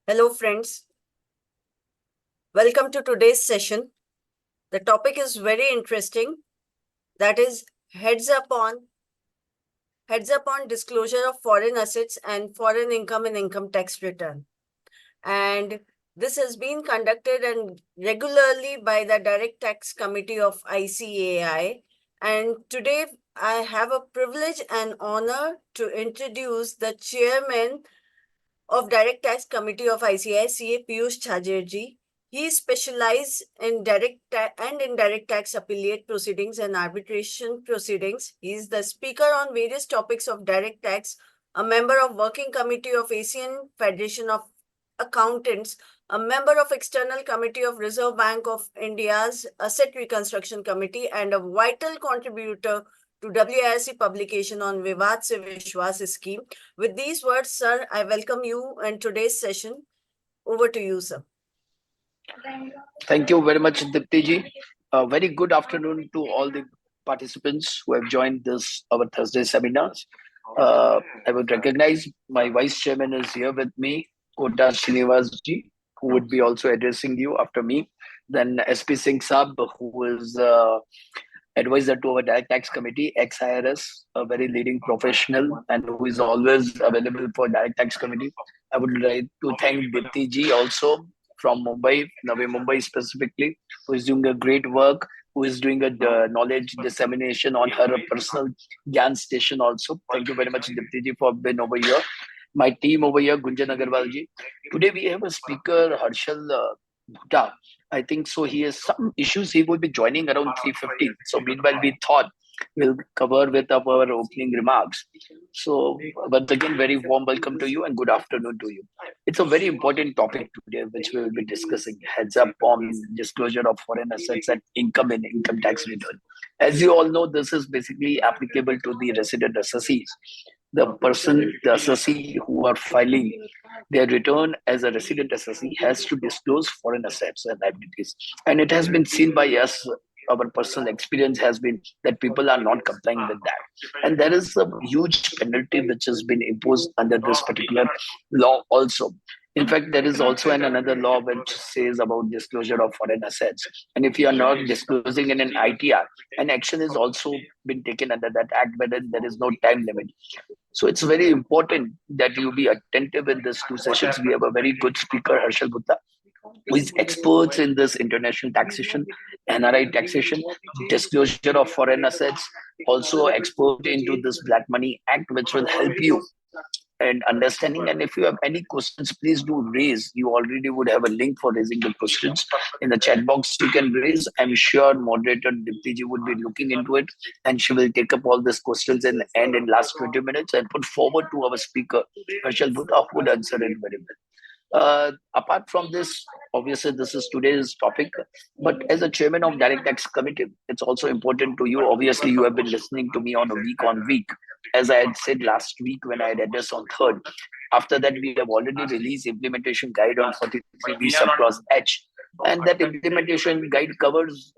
Hello, friends. Welcome to today's session. The topic is very interesting. That is heads up on disclosure of foreign assets and foreign income in income tax return. And this has been conducted and regularly by the Direct Tax Committee of ICAI. And today I have a privilege and honor to introduce the chairman of Direct Tax Committee of ICAI, CA Piyush Chhajerji. He specializes in and indirect tax appellate proceedings and arbitration proceedings. He is the speaker on various topics of direct tax, a member of Working Committee of Asian Federation of Accountants, a member of External Committee of Reserve Bank of India's Asset Reconstruction Committee, and a vital contributor to WIRC publication on Vivad Se Vishwas scheme. With these words, sir, I welcome you in today's session. Over to you, sir. Thank you very much, Dipti ji. A very good afternoon to all the participants who have joined this our Thursday seminars. I would recognize my vice chairman is here with me, Kota Srinivas ji, who would be also addressing you after me. Then SP Singh Saab, who is advisor to our direct tax committee, ex-IRS, a very leading professional and who is always available for direct tax committee. I would like to thank Dipti ji also from Mumbai, Navi Mumbai specifically, who is doing a great work, who is doing a knowledge dissemination on her personal Gyan station also. Thank you very much, Dipti ji, for being over here. My team over here, Gunjan Agarwal ji. Today we have a speaker, Harshal Bhuta. I think so. He has some issues. He will be joining around 3:15. So meanwhile, we thought we'll cover with our opening remarks. So once again, very warm welcome to you and good afternoon to you. It's a very important topic today, which we will be discussing. Heads up on disclosure of foreign assets and income in income tax return. As you all know, this is basically applicable to the resident assessees. The assessee who are filing their return as a resident assessee has to disclose foreign assets and liabilities. And it has been seen by us, our personal experience has been that people are not complying with that. And there is a huge penalty which has been imposed under this particular law also. In fact, there is also another law which says about disclosure of foreign assets. And if you are not disclosing in an ITR, an action is also been taken under that act, but then there is no time limit. So it's very important that you be attentive in these two sessions. We have a very good speaker, Harshal Gupta, who is experts in this international taxation, NRI taxation, disclosure of foreign assets, also expert into this Black Money Act, which will help you and understanding. And if you have any questions, please do raise. You already would have a link for raising the questions in the chat box. You can raise. I'm sure moderator Dipti ji would be looking into it, and she will take up all these questions in the end in last 20 minutes and put forward to our speaker, Harshal Bhuta, who would answer it very well. Apart from this, obviously this is today's topic, but as a chairman of direct tax committee, it's also important to you. Obviously you have been listening to me on week, as I had said last week when I had addressed on 3rd. After that, we have already released implementation guide on 43B subclause H, and that implementation guide covers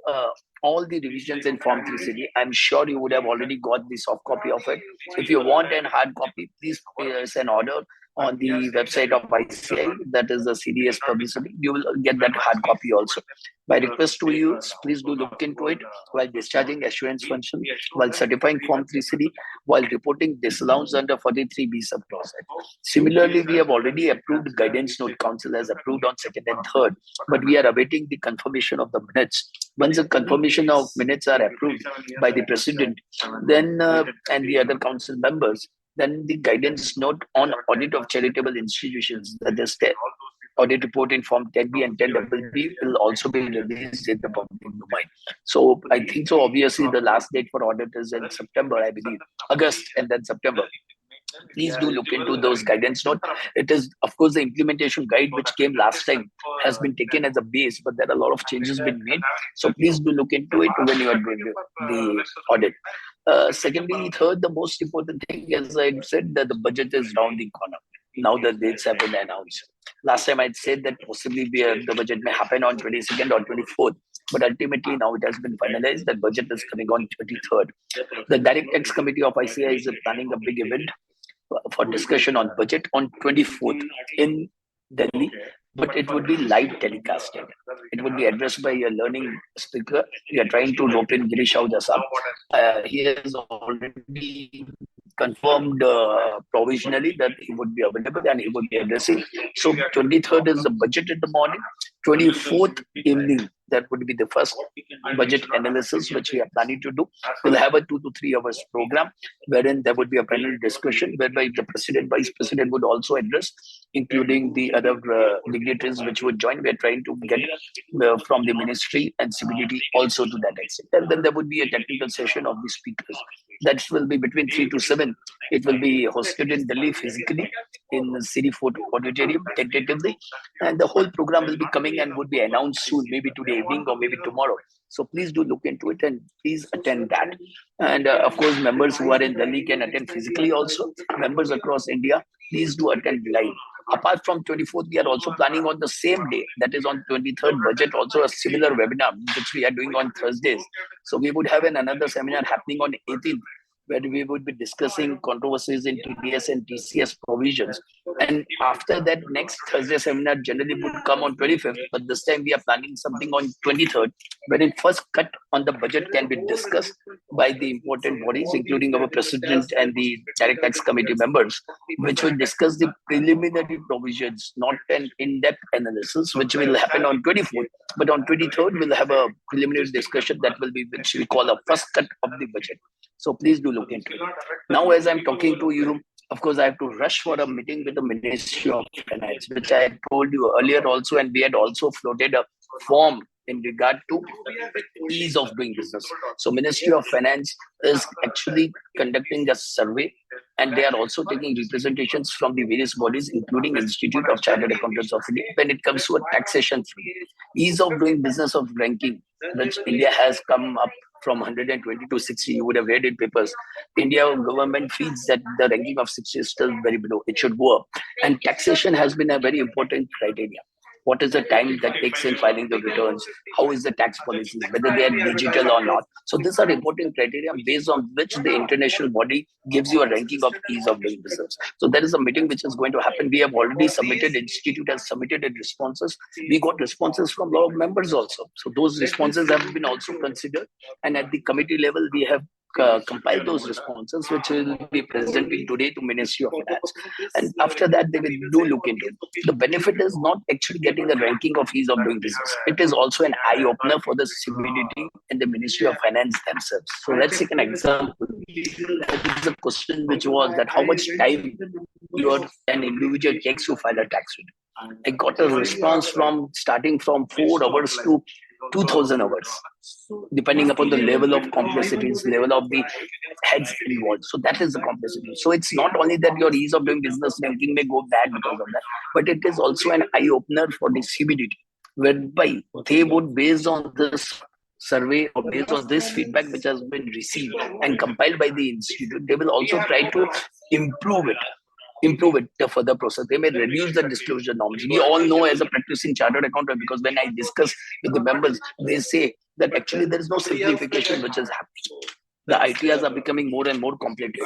all the revisions in Form 3CD. I'm sure you would have already got the soft copy of it. If you want an hard copy, please place an order on the website of ICI, that is the CDS publicity. You will get that hard copy also. My request to you is please do look into it while discharging assurance function, while certifying Form 3CD, while reporting disallowance under 43B subclause. Similarly, we have already approved guidance note. Council has approved on 2nd and 3rd, but we are awaiting the confirmation of the minutes. Once the confirmation of minutes are approved by the president, then and the other council members, then the guidance note on audit of charitable institutions, that is the audit report in Form 10B and 10BB, will also be released in the public domain. So I think so. Obviously, the last date for audit is in September, I believe, August and then September. Please do look into those guidance note. It is, of course, the implementation guide which came last time has been taken as a base, but there are a lot of changes been made. So please do look into it when you are doing the audit. Secondly, third, the most important thing, as I said, that the budget is round the corner. Now the dates have been announced. Last time I said that possibly the budget may happen on 22nd or 24th, but ultimately now it has been finalized that budget is coming on 23rd. The Direct Tax Committee of ICI is planning a big event for discussion on budget on 24th in Delhi, but it would be live telecasted. It would be addressed by a learning speaker. We are trying to rope in Girish Aujasab. He has already confirmed provisionally that he would be available and he would be addressing. So 23rd is the budget in the morning. 24th evening, that would be the first budget analysis which we are planning to do. We'll have a 2 to 3 hours program wherein there would be a panel discussion whereby the president, vice president would also address, including the other dignitaries which would join. We're trying to get from the ministry and CBDT also to that extent. And then there would be a technical session of the speakers. That will be between 3 to 7. It will be hosted in Delhi physically in the City Fort Auditorium tentatively. And the whole program will be coming and would be announced soon, maybe today evening or maybe tomorrow. So please do look into it and please attend that. And of course, members who are in Delhi can attend physically also. Members across India, please do attend live. Apart from 24th, we are also planning on the same day, that is on 23rd budget, also a similar webinar, which we are doing on Thursdays. So we would have another seminar happening on 18th, where we would be discussing controversies in TDS and TCS provisions. And after that, next Thursday seminar generally would come on 25th, but this time we are planning something on 23rd, wherein first cut on the budget can be discussed by the important bodies, including our president and the direct tax committee members, which will discuss the preliminary provisions, not an in-depth analysis, which will happen on 24th. But on 23rd, we'll have a preliminary discussion that will be, which we call a first cut of the budget. So please do look into it. Now, as I'm talking to you, of course, I have to rush for a meeting with the Ministry of Finance, which I told you earlier also, and we had also floated a form in regard to ease of doing business. So Ministry of Finance is actually conducting a survey, and they are also taking representations from the various bodies, including Institute of Chartered Accountants of India, when it comes to a taxation free. Ease of doing business of ranking, which India has come up from 120 to 60. You would have read in papers. India government feels that the ranking of 60 is still very below. It should go up. And taxation has been a very important criteria. What is the time that takes in filing the returns? How is the tax policies, whether they are digital or not? So these are important criteria based on which the international body gives you a ranking of ease of doing business. So there is a meeting which is going to happen. We have already submitted, Institute has submitted responses. We got responses from a lot of members also. So those responses have been also considered. And at the committee level, we have compile those responses, which will be presenting today to Ministry of Finance. And after that, they will do look into it. The benefit is not actually getting a ranking of ease of doing business. It is also an eye-opener for the CBDT and the Ministry of Finance themselves. So let's take an example. There is a question which was that how much time an individual takes to file a tax return. I got a response from starting from 4 hours to 2000 hours, depending upon the level of complexities, level of the heads involved. So that is the complexity. So it's not only that your ease of doing business ranking may go bad because of that, but it is also an eye opener for the CBDT, whereby they would, based on this survey or based on this feedback which has been received and compiled by the institute, they will also try to improve it the further process. They may reduce the disclosure norms. We all know as a practicing chartered accountant, because when I discuss with the members, they say that actually there is no simplification which is happening. The ITRs are becoming more and more complex.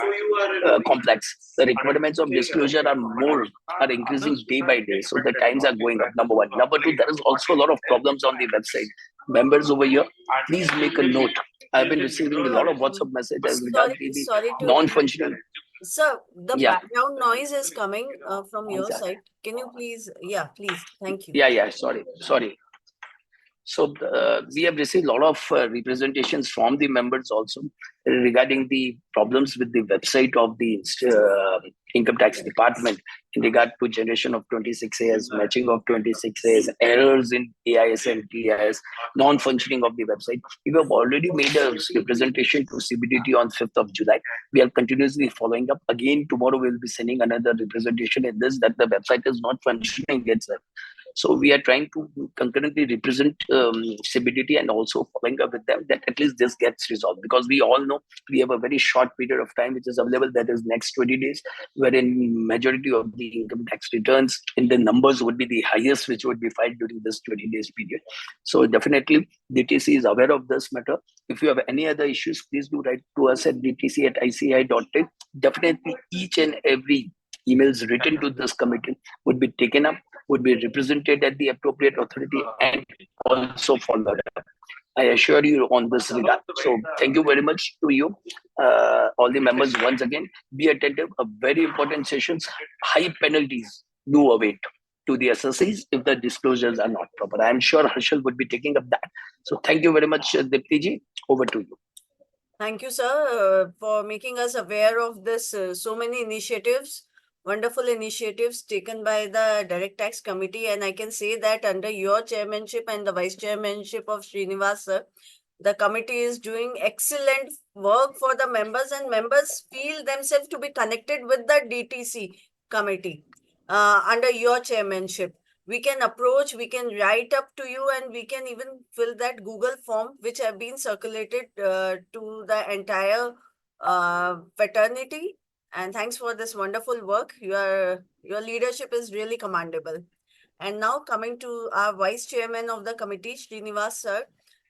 The requirements of disclosure are increasing day by day. So the times are going up, number one. Number two, there is also a lot of problems on the website. Members over here, please make a note. I've been receiving a lot of WhatsApp messages regarding the non-functional. Sir, the background noise is coming from your side. Can you please? Yeah, please. Thank you. Yeah. Sorry. So we have received a lot of representations from the members also regarding the problems with the website of the income tax department in regard to generation of 26As, matching of 26As, errors in AIS and TIS, non-functioning of the website. We have already made a representation to CBDT on 5th of July. We are continuously following up. Again, tomorrow we'll be sending another representation in this, that the website is not functioning itself. So we are trying to concurrently represent CBDT and also following up with them that at least this gets resolved, because we all know we have a very short period of time which is available, that is next 20 days, wherein majority of the income tax returns in the numbers would be the highest which would be filed during this 20 days period. So definitely DTC is aware of this matter. If you have any other issues, please do write to us at dtc@ici.in. Definitely each and every emails written to this committee would be taken up, would be represented at the appropriate authority and also followed up. I assure you on this regard. So thank you very much to you, all the members once again. Be attentive. A very important sessions. High penalties do await to the SSCs if the disclosures are not proper. I am sure Harshal would be taking up that. So thank you very much, Dipti ji. Over to you. Thank you, sir, for making us aware of this so many initiatives, wonderful initiatives taken by the Direct Tax Committee. And I can say that under your chairmanship and the vice chairmanship of Srinivas, sir, the committee is doing excellent work for the members, and members feel themselves to be connected with the DTC committee under your chairmanship. We can approach, we can write up to you, and we can even fill that Google form which have been circulated to the entire fraternity. And thanks for this wonderful work. Your leadership is really commendable. And now coming to our vice chairman of the committee, Srinivas sir.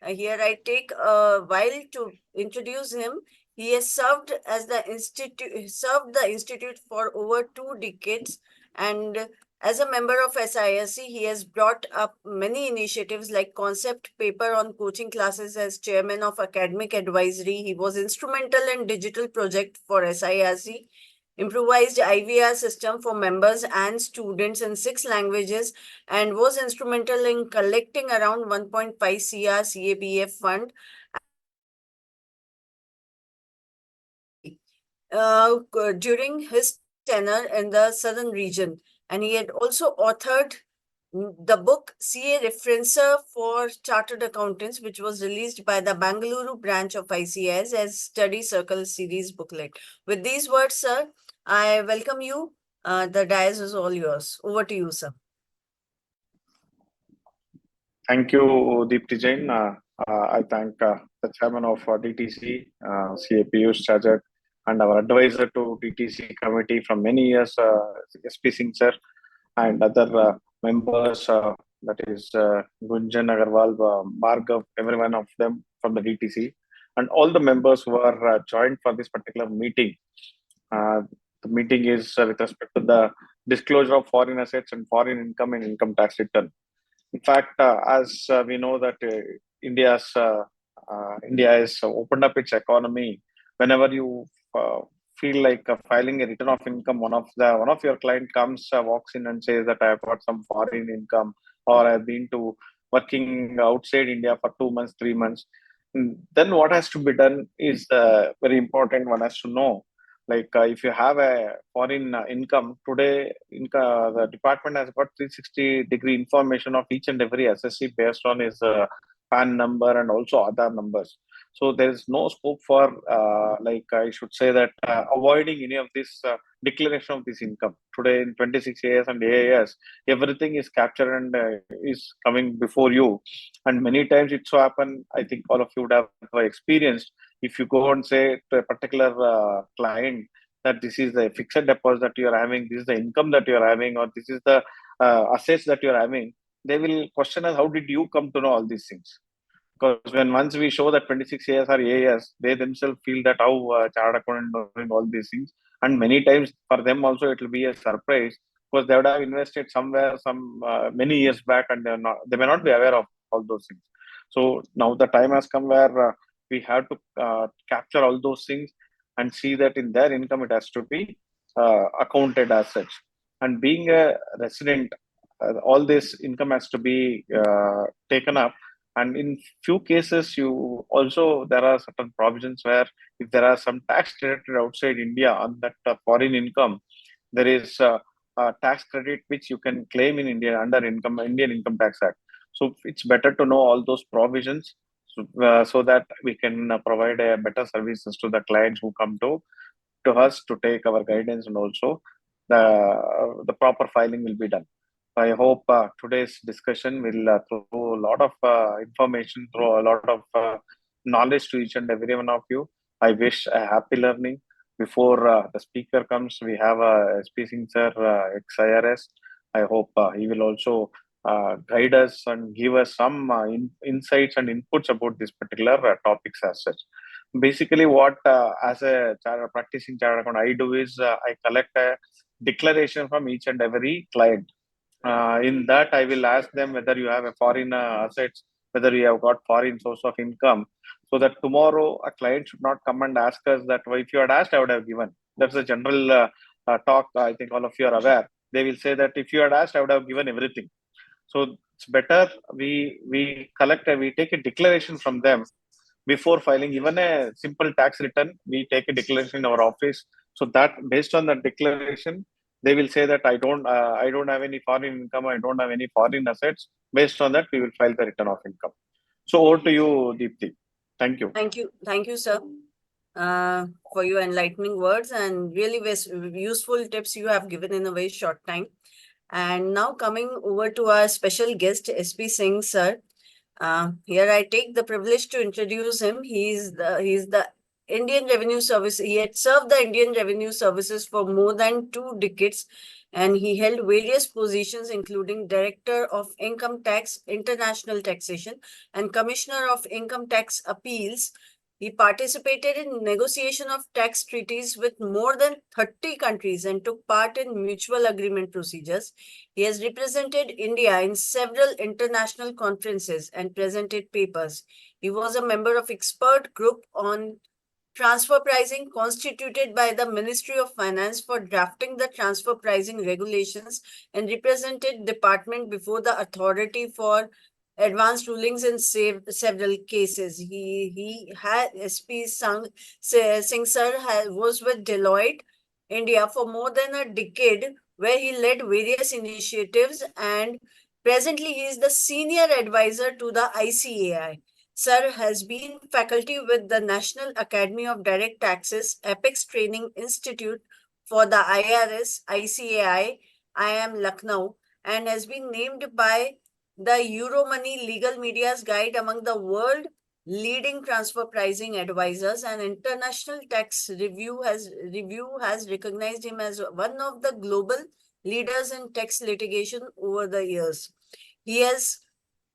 Here I take a while to introduce him. He has served the institute for over 2 decades, and as a member of SISC, he has brought up many initiatives like concept paper on coaching classes as chairman of academic advisory. He was instrumental in digital project for SISC, improvised IVR system for members and students in 6 languages, and was instrumental in collecting around 1.5 CR CAPF fund during his tenure in the southern region. And he had also authored the book CA Referencer for Chartered Accountants, which was released by the Bangalore branch of ICS as Study Circle series booklet. With these words, sir, I welcome you. The dais is all yours. Over to you, sir. Thank you, Deepti Jain. I thank the chairman of DTC, CAPU Sajak, and our advisor to DTC committee from many years, SP Singh sir, and other members, that is Gunjan Agarwal, Bhargav, every one of them from the DTC, and all the members who are joined for this particular meeting. The meeting is with respect to the disclosure of foreign assets and foreign income and income tax return. In fact, as we know that India has opened up its economy. Whenever you feel like filing a return of income, one of your client comes, walks in and says that I have got some foreign income, or I've been to working outside India for 2 months, 3 months. Then what has to be done is very important. One has to know, like if you have a foreign income today, the department has got 360-degree information of each and every SSC based on his PAN number and also other numbers. So there is no scope for, like I should say that avoiding any of this declaration of this income. Today in 26AS and AAS, everything is captured and is coming before you. And many times it so happen, I think all of you would have experienced, if you go and say to a particular client that this is the fixed deposit that you are having, this is the income that you are having, or this is the assets that you are having, they will question us, how did you come to know all these things? Because when once we show that 26 years or years, they themselves feel that how chartered accountant knowing all these things, and many times for them also it will be a surprise because they would have invested somewhere some many years back, and they may not be aware of all those things. So now the time has come where we have to capture all those things and see that in their income it has to be accounted as such. And being a resident, all this income has to be taken up. And in few cases, you also there are certain provisions where if there are some tax deducted outside India on that foreign income, there is a tax credit which you can claim in India under Indian Income Tax Act. So it's better to know all those provisions so that we can provide a better services to the clients who come to us to take our guidance, and also the proper filing will be done. I hope today's discussion will throw a lot of information, throw a lot of knowledge to each and every one of you. I wish a happy learning. Before the speaker comes, we have SP Singh sir, ex-IRS. I hope he will also guide us and give us some insights and inputs about this particular topics as such. Basically, what as a practicing chartered accountant I do is I collect a declaration from each and every client. In that, I will ask them whether you have a foreign assets, whether you have got foreign source of income, so that tomorrow a client should not come and ask us that, well, if you had asked, I would have given. That's a general talk. I think all of you are aware. They will say that if you had asked, I would have given everything. So it's better we collect and we take a declaration from them before filing even a simple tax return. We take a declaration in our office, so that based on that declaration, they will say that I don't have any foreign income, I don't have any foreign assets. Based on that, we will file the return of income. So over to you, Deepthi. Thank you. Thank you, sir, for your enlightening words and really useful tips you have given in a very short time. And now coming over to our special guest, SP Singh, sir. Here I take the privilege to introduce him. He's the Indian Revenue Service. He had served the Indian Revenue Services for more than 2 decades, and he held various positions, including Director of Income Tax, International Taxation, and Commissioner of Income Tax Appeals. He participated in negotiation of tax treaties with more than 30 countries and took part in mutual agreement procedures. He has represented India in several international conferences and presented papers. He was a member of expert group on transfer pricing constituted by the Ministry of Finance for drafting the transfer pricing regulations and represented department before the authority for advanced rulings in several cases. He had SP Singh sir was with Deloitte India for more than a decade, where he led various initiatives, and presently he is the senior advisor to the ICAI. Sir has been faculty with the National Academy of Direct Taxes, Apex Training Institute for the IRS, ICAI, IIM Lucknow, and has been named by the Euromoney Legal Media's Guide among the world leading transfer pricing advisors, and International Tax Review has recognized him as one of the global leaders in tax litigation over the years. He has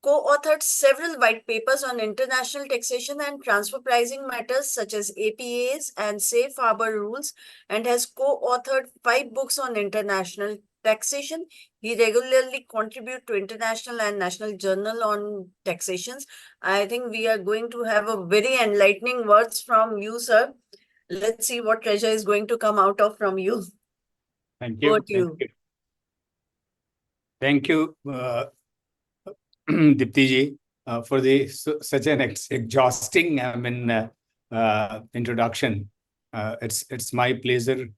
co-authored several white papers on international taxation and transfer pricing matters such as APAs and safe harbor rules, and has co-authored 5 books on international taxation. He regularly contributes to international and national journal on taxations. I think we are going to have a very enlightening words from you, sir. Let's see what treasure is going to come out of from you. Thank you. Over to you. Thank you, Dipti ji, for such an exhausting, introduction. It's my pleasure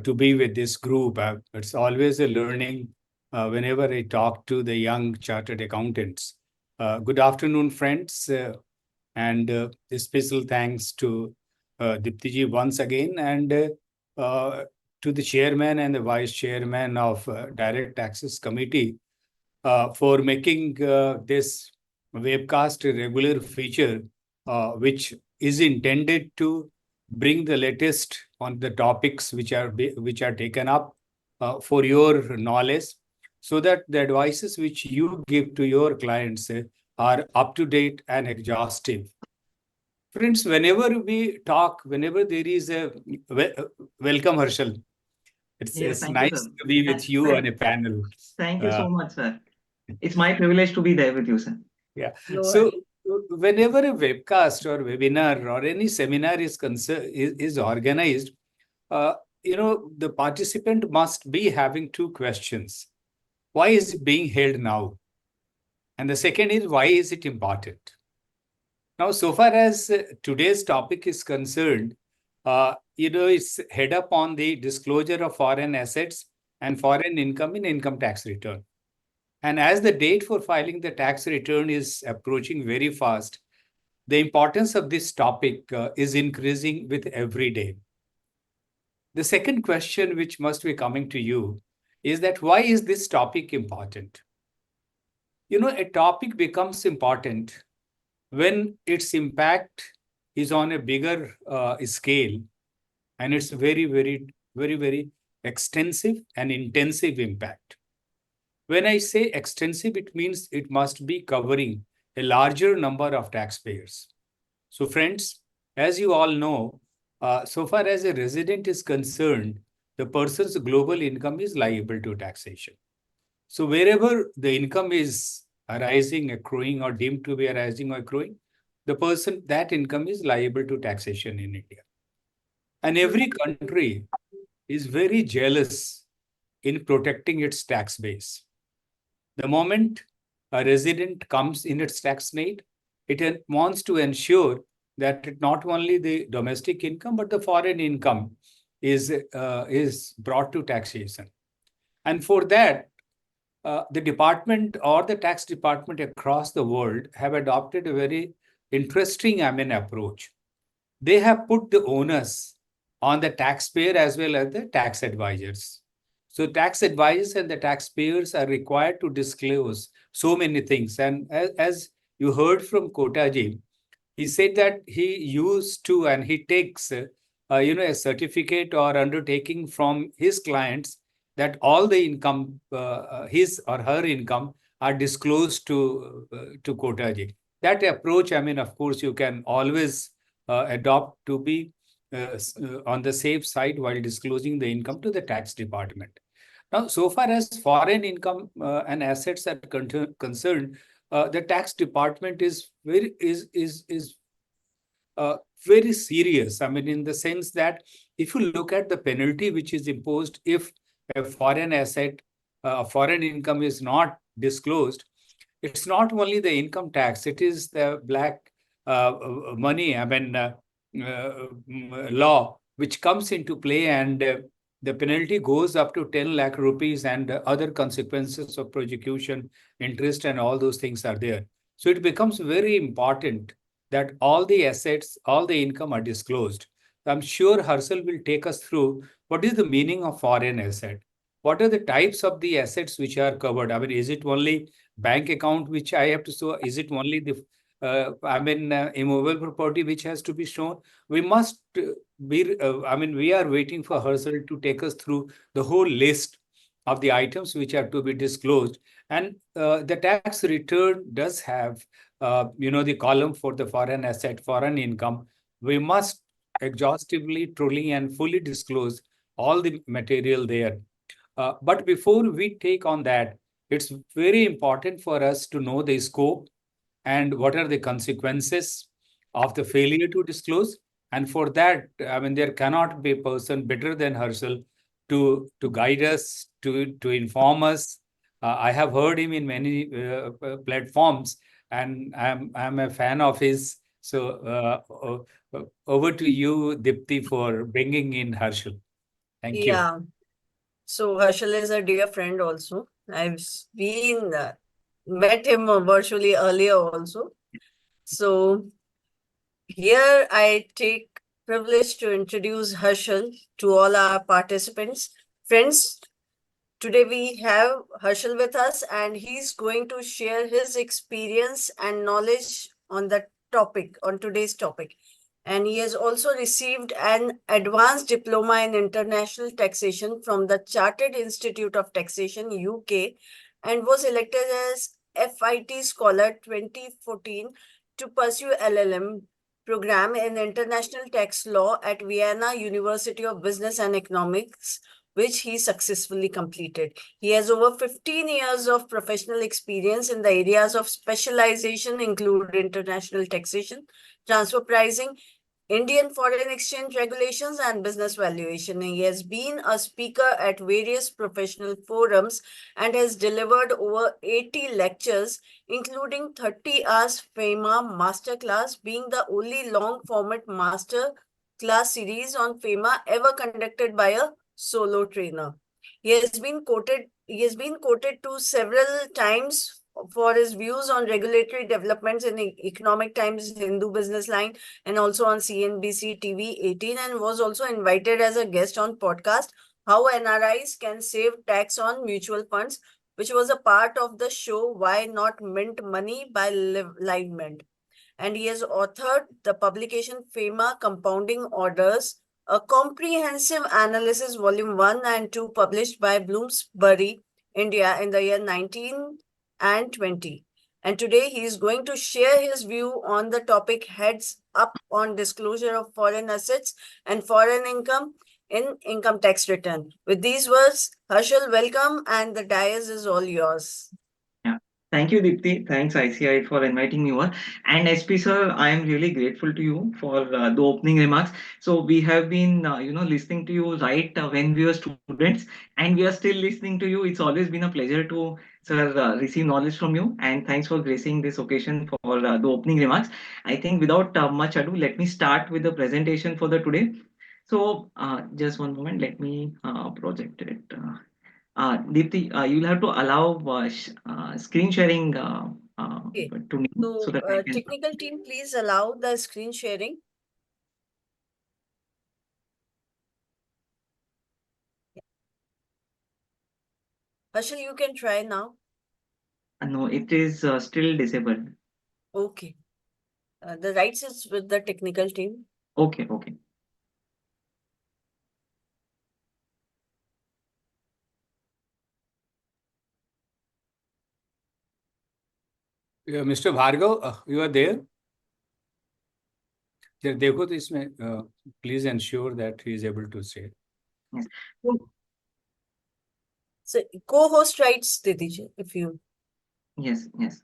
to be with this group. It's always a learning whenever I talk to the young chartered accountants. Good afternoon, friends, and a special thanks to Dipti ji once again, and to the chairman and the vice chairman of Direct Taxes Committee for making this webcast a regular feature, which is intended to bring the latest on the topics which are taken up for your knowledge, so that the advices which you give to your clients are up to date and exhaustive. Friends, whenever we talk, whenever there is a welcome, Harshal. It's nice to be with you on a panel. Thank you so much, sir. It's my privilege to be there with you, sir. Yeah. So whenever a webcast or webinar or any seminar is organized, the participant must be having 2 questions. Why is it being held now? And the second is, why is it important? Now, so far as today's topic is concerned, it's head up on the disclosure of foreign assets and foreign income in income tax return. And as the date for filing the tax return is approaching very fast, the importance of this topic is increasing with every day. The second question which must be coming to you is that why is this topic important? A topic becomes important when its impact is on a bigger scale, and it's very, very, very, very extensive and intensive impact. When I say extensive, it means it must be covering a larger number of taxpayers. So friends, as you all know, so far as a resident is concerned, the person's global income is liable to taxation. So wherever the income is arising, accruing, or deemed to be arising or accruing, the person, that income is liable to taxation in India. And every country is very jealous in protecting its tax base. The moment a resident comes in its tax need, it wants to ensure that not only the domestic income, but the foreign income is brought to taxation. And for that, the department or the tax department across the world have adopted a very interesting, approach. They have put the onus on the taxpayer as well as the tax advisors. So tax advisors and the taxpayers are required to disclose so many things. And as you heard from Kotaji, he said that he used to and he takes a certificate or undertaking from his clients that all the income, his or her income, are disclosed to Kotaji. That approach, of course, you can always adopt to be on the safe side while disclosing the income to the tax department. Now, so far as foreign income and assets are concerned, the tax department is very serious. In the sense that if you look at the penalty which is imposed if a foreign asset, foreign income is not disclosed, it's not only the income tax, it is the black money, law, which comes into play, and the penalty goes up to 10 lakh rupees, and other consequences of prosecution, interest, and all those things are there. So it becomes very important that all the assets, all the income are disclosed. I'm sure Harshal will take us through what is the meaning of foreign asset. What are the types of the assets which are covered? Is it only bank account which I have to show? Is it only the immovable property which has to be shown? We must we are waiting for Harshal to take us through the whole list of the items which are to be disclosed. And the tax return does have, the column for the foreign asset, foreign income. We must exhaustively, truly, and fully disclose all the material there. But before we take on that, it's very important for us to know the scope and what are the consequences of the failure to disclose. And for that, there cannot be a person better than Harshal to guide us, to inform us. I have heard him in many platforms, and I'm a fan of his. So over to you, Dipti, for bringing in Harshal. Thank you. Yeah. So Harshal is a dear friend also. I've been met him virtually earlier also. So here I take privilege to introduce Harshal to all our participants. Friends, today we have Harshal with us, and he's going to share his experience and knowledge on the topic, on today's topic. And he has also received an advanced diploma in international taxation from the Chartered Institute of Taxation, UK, and was elected as FIT Scholar 2014 to pursue LLM program in international tax law at Vienna University of Business and Economics, which he successfully completed. He has over 15 years of professional experience in the areas of specialization, include international taxation, transfer pricing, Indian foreign exchange regulations, and business valuation. He has been a speaker at various professional forums and has delivered over 80 lectures, including 30 hours FEMA masterclass, being the only long format master class series on FEMA ever conducted by a solo trainer. He has been quoted to several times for his views on regulatory developments in Economic Times Hindu Business Line and also on CNBC TV 18, and was also invited as a guest on podcast How NRIs Can Save Tax on Mutual Funds, which was a part of the show Why Not Mint Money by Live Mint. And he has authored the publication FEMA Compounding Orders, a comprehensive analysis, volume 1 and 2, published by Bloomsbury, India in the year 19 and 20. And today he is going to share his view on the topic Heads Up on Disclosure of Foreign Assets and Foreign Income in income tax return. With these words, Harshal, welcome, and the dais is all yours. Yeah. Thank you, Deepti. Thanks, ICI, for inviting me over. And SP sir, I am really grateful to you for the opening remarks. So we have been, listening to you right when we were students, and we are still listening to you. It's always been a pleasure to, sir, receive knowledge from you. And thanks for gracing this occasion for the opening remarks. I think without much ado, let me start with the presentation for the today. So just one moment, let me project it. Deepti, you'll have to allow screen sharing Okay. to me so So, that I can. technical team, please allow the screen sharing. Harshal, you can try now. No, it is still disabled. Okay. The rights is with the technical team. Okay, okay. Yeah, Mr. Bhargav, you are there? जरा देखो तो इसमें please ensure that he is able to say. Yes. So, So, co-host rights दे दीजिए if you. yes, yes.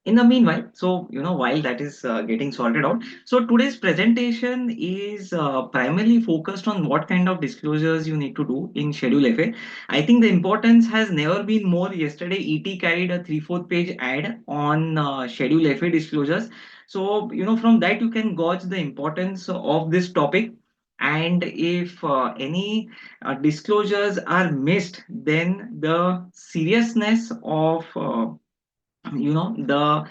In the meanwhile, so while that is getting sorted out, so today's presentation is primarily focused on what kind of disclosures you need to do in Schedule FA. I think the importance has never been more. Yesterday, ET carried a 3/4 page ad on Schedule FA disclosures. So from that you can gauge the importance of this topic. And if any disclosures are missed, then the seriousness of the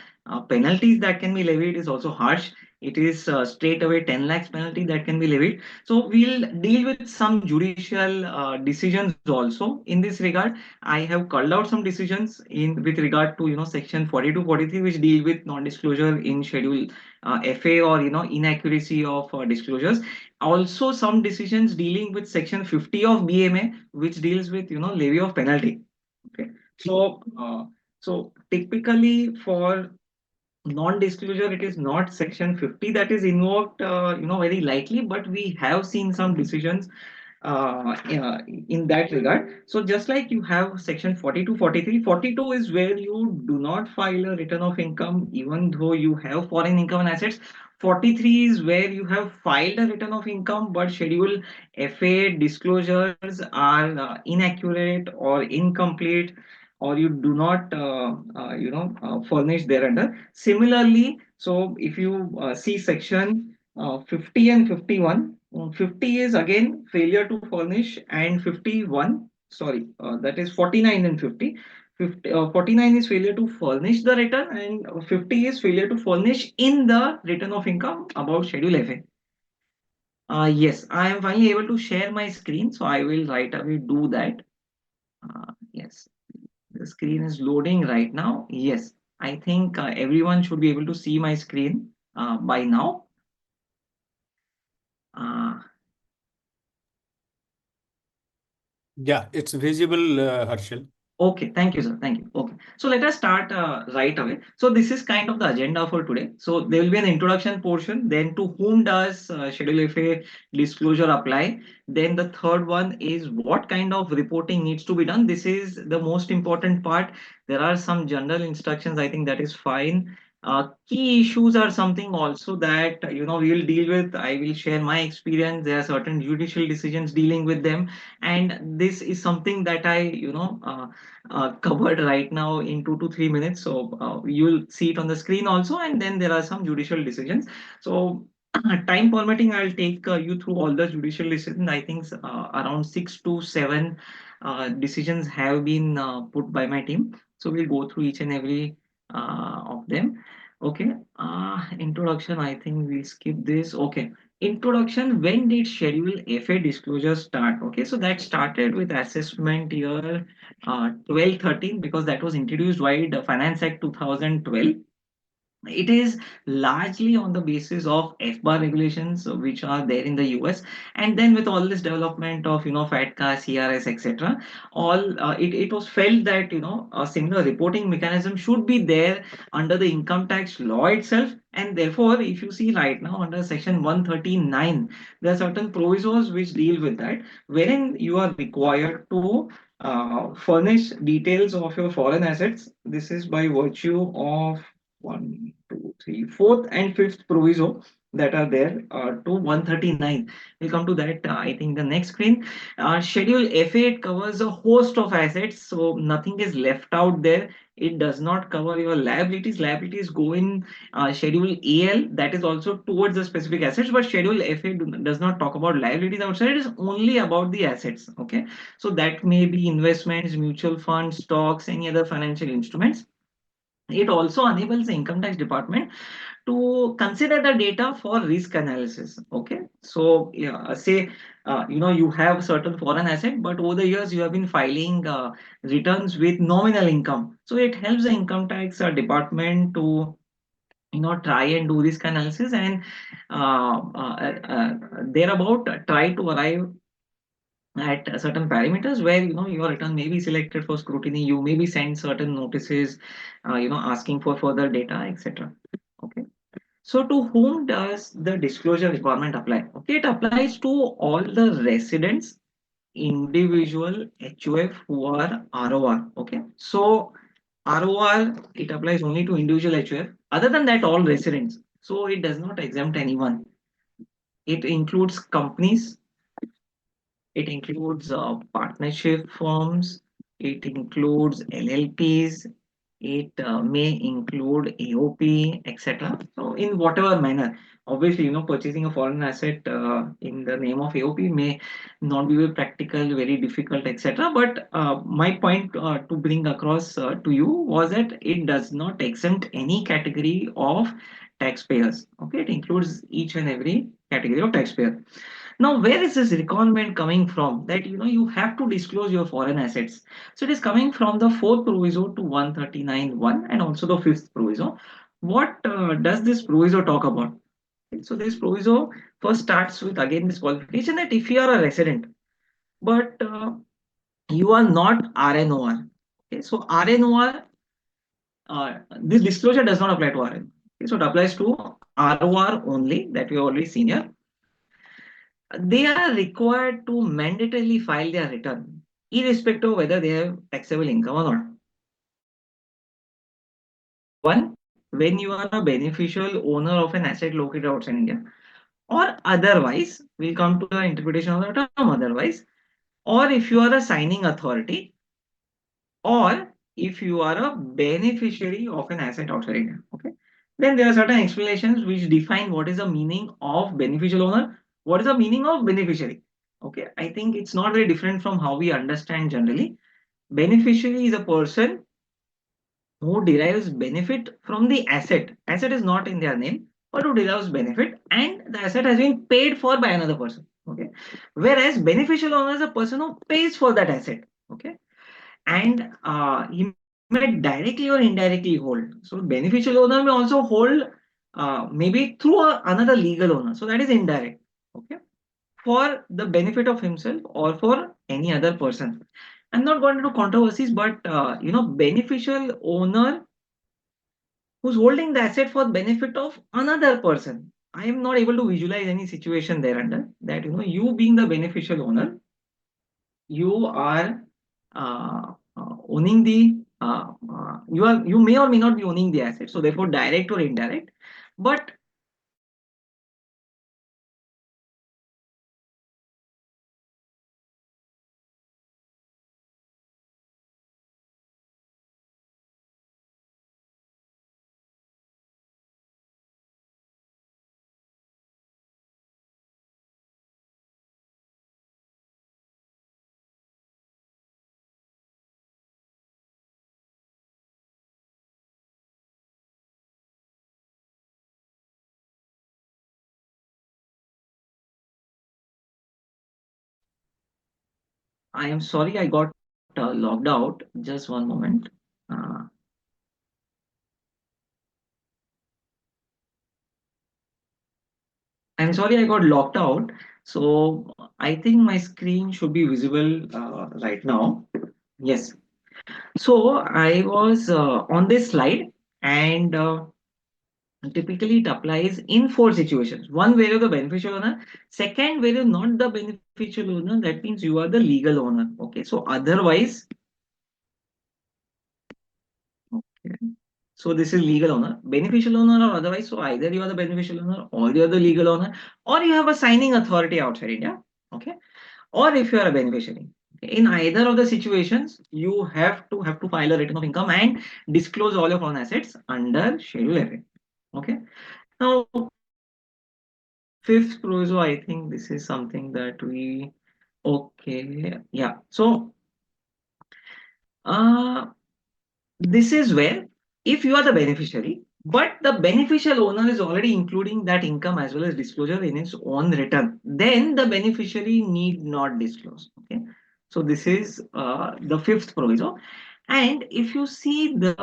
penalties that can be levied is also harsh. It is straight away 10 lakhs penalty that can be levied. So we'll deal with some judicial decisions also in this regard. I have called out some decisions in with regard to section 42 43 which deal with non-disclosure in schedule FA, or inaccuracy of disclosures. Also some decisions dealing with section 50 of BMA which deals with levy of penalty. Okay. So typically for non-disclosure, it is not section 50 that is invoked, very lightly, but we have seen some decisions in that regard. So just like you have section 42, 43, 42 is where you do not file a return of income even though you have foreign income and assets. 43 is where you have filed a return of income, but schedule FA disclosures are inaccurate or incomplete, or you do not furnish thereunder. Similarly, so if you see section 50 and 51, 50 is again failure to furnish, and 51, sorry, that is 49 and 50. 49 is failure to furnish the return, and 50 is failure to furnish in the return of income about Schedule FA. Yes, I am finally able to share my screen, so I will right away do that. Yes, the screen is loading right now. Yes, I think everyone should be able to see my screen by now. Uh, Yeah, it's visible, Harshal. Okay, thank you, sir. Thank you. Okay, so let us start right away. So this is kind of the agenda for today. So there will be an introduction portion. Then to whom does Schedule FA disclosure apply? Then the third one is what kind of reporting needs to be done. This is the most important part. There are some general instructions. I think that is fine. Key issues are something also that we will deal with. I will share my experience. There are certain judicial decisions dealing with them, and this is something that I covered right now in 2 to 3 minutes. So you'll see it on the screen also, and then there are some judicial decisions. So time permitting, I'll take you through all the judicial decisions. I think around 6 to 7 decisions have been put by my team. So we'll go through each and every of them. Okay. Introduction, I think we skip this. Okay. Introduction, when did Schedule FA disclosure start? Okay, so that started with assessment year 12-13, because that was introduced by the Finance Act 2012. It is largely on the basis of FBAR regulations, which are there in the US, and then with all this development of FATCA, CRS, etc., it was felt that a similar reporting mechanism should be there under the income tax law itself, and therefore, if you see right now under Section 139, there are certain provisos which deal with that, wherein you are required to furnish details of your foreign assets. This is by virtue of one, two, three, fourth and fifth proviso that are there to 139. We'll come to that, I think, the next screen. Schedule F8 covers a host of assets, so nothing is left out there. It does not cover your liabilities. Liabilities go in Schedule AL, that is also towards the specific assets, but Schedule F8 does not talk about liabilities outside. It is only about the assets. Okay, so that may be investments, mutual funds, stocks, any other financial instruments. It also enables the income tax department to consider the data for risk analysis. Okay, so yeah, say you have certain foreign asset, but over the years you have been filing returns with nominal income. So it helps the income tax department to try and do risk analysis and thereabout try to arrive at certain parameters where your return may be selected for scrutiny. You may be sent certain notices asking for further data, etc. Okay, so to whom does the disclosure requirement apply? Okay, it applies to all the residents, individual HUF who are ROR. Okay, so ROR, it applies only to individual HUF. Other than that, all residents. So it does not exempt anyone. It includes companies, it includes partnership firms, it includes LLPs, it may include AOP, etc. So in whatever manner, obviously, purchasing a foreign asset in the name of AOP may not be very practical, very difficult, etc. But my point to bring across to you was that it does not exempt any category of taxpayers. Okay, it includes each and every category of taxpayer. Now, where is this requirement coming from? That you have to disclose your foreign assets. So it is coming from the fourth proviso to 139(1) and also the fifth proviso. What does this proviso talk about? So this proviso first starts with again this qualification that if you are a resident, but you are not RNOR. Okay, so RNOR, this disclosure does not apply to RN. Okay, so it applies to ROR only that we have already seen here. They are required to mandatorily file their return, irrespective of whether they have taxable income or not. One, when you are a beneficial owner of an asset located outside India, or otherwise, we'll come to the interpretation of the term otherwise, or if you are a signing authority, or if you are a beneficiary of an asset outside India. Okay, then there are certain explanations which define what is the meaning of beneficial owner, what is the meaning of beneficiary. Okay, I think it's not very different from how we understand generally. Beneficiary is a person who derives benefit from the asset. Asset is not in their name, but who derives benefit, and the asset has been paid for by another person. Okay, whereas beneficial owner is a person who pays for that asset. Okay, and he may directly or indirectly hold. So beneficial owner may also hold maybe through another legal owner. So that is indirect. Okay, for the benefit of himself or for any other person. I'm not going into controversies, but beneficial owner who's holding the asset for benefit of another person. I am not able to visualize any situation there under that. You being the beneficial owner, you are owning the you may or may not be owning the asset, so therefore direct or indirect, but I am sorry I got logged out. Just one moment. I'm sorry, I got locked out. So I think my screen should be visible right now. Yes. So I was on this slide, and typically it applies in four situations. One, where you're the beneficial owner. Second, where you're not the beneficial owner. That means you are the legal owner. Okay. So otherwise, okay. So this is legal owner, beneficial owner or otherwise. So either you are the beneficial owner or you are the legal owner, or you have a signing authority outside India. Okay. Or if you are a beneficiary. In either of the situations, you have to file a return of income and disclose all your foreign assets under Schedule FA. Okay. Now, fifth proviso, I think this is something that we okay. Yeah. So uh this is where if you are the beneficiary, but the beneficial owner is already including that income as well as disclosure in its own return, then the beneficiary need not disclose. Okay. So this is the fifth proviso. And if you see the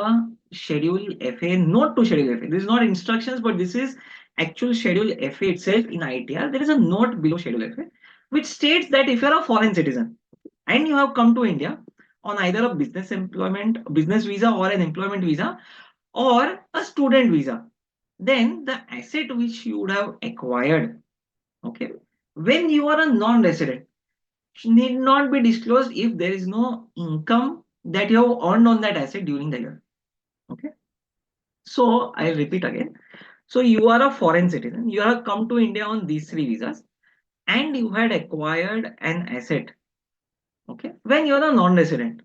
schedule FA, note to schedule FA, this is not instructions, but this is actual schedule FA itself in ITR. There is a note below schedule FA which states that if you're a foreign citizen and you have come to India on either a business visa or an employment visa or a student visa, then the asset which you would have acquired, okay, when you are a non-resident, need not be disclosed if there is no income that you have earned on that asset during the year. Okay. So I'll repeat again. So you are a foreign citizen, you have come to India on these three visas, and you had acquired an asset. Okay. When you're a non-resident,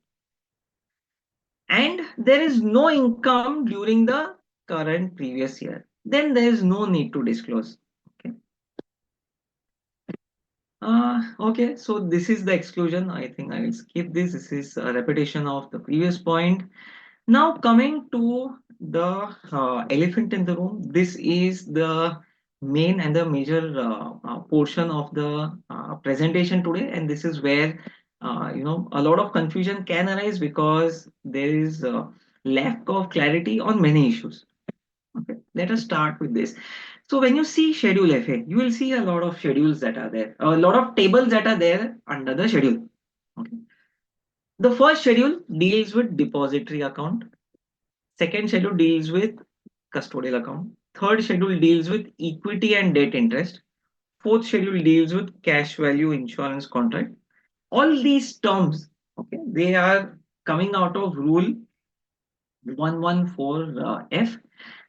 and there is no income during the current previous year, then there is no need to disclose. Okay. Okay, so this is the exclusion. I think I will skip this. This is a repetition of the previous point. Now coming to the elephant in the room, this is the main and the major portion of the presentation today, and this is where a lot of confusion can arise because there is lack of clarity on many issues. Okay, let us start with this. So when you see Schedule FA, you will see a lot of schedules that are there, a lot of tables that are there under the schedule. Okay. The first schedule deals with depository account. Second schedule deals with custodial account. Third schedule deals with equity and debt interest. Fourth schedule deals with cash value insurance contract. All these terms, okay, they are coming out of rule 114F,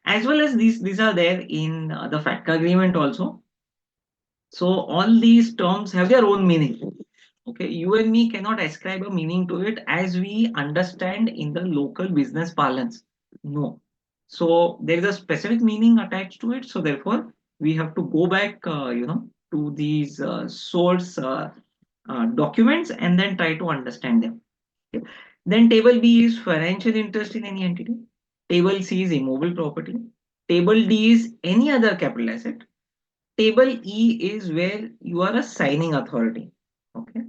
as well as these are there in the FATCA agreement also. So all these terms have their own meaning. Okay, you and me cannot ascribe a meaning to it as we understand in the local business parlance. No. So there is a specific meaning attached to it. So therefore, we have to go back, to these source documents and then try to understand them. Okay. Then table B is financial interest in any entity. Table C is immobile property. Table D is any other capital asset. Table E is where you are a signing authority. Okay.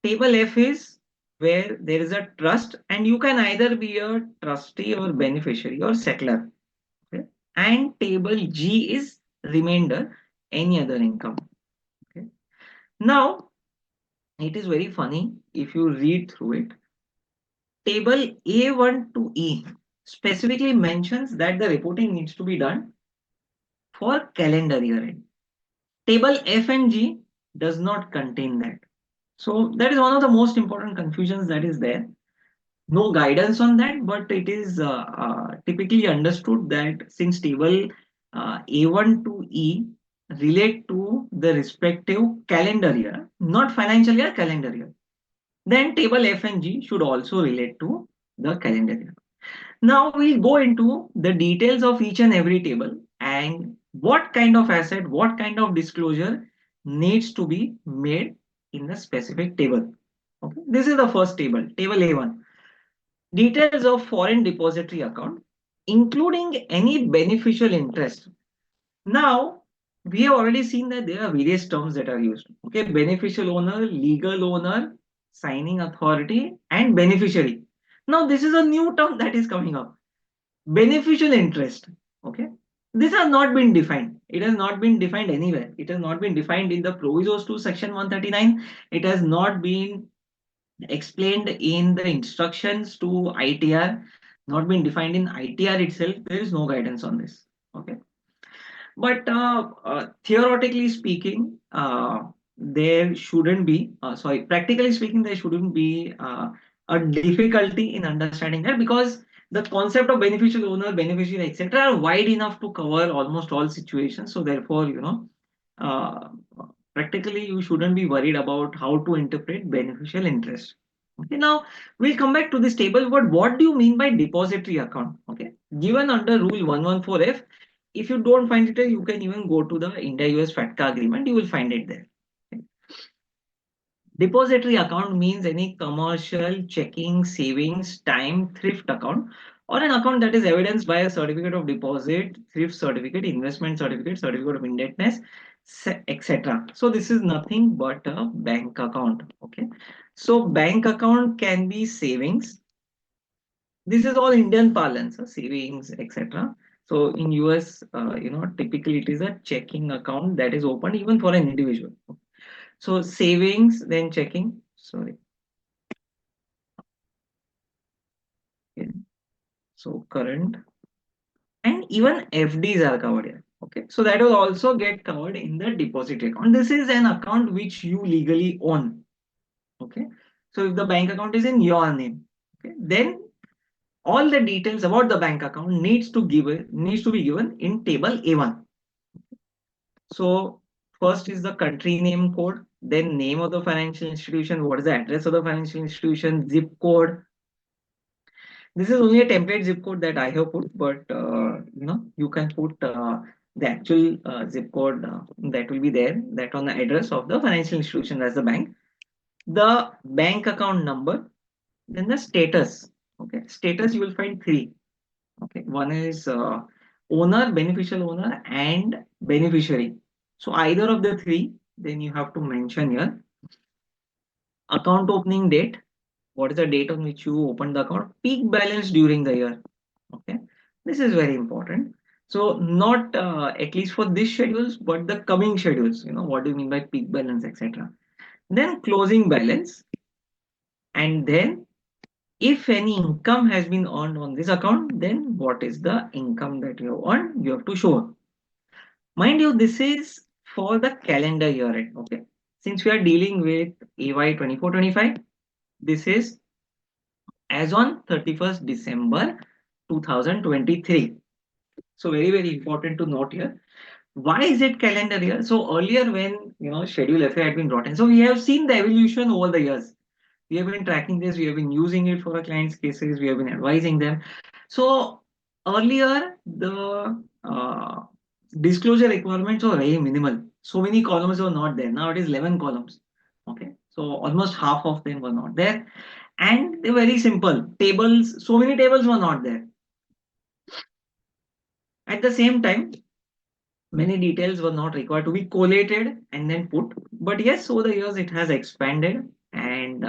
Table F is where there is a trust and you can either be a trustee or beneficiary or settler. Okay. And table G is remainder, any other income. Okay. Now, it is very funny if you read through it. Table A1 to E specifically mentions that the reporting needs to be done for calendar year end. Table F and G does not contain that. So that is one of the most important confusions that is there. No guidance on that, but it is typically understood that since table A1 to E relate to the respective calendar year, not financial year, calendar year, then table F and G should also relate to the calendar year. Now we'll go into the details of each and every table and what kind of asset, what kind of disclosure needs to be made in the specific table. Okay, this is the first table, table A1. Details of foreign depository account, including any beneficial interest. Now, we have already seen that there are various terms that are used. Okay, beneficial owner, legal owner, signing authority, and beneficiary. Now, this is a new term that is coming up. Beneficial interest. Okay. This has not been defined. It has not been defined anywhere. It has not been defined in the provisos to section 139. It has not been explained in the instructions to ITR, not been defined in ITR itself. There is no guidance on this. Okay. But theoretically speaking, there shouldn't be, sorry, practically speaking, there shouldn't be a difficulty in understanding that, because the concept of beneficial owner, beneficiary, etc., are wide enough to cover almost all situations. So therefore, uh, practically you shouldn't be worried about how to interpret beneficial interest. Okay, now we'll come back to this table. But what do you mean by depository account? Okay, given under Rule 114F, if you don't find it there, you can even go to the India-US FATCA agreement. You will find it there. Okay. Depository account means any commercial, checking, savings, time, thrift account, or an account that is evidenced by a certificate of deposit, thrift certificate, investment certificate, certificate of indebtedness, etc. So this is nothing but a bank account. Okay. So bank account can be savings. This is all Indian parlance, savings, etc. So in US, typically it is a checking account that is opened even for an individual. So savings, then checking. Sorry. Okay. So current and even FDs are covered here. Okay. So that will also get covered in the deposit account. This is an account which you legally own. Okay. So if the bank account is in your name, okay, then all the details about the bank account needs to be given in table A1. So first is the country name code, then name of the financial institution, what is the address of the financial institution, zip code. This is only a template zip code that I have put, but you can put the actual zip code that will be there, that on the address of the financial institution, as the bank, the bank account number, then the status. Okay, status you will find three. Okay, one is owner, beneficial owner, and beneficiary. So either of the three, then you have to mention here. Account opening date. What is the date on which you opened the account? Peak balance during the year. Okay, this is very important. So not at least for this schedules, but the coming schedules. What do you mean by peak balance, etc. Then closing balance, and then if any income has been earned on this account, then what is the income that you have earned? You have to show. Mind you, this is for the calendar year end. Okay. Since we are dealing with AY 24-25, this is as on 31st December 2023. So very, very important to note here. Why is it calendar year? So earlier when Schedule FA had been brought in, so we have seen the evolution over the years. We have been tracking this, we have been using it for our clients' cases, we have been advising them. So earlier the disclosure requirements were very minimal. So many columns were not there. Now it is 11 columns. Okay. So almost half of them were not there. And they're very simple. Tables, so many tables were not there. At the same time, many details were not required to be collated and then put. But yes, over the years it has expanded, and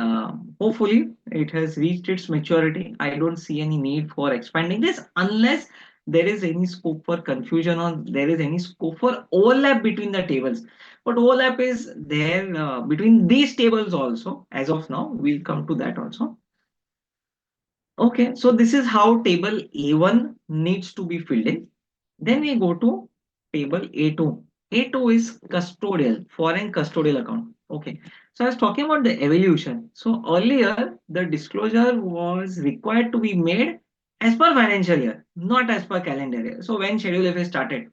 hopefully it has reached its maturity. I don't see any need for expanding this unless there is any scope for confusion or there is any scope for overlap between the tables. But overlap is there between these tables also. As of now, we'll come to that also. Okay, so this is how table A1 needs to be filled in. Then we go to table A2. A2 is custodial, foreign custodial account. Okay, so I was talking about the evolution. So earlier, the disclosure was required to be made as per financial year, not as per calendar year. So when Schedule FA started,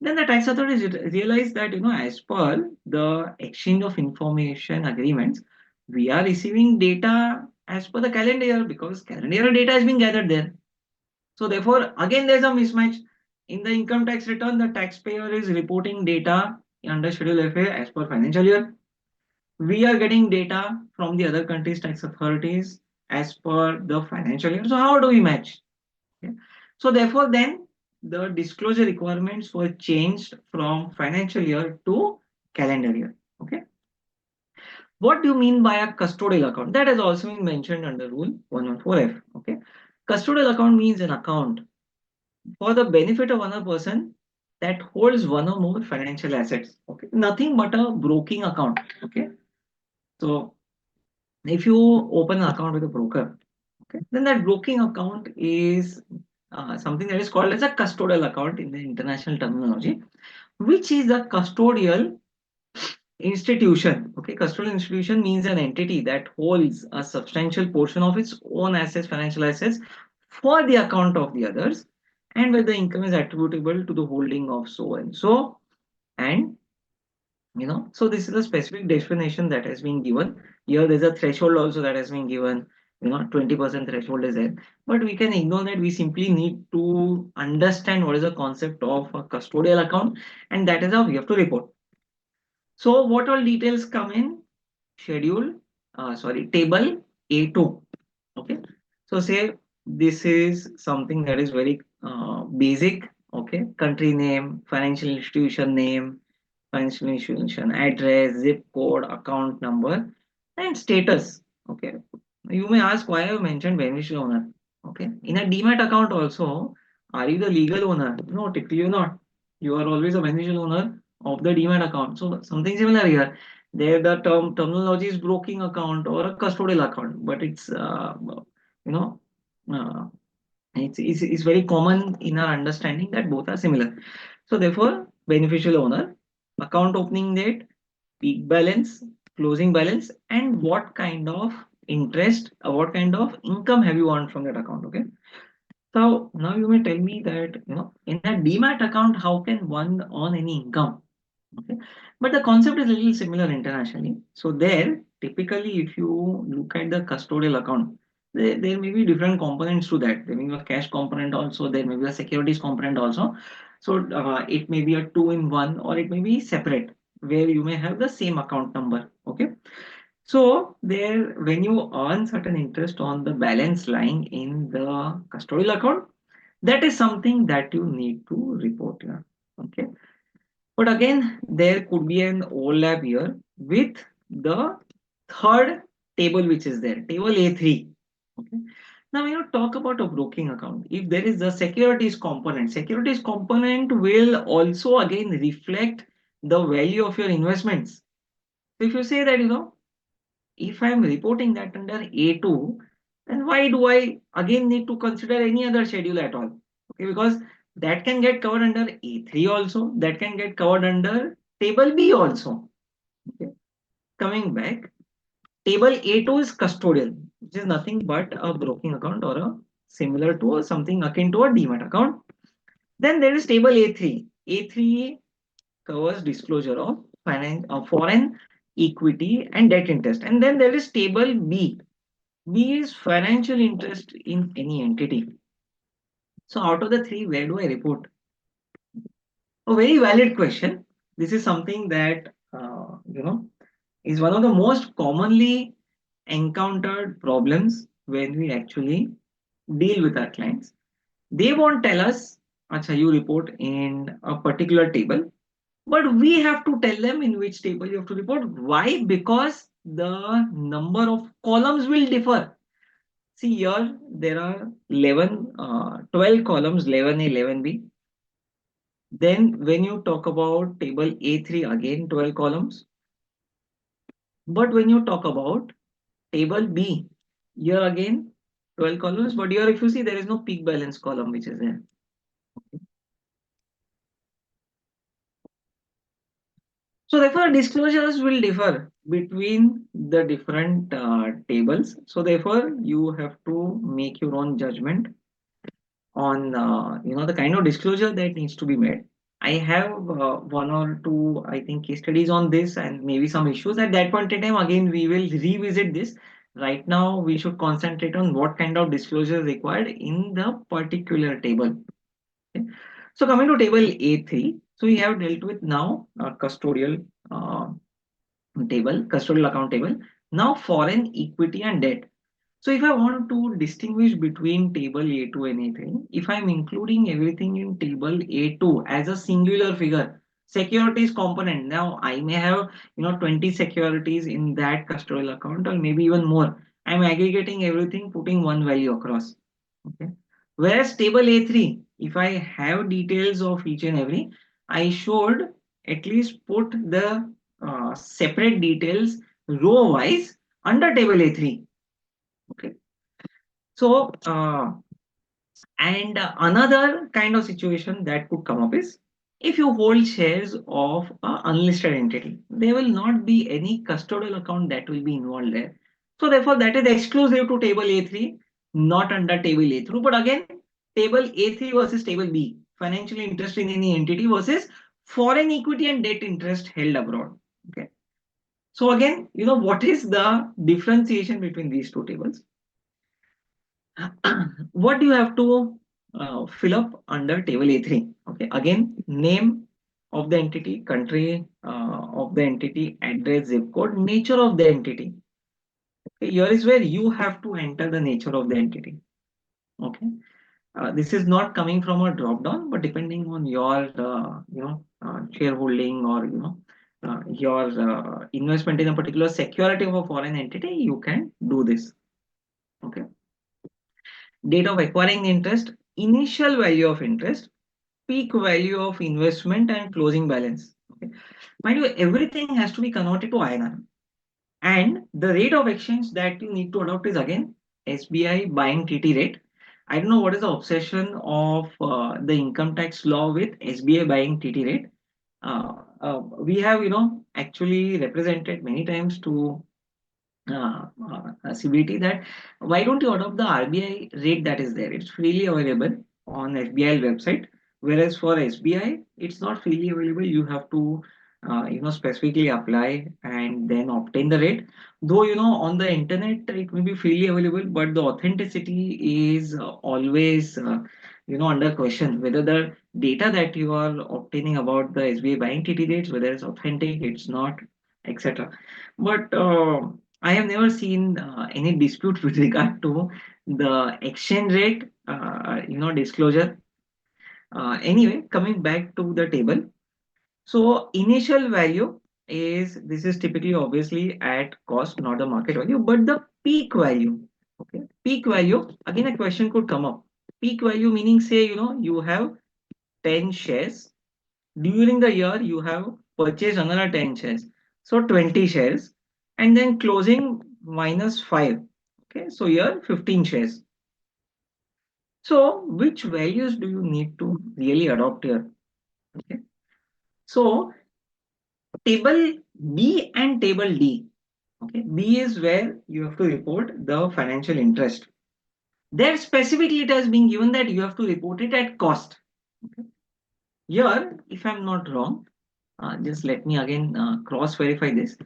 then the tax authorities realized that, as per the exchange of information agreements, we are receiving data as per the calendar year because calendar year data has been gathered there. So therefore, again, there's a mismatch. In the income tax return, the taxpayer is reporting data under Schedule FA as per financial year. We are getting data from the other countries' tax authorities as per the financial year. So how do we match? Okay. So therefore, then the disclosure requirements were changed from financial year to calendar year. Okay. What do you mean by a custodial account? That has also been mentioned under Rule 114F. Okay. Custodial account means an account for the benefit of another person that holds one or more financial assets. Okay, nothing but a broking account. Okay, so if you open an account with a broker, okay, then that broking account is something that is called as a custodial account in the international terminology, which is a custodial institution. Okay, custodial institution means an entity that holds a substantial portion of its own assets, financial assets, for the account of the others, and where the income is attributable to the holding of so and so. And so this is a specific definition that has been given. Here there's a threshold also that has been given. 20% threshold is there, but we can ignore that. We simply need to understand what is the concept of a custodial account, and that is how we have to report. So what all details come in schedule, table A2. Okay. So say this is something that is very basic. Okay. Country name, financial institution name, financial institution address, zip code, account number, and status. Okay. You may ask why I mentioned beneficial owner. Okay. In a demat account also, are you the legal owner? No, typically you're not. You are always a beneficial owner of the demat account. So something similar here. There the terminology is broking account or a custodial account, but it's you know uh, it's very common in our understanding that both are similar. So therefore, beneficial owner, account opening date, peak balance, closing balance, and what kind of interest or what kind of income have you earned from that account. Okay. So now you may tell me that in a demat account, how can one earn any income? Okay, but the concept is a little similar internationally. So there, typically, if you look at the custodial account, there may be different components to that. There may be a cash component also. There may be a securities component also. So it may be a two-in-one, or it may be separate, where you may have the same account number. Okay. So there, when you earn certain interest on the balance lying in the custodial account, that is something that you need to report here. Okay. But again, there could be an overlap here with the third table which is there, table A3. Okay. Now, when you talk about a broking account, if there is a securities component will also again reflect the value of your investments. So if you say that, if I'm reporting that under A2, then why do I again need to consider any other schedule at all? Okay, because that can get covered under A3 also, that can get covered under table B also. Okay. Coming back, table A2 is custodial, which is nothing but a broking account or a similar to something akin to a demat account. Then there is table A3. A3 covers disclosure of foreign equity and debt interest. And then there is table B. B is financial interest in any entity. So out of the three, where do I report? A very valid question. This is something that is one of the most commonly encountered problems when we actually deal with our clients. They won't tell us, "Acha, you report in a particular table," but we have to tell them in which table you have to report. Why? Because the number of columns will differ. See here, there are 12 columns, 11A, 11B. Then when you talk about table A3, again 12 columns. But when you talk about table B, here again 12 columns. But here if you see, there is no peak balance column which is there. So therefore, disclosures will differ between the different tables. So therefore, you have to make your own judgment on the kind of disclosure that needs to be made. I have one or two, I think, case studies on this and maybe some issues. At that point in time, again, we will revisit this. Right now, we should concentrate on what kind of disclosure is required in the particular table. Okay. So coming to table A3, so we have dealt with now custodial custodial account table. Now foreign equity and debt. So if I want to distinguish between table A2 and A3, if I'm including everything in table A2 as a singular figure, securities component, now I may have 20 securities in that custodial account or maybe even more. I'm aggregating everything, putting one value across. Okay. Whereas table A3, if I have details of each and every, I should at least put the separate details row wise under table A3. Okay. So, and another kind of situation that could come up is if you hold shares of an unlisted entity, there will not be any custodial account that will be involved there. So therefore, that is exclusive to table A3, not under table A3. But again, table A3 versus table B, financial interest in any entity versus foreign equity and debt interest held abroad. Okay. So again, what is the differentiation between these two tables? What do you have to fill up under table A3? Okay, again, name of the entity, country of the entity, address, zip code, nature of the entity. Okay, here is where you have to enter the nature of the entity. Okay, this is not coming from a drop down, but depending on your shareholding or your investment in a particular security of a foreign entity, you can do this. Okay. Date of acquiring the interest, initial value of interest, peak value of investment, and closing balance. Okay. Mind you, everything has to be converted to INR. And the rate of exchange that you need to adopt is again SBI buying TT rate. I don't know what is the obsession of the income tax law with SBI buying TT rate. We have, actually represented many times to CBT that why don't you adopt the RBI rate that is there? It's freely available on SBI website. Whereas for SBI, it's not freely available. You have to, specifically apply and then obtain the rate. Though, on the internet, it may be freely available, but the authenticity is always, under question. Whether the data that you are obtaining about the SBI buying TT rates, whether it's authentic, it's not, etc. But I have never seen any dispute with regard to the exchange rate, disclosure. Anyway, coming back to the table. So initial value this is typically obviously at cost, not the market value, but the peak value. Okay, peak value. Again, a question could come up. Peak value meaning, say, you have 10 shares. During the year, you have purchased another 10 shares. So 20 shares. And then closing minus 5. Okay, so here 15 shares. So which values do you need to really adopt here? Okay. So table B and table D. Okay, B is where you have to report the financial interest. There specifically it has been given that you have to report it at cost. Okay. Here, if I'm not wrong, just let me again cross verify this.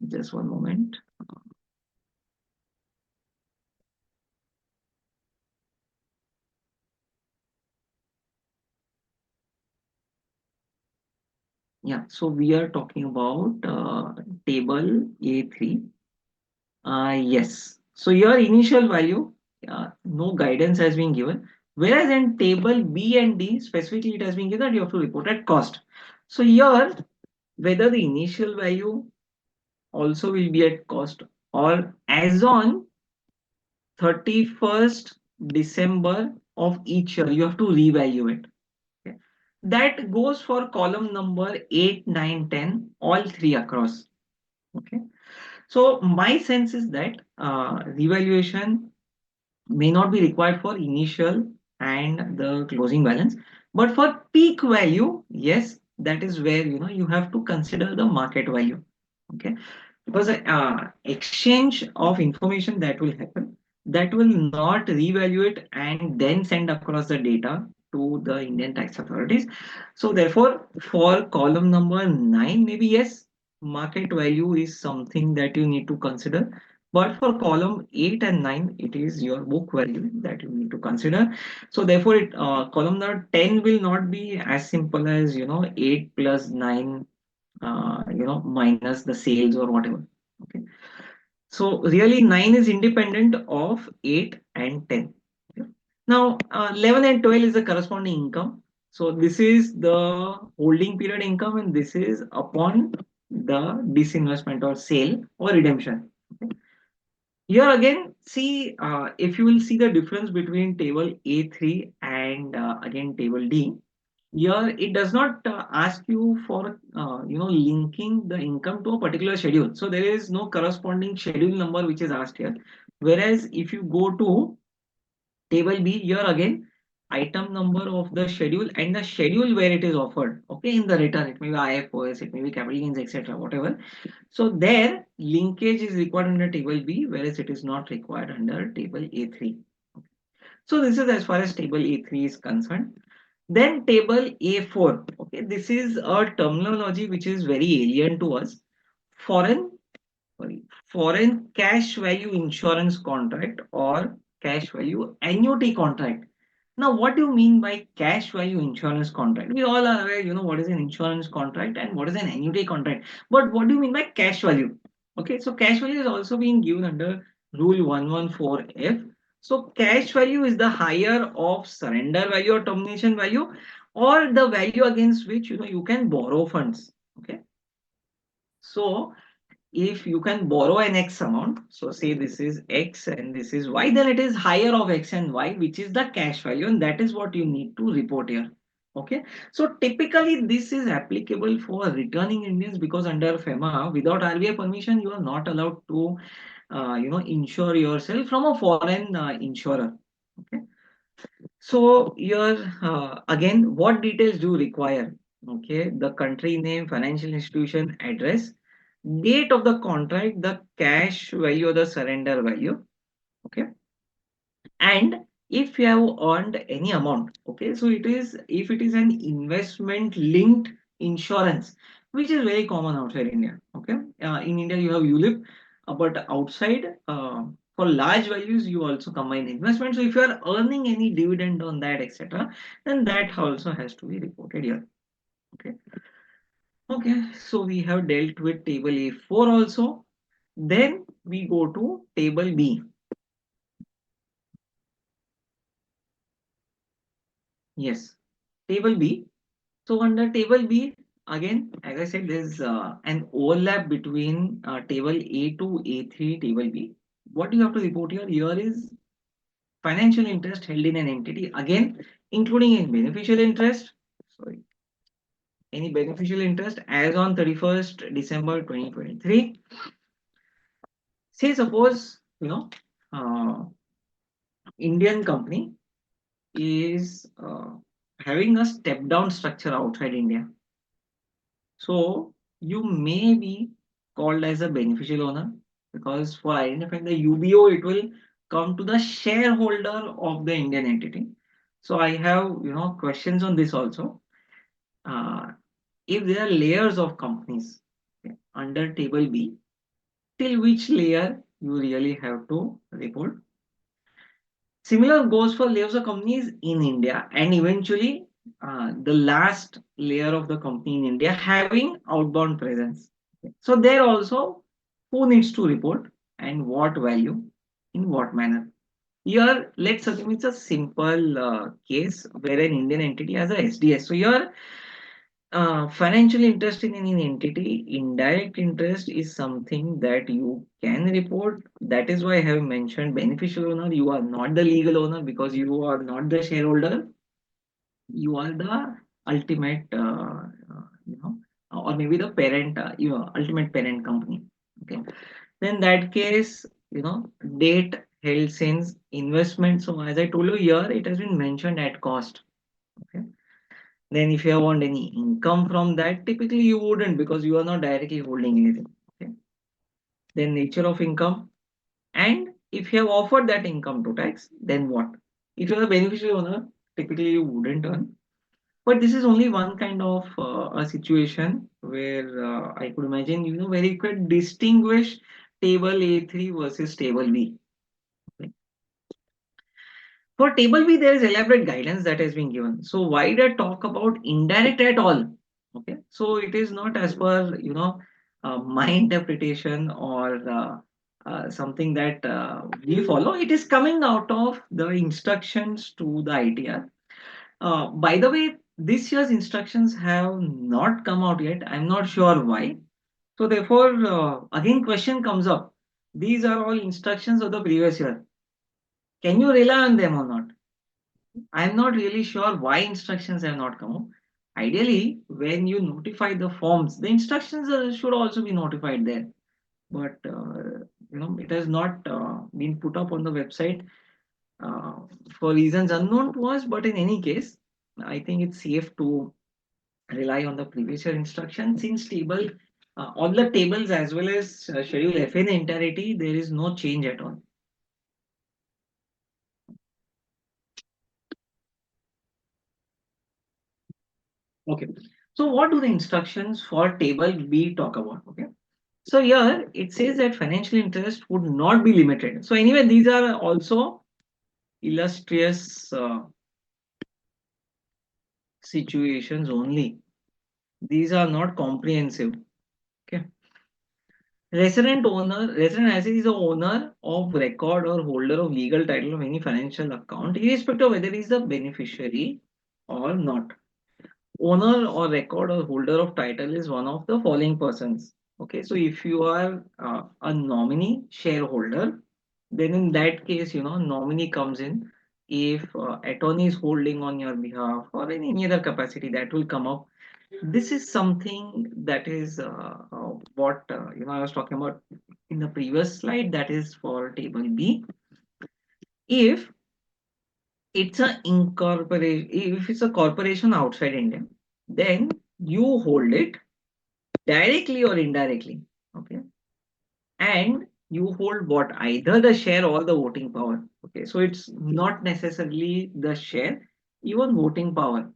Just one moment. Yeah, so we are talking about table A3. Yes. So your initial value, no guidance has been given. Whereas in table B and D, specifically it has been given that you have to report at cost. So here, whether the initial value also will be at cost or as on 31st December of each year, you have to revalue it. Okay. That goes for column number 8, 9, 10, all three across. Okay. So my sense is that revaluation may not be required for initial and the closing balance, but for peak value, yes, that is where you have to consider the market value. Okay, because exchange of information that will happen, that will not reevaluate and then send across the data to the Indian tax authorities. So therefore, for column number 9, maybe yes, market value is something that you need to consider. But for column 8 and 9, it is your book value that you need to consider. So therefore, column number 10 will not be as simple as 8 plus 9 minus the sales or whatever. Okay. So really 9 is independent of 8 and 10. Okay. Now 11 and 12 is the corresponding income. So this is the holding period income and this is upon the disinvestment or sale or redemption. Okay. Here again, see, if you will see the difference between table A3 and again table D, here it does not ask you for linking the income to a particular schedule. So there is no corresponding schedule number which is asked here. Whereas if you go to table B, here again item number of the schedule and the schedule where it is offered. Okay, in the return, it may be IFOS, it may be capital gains, etc. Whatever. So there linkage is required under table B, whereas it is not required under table A3. So this is as far as table A3 is concerned. Then table A4. Okay, this is a terminology which is very alien to us. Foreign, sorry, foreign cash value insurance contract or cash value annuity contract. Now, what do you mean by cash value insurance contract? We all are aware, what is an insurance contract and what is an annuity contract. But what do you mean by cash value? Okay, so cash value is also being given under Rule 114F. So cash value is the higher of surrender value or termination value, or the value against which you can borrow funds. Okay, so if you can borrow an X amount, so say this is X and this is Y, then it is higher of X and Y, which is the cash value, and that is what you need to report here. Okay, so typically this is applicable for returning Indians, because under FEMA, without RBI permission, you are not allowed to, insure yourself from a foreign insurer. Okay, so here again, what details do you require? Okay, the country name, financial institution, address, date of the contract, the cash value or the surrender value. Okay, and if you have earned any amount. Okay, so it is, if it is an investment linked insurance, which is very common outside India. Okay, in India you have ULIP, but outside for large values you also combine investment. So if you are earning any dividend on that, etc., then that also has to be reported here. Okay, okay, so we have dealt with table A4 also. Then we go to table B. Yes, table B. So under table B, again, as I said, there's an overlap between table A2, A3, table B. What you have to report here? Here is financial interest held in an entity, again, including a beneficial interest. Sorry, any beneficial interest as on 31st December 2023. Say suppose, Indian company is having a step down structure outside India. So you may be called as a beneficial owner, because for identifying the UBO, it will come to the shareholder of the Indian entity. So I have questions on this also. Uh, if there are layers of companies, okay, under table B, till which layer you really have to report? Similar goes for layers of companies in India, and eventually the last layer of the company in India having outbound presence. So there also, who needs to report and what value in what manner. Here, let's assume it's a simple case where an Indian entity has a SDS. So here, financial interest in any entity, indirect interest is something that you can report. That is why I have mentioned beneficial owner. You are not the legal owner because you are not the shareholder. You are the ultimate, or maybe the parent, ultimate parent company. Okay. Then that case, date held since investment. So as I told you here, it has been mentioned at cost. Okay. Then if you want any income from that, typically you wouldn't, because you are not directly holding anything. Okay. Then nature of income, and if you have offered that income to tax, then what? If you are a beneficial owner, typically you wouldn't earn. But this is only one kind of a situation where I could imagine, where you could distinguish table A3 versus table B. Okay. For table B, there is elaborate guidance that has been given. So why did I talk about indirect at all? Okay, so it is not as per my interpretation or something that we follow. It is coming out of the instructions to the ITR. By the way, this year's instructions have not come out yet. I'm not sure why. So therefore, again, question comes up These are all instructions of the previous year. Can you rely on them or not? I'm not really sure why instructions have not come up. Ideally, when you notify the forms, the instructions should also be notified there. But it has not been put up on the website uh, for reasons unknown to us. But in any case, I think it's safe to rely on the previous year instruction since all the tables as well as schedule F in entirety, there is no change at all. Okay. So what do the instructions for table B talk about? Okay. So here it says that financial interest would not be limited. So anyway, these are also illustrious situations only. These are not comprehensive. Okay. Resident asset is the owner of record or holder of legal title of any financial account, irrespective of whether he is the beneficiary or not. Owner or record or holder of title is one of the following persons. Okay, so if you are a nominee shareholder, then in that case, nominee comes in. If attorney is holding on your behalf or in any other capacity, that will come up. This is something that is what I was talking about in the previous slide. That is for table B. If it's a incorporation, if it's a corporation outside India, then you hold it directly or indirectly. Okay, and you hold what, either the share or the voting power. Okay, so it's not necessarily the share, even voting power.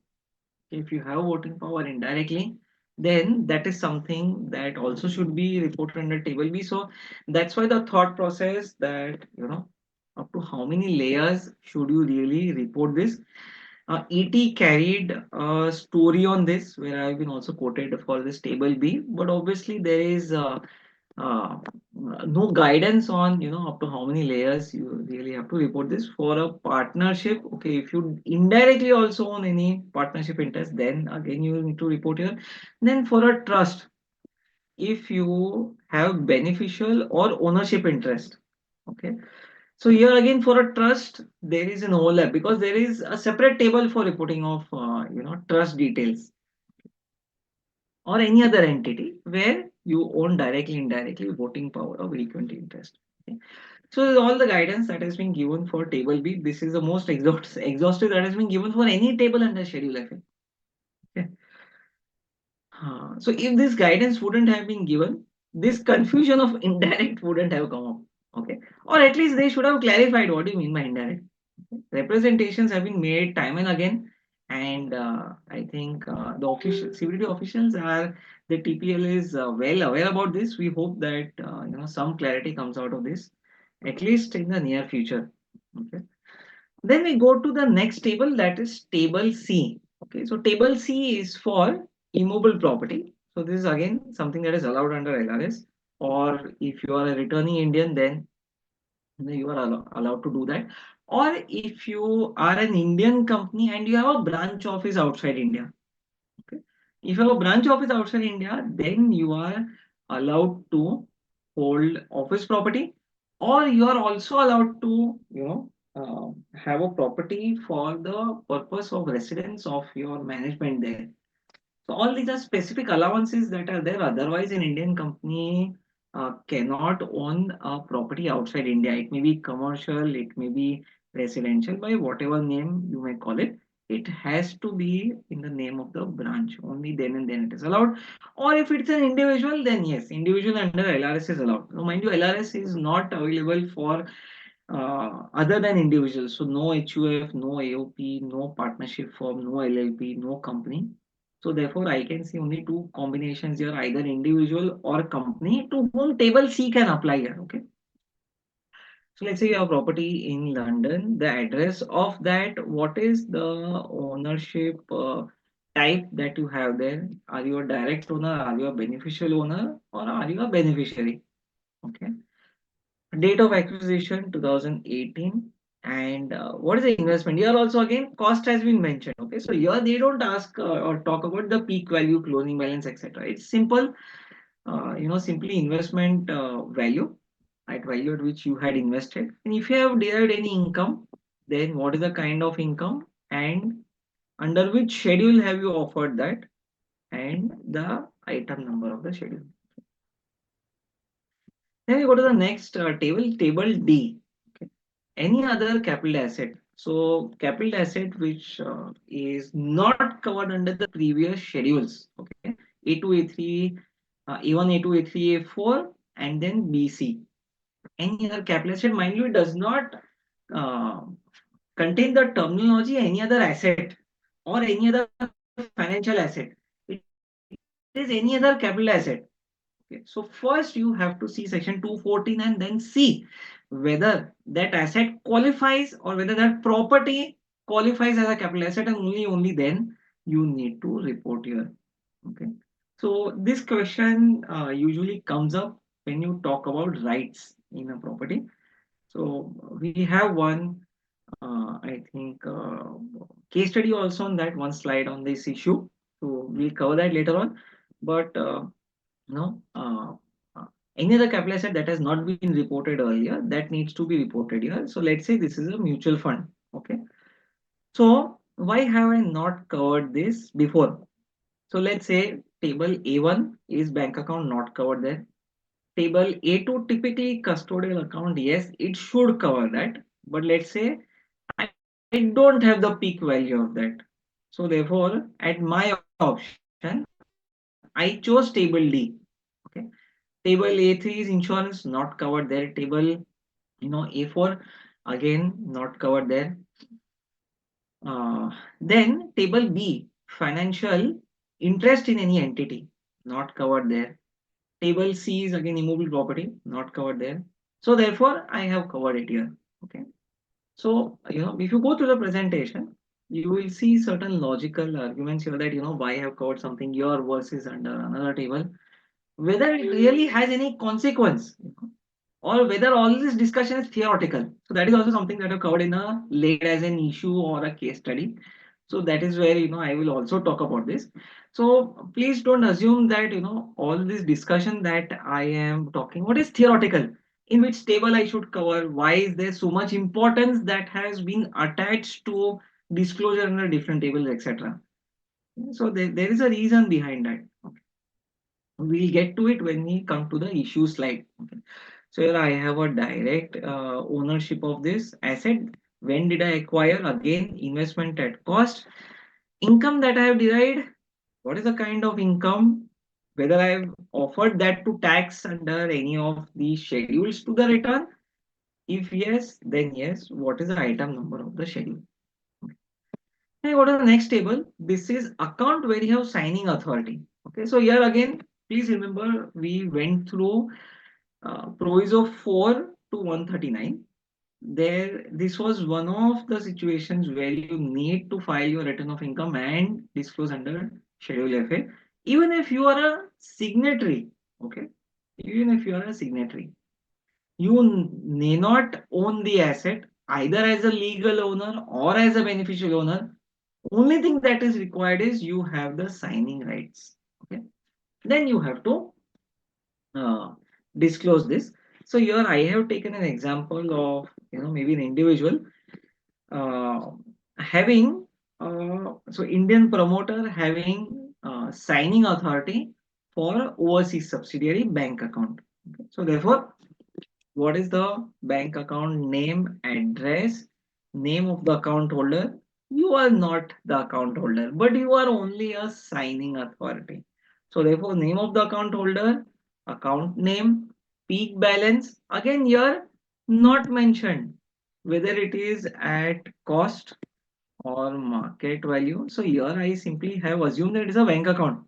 If you have voting power indirectly, then that is something that also should be reported under table B. So that's why the thought process that up to how many layers should you really report this. ET carried a story on this where I've been also quoted for this table B, but obviously there is uh, no guidance on up to how many layers you really have to report this for a partnership. Okay, if you indirectly also own any partnership interest, then again you need to report here. Then for a trust, if you have beneficial or ownership interest, okay, so here again for a trust there is an overlap because there is a separate table for reporting of trust details or any other entity where you own directly, indirectly voting power or equity interest. Okay. So all the guidance that has been given for table B, this is the most exhaustive that has been given for any table under Schedule F. Okay. So if this guidance wouldn't have been given, this confusion of indirect wouldn't have come up. Okay, or at least they should have clarified what do you mean by indirect. Okay. Representations have been made time and again, and I think the official CBDT officials are the TPL is well aware about this. We hope that some clarity comes out of this, at least in the near future. Okay. Then we go to the next table, that is table C. Okay, so table C is for immobile property. So this is again something that is allowed under LRS, or if you are a returning Indian, then you are allowed to do that. Or if you are an Indian company and you have a branch office outside India. Okay. If you have a branch office outside India, then you are allowed to hold office property, or you are also allowed to, have a property for the purpose of residence of your management there. So all these are specific allowances that are there. Otherwise, an Indian company cannot own a property outside India. It may be commercial, it may be residential, by whatever name you may call it. It has to be in the name of the branch. Only then and then it is allowed. Or if it's an individual, then yes, individual under LRS is allowed. Now, mind you, LRS is not available for other than individuals. So no HUF, no AOP, no partnership firm, no LLP, no company. So therefore, I can see only two combinations here, either individual or company to whom table C can apply here. Okay. So let's say you have property in London, the address of that, what is the ownership type that you have there? Are you a direct owner? Are you a beneficial owner? Or are you a beneficiary? Okay. Date of acquisition 2018. And what is the investment? Here also again cost has been mentioned. Okay, so here they don't ask or talk about the peak value, closing balance, etc. It's simple, simply investment value. at value at which you had invested. And if you have derived any income, then what is the kind of income and under which schedule have you offered that, and the item number of the schedule. Then we go to the next table, table D. Okay. Any other capital asset. So capital asset which is not covered under the previous schedules. Okay, A2, A3, A1, A2, A3, A4, and then BC. Any other capital asset, mind you, it does not uh, contain the terminology any other asset or any other financial asset. It is any other capital asset. Okay. So first you have to see section 214 and then see whether that asset qualifies or whether that property qualifies as a capital asset, and only then you need to report here. Okay. So this question usually comes up when you talk about rights in a property. So we have one, I think, case study also on that, one slide on this issue. So we'll cover that later on. But no, any other capital asset that has not been reported earlier, that needs to be reported here. So let's say this is a mutual fund. Okay. So why have I not covered this before? So let's say table A1 is bank account not covered there. Table A2 typically custodial account, yes, it should cover that. But let's say I don't have the peak value of that. So therefore, at my option, I chose table D. Okay. Table A3 is insurance, not covered there. Table, A4, again, not covered there. Then table B, financial interest in any entity, not covered there. Table C is again immovable property, not covered there. So therefore, I have covered it here. Okay. So, if you go to the presentation, you will see certain logical arguments here that, why I have covered something here versus under another table, whether it really has any consequence, or whether all this discussion is theoretical. So that is also something that I've covered in a laid as an issue or a case study. So that is where I will also talk about this. So please don't assume that all this discussion that I am talking about is theoretical. In which table I should cover? Why is there so much importance that has been attached to disclosure under different tables, etc. So there is a reason behind that. Okay. We'll get to it when we come to the issue slide. Okay. So here I have a direct ownership of this asset. When did I acquire? Again, investment at cost. Income that I have derived. What is the kind of income? Whether I have offered that to tax under any of the schedules to the return. If yes, then yes. What is the item number of the schedule? Okay. Go to the next table. This is account where you have signing authority. Okay. So here again, please remember we went through proviso 4 to 139. This was one of the situations where you need to file your return of income and disclose under Schedule FA, even if you are a signatory. Okay, even if you are a signatory, you may not own the asset either as a legal owner or as a beneficial owner. Only thing that is required is you have the signing rights. Okay, then you have to uh, disclose this. So here I have taken an example of maybe an individual uh, having so Indian promoter having signing authority for overseas subsidiary bank account. Okay. So therefore, what is the bank account name, address, name of the account holder? You are not the account holder, but you are only a signing authority. So therefore, name of the account holder, account name, peak balance. Again, here not mentioned whether it is at cost or market value. So here I simply have assumed that it is a bank account.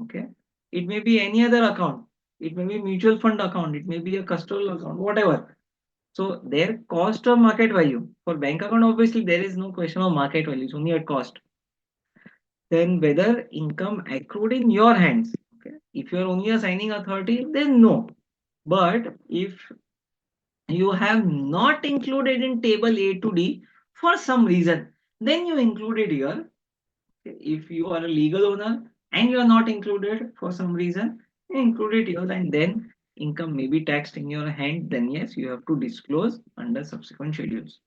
Okay. It may be any other account. It may be mutual fund account. It may be a custodial account, whatever. So their cost or market value for bank account, obviously there is no question of market value, it's only at cost. Then whether income accrued in your hands. Okay. If you are only a signing authority, then no. But if you have not included in table A to D for some reason, then you include it here. If you are a legal owner and you are not included for some reason, you include it here, and then income may be taxed in your hand, then yes, you have to disclose under subsequent schedules.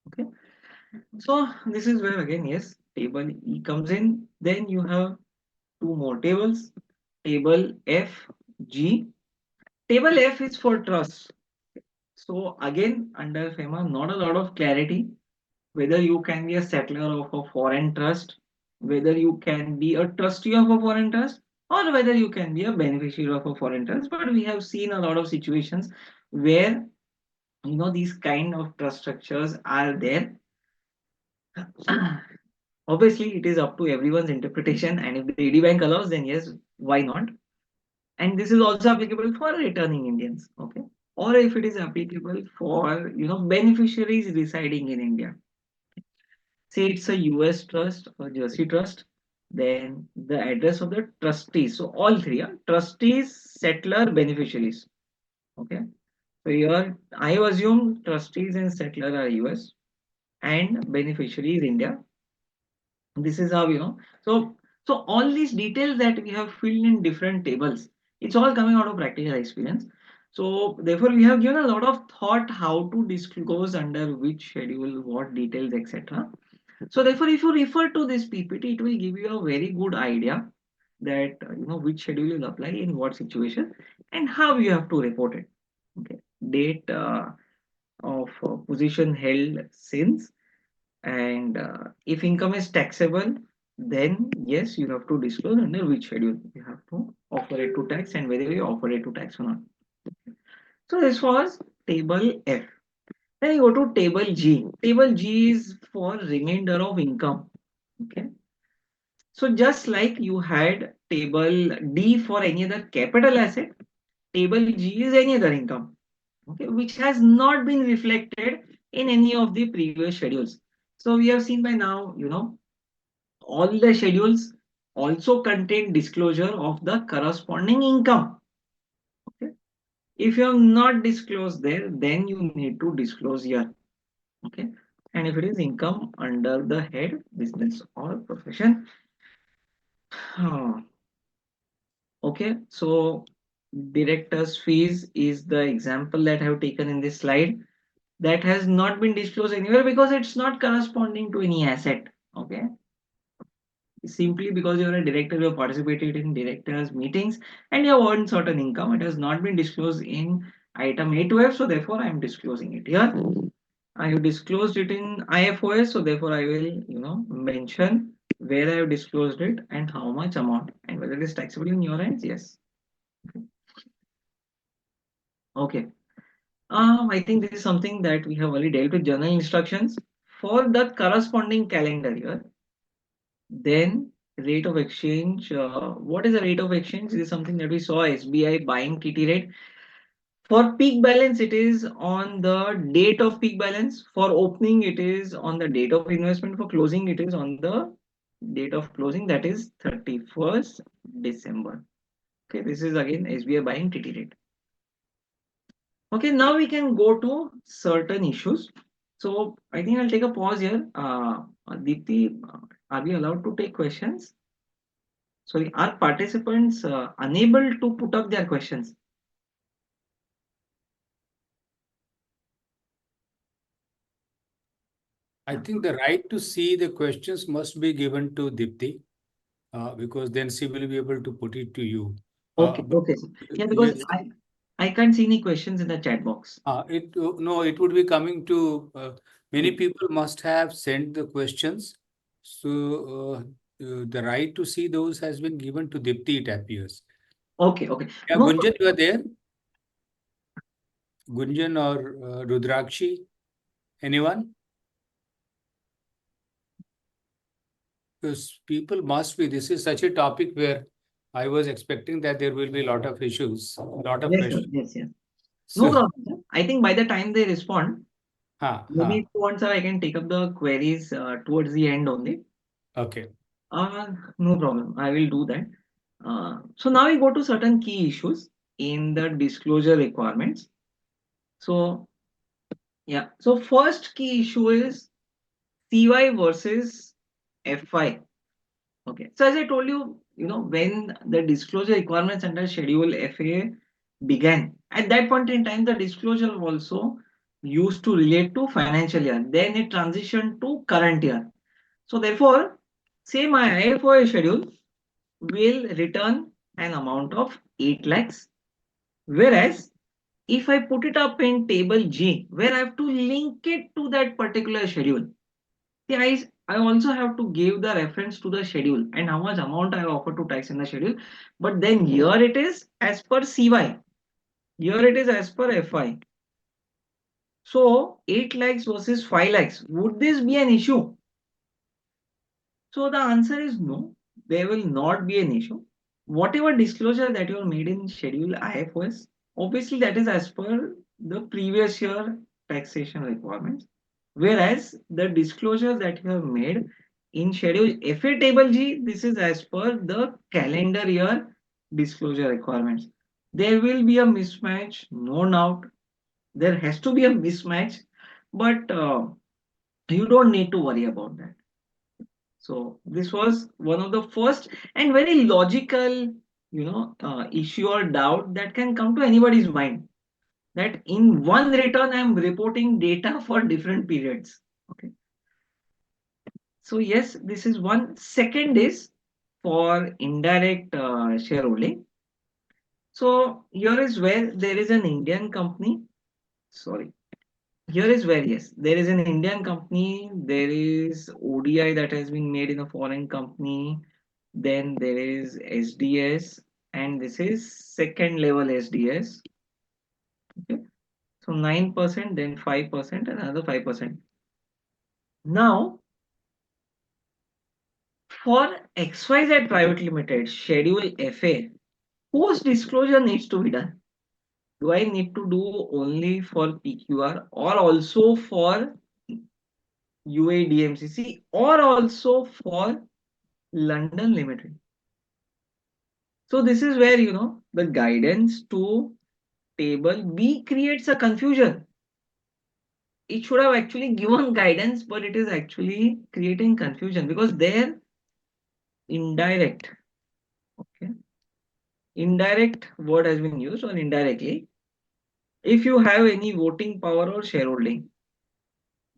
Okay. So this is where again, yes, table E comes in. Then you have two more tables, table F, G. Table F is for trust. So again, under FEMA, not a lot of clarity whether you can be a settler of a foreign trust, whether you can be a trustee of a foreign trust, or whether you can be a beneficiary of a foreign trust. But we have seen a lot of situations where these kind of trust structures are there. Obviously, it is up to everyone's interpretation, and if the ED Bank allows, then yes, why not? And this is also applicable for returning Indians, okay? Or if it is applicable for beneficiaries residing in India. Say it's a US trust or Jersey trust, then the address of the trustees. So all three are trustees, settler, beneficiaries. Okay. So here I assume trustees and settler are US and beneficiaries India. This is how so all these details that we have filled in different tables, it's all coming out of practical experience. So therefore we have given a lot of thought how to disclose under which schedule, what details, etc. So therefore, if you refer to this PPT, it will give you a very good idea that which schedule will apply in what situation and how you have to report it. Okay, date of position held since, and if income is taxable, then yes, you have to disclose under which schedule you have to offer it to tax and whether you offer it to tax or not. So this was table F. Then you go to table G. Table G is for remainder of income. Okay. So just like you had table D for any other capital asset, table G is any other income, okay, which has not been reflected in any of the previous schedules. So we have seen by now, all the schedules also contain disclosure of the corresponding income. Okay. If you have not disclosed there, then you need to disclose here. Okay. And if it is income under the head business or profession, okay, so director's fees is the example that I have taken in this slide that has not been disclosed anywhere because it's not corresponding to any asset. Okay, simply because you're a director, you have participated in directors' meetings and you have earned certain income. It has not been disclosed in item A to F, so therefore I am disclosing it here. I have disclosed it in IFOS, so therefore I will, mention where I have disclosed it and how much amount and whether it is taxable in your hands. Yes. Okay. I think this is something that we have already dealt with journal instructions for the corresponding calendar year. Then rate of exchange. What is the rate of exchange? This is something that we saw SBI buying TT rate. For peak balance, it is on the date of peak balance. For opening, it is on the date of investment. For closing, it is on the date of closing, that is 31st December. Okay, this is again SBI buying TT rate. Okay, now we can go to certain issues. So I think I'll take a pause here. Deepti, are we allowed to take questions? Sorry, are participants unable to put up their questions? I think the right to see the questions must be given to Dipti, because then she will be able to put it to you. Okay, But okay. Yeah, because yes, I can't see any questions in the chat box. no, it would be coming to many people must have sent the questions. So the right to see those has been given to Dipti, it appears. Okay, okay. Yeah, No, Gunjan, you are there? Gunjan or Rudrakshi? Anyone? Because people must be. This is such a topic where I was expecting that there will be a lot of issues, a lot of yes, sir. questions. Yes, yes. No So, problem, sir. I think by the time they respond, maybe ha. if you want, sir, I can take up the queries towards the end only. Okay. No problem. I will do that. So now we go to certain key issues in the disclosure requirements. So yeah. So first key issue is CY versus FI. Okay. So as I told you, when the disclosure requirements under Schedule FA began. At that point in time, the disclosure also used to relate to financial year. Then it transitioned to current year. So therefore, say my IFOA schedule will return an amount of 8 lakhs. Whereas if I put it up in table G, where I have to link it to that particular schedule, see, I also have to give the reference to the schedule and how much amount I offer to tax in the schedule. But then here it is as per CY. Here it is as per FI. So 8 lakhs versus 5 lakhs. Would this be an issue? So the answer is no. There will not be an issue. Whatever disclosure that you are made in schedule IFOS, obviously that is as per the previous year taxation requirements. Whereas the disclosure that you have made in schedule FA table G, this is as per the calendar year disclosure requirements. There will be a mismatch, no doubt. There has to be a mismatch, but you don't need to worry about that. So this was one of the first and very logical, issue or doubt that can come to anybody's mind. That in one return, I'm reporting data for different periods. Okay. So yes, this is one. Second is for indirect shareholding. So here is where there is an Indian company. Sorry. Here is where, yes, there is an Indian company, there is ODI that has been made in a foreign company, then there is SDS, and this is second level SDS. Okay, so 9%, then 5%, and another 5%. Now, for XYZ Private Limited, Schedule FA, whose disclosure needs to be done? Do I need to do only for PQR or also for UADMCC or also for London Limited? So this is where, the guidance to table B creates a confusion. It should have actually given guidance, but it is actually creating confusion because there indirect, okay, indirect word has been used or indirectly. If you have any voting power or shareholding,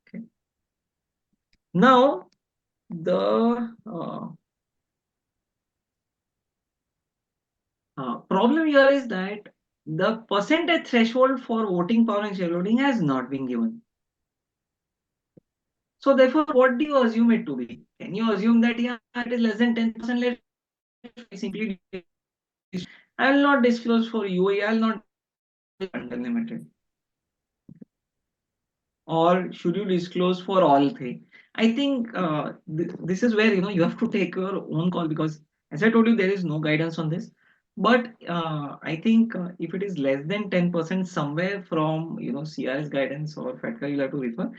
okay. Now the problem here is that the percentage threshold for voting power and shareholding has not been given. So therefore, what do you assume it to be? Can you assume that yeah, it is less than 10%? Let simply I will not disclose for UAE, I will not unlimited. Or should you disclose for all three? I think this is where you have to take your own call because as I told you, there is no guidance on this. But I think if it is less than 10% somewhere from CRS guidance or FATCA, you'll have to refer.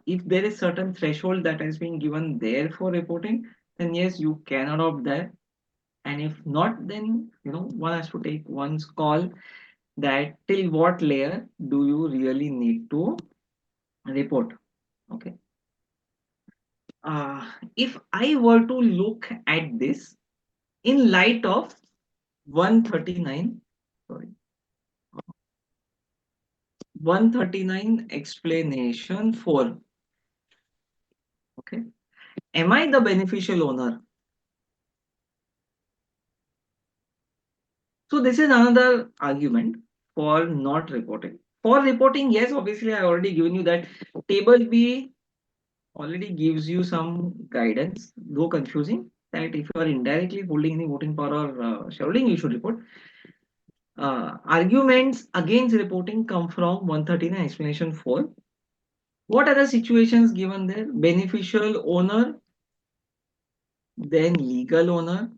If there is certain threshold that has been given there for reporting, then yes, you can adopt that. And if not, then one has to take one's call that till what layer do you really need to report. Okay. If I were to look at this in light of 139, sorry, 139 explanation 4. Okay. Am I the beneficial owner? So this is another argument for not reporting. For reporting, yes, obviously I already given you that table B already gives you some guidance, though confusing, that if you are indirectly holding any voting power or shareholding, you should report. Arguments against reporting come from 139 explanation 4. What are the situations given there? Beneficial owner, then legal owner,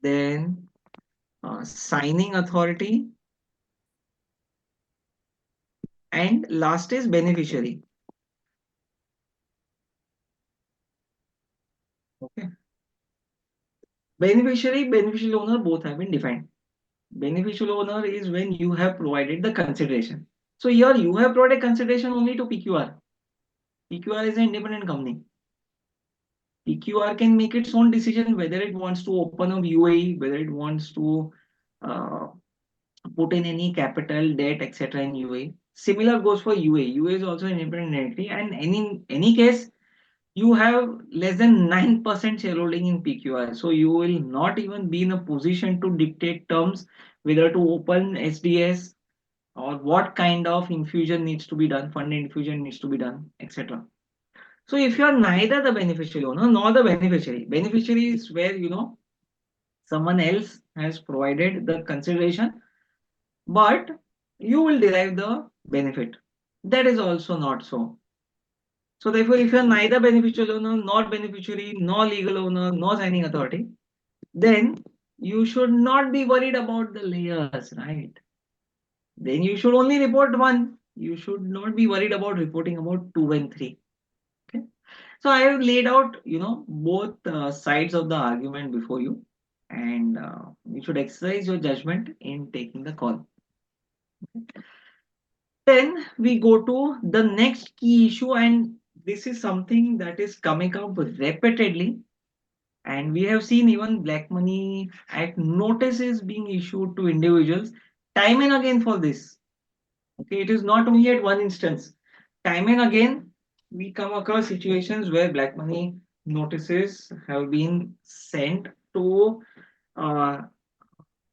then signing authority, and last is beneficiary. Okay. Beneficiary, beneficial owner, both have been defined. Beneficial owner is when you have provided the consideration. So here you have provided consideration only to PQR. PQR is an independent company. PQR can make its own decision whether it wants to open up UAE, whether it wants to uh, put in any capital, debt, etc. in UAE. Similar goes for UAE. UAE is also an independent entity, and any case, you have less than 9% shareholding in PQR. So you will not even be in a position to dictate terms whether to open SDS or what kind of infusion needs to be done, fund infusion needs to be done, etc. So if you are neither the beneficiary owner nor the beneficiary is where someone else has provided the consideration, but you will derive the benefit. That is also not so. So therefore, if you are neither beneficial owner, nor beneficiary, nor legal owner, nor signing authority, then you should not be worried about the layers, right? Then you should only report one. You should not be worried about reporting about 2 and 3. Okay. So I have laid out, both sides of the argument before you, and you should exercise your judgment in taking the call. Then we go to the next key issue, and this is something that is coming up repeatedly. And we have seen even Black Money Act notices being issued to individuals time and again for this. Okay, it is not only at one instance. Time and again, we come across situations where black money notices have been sent to uh,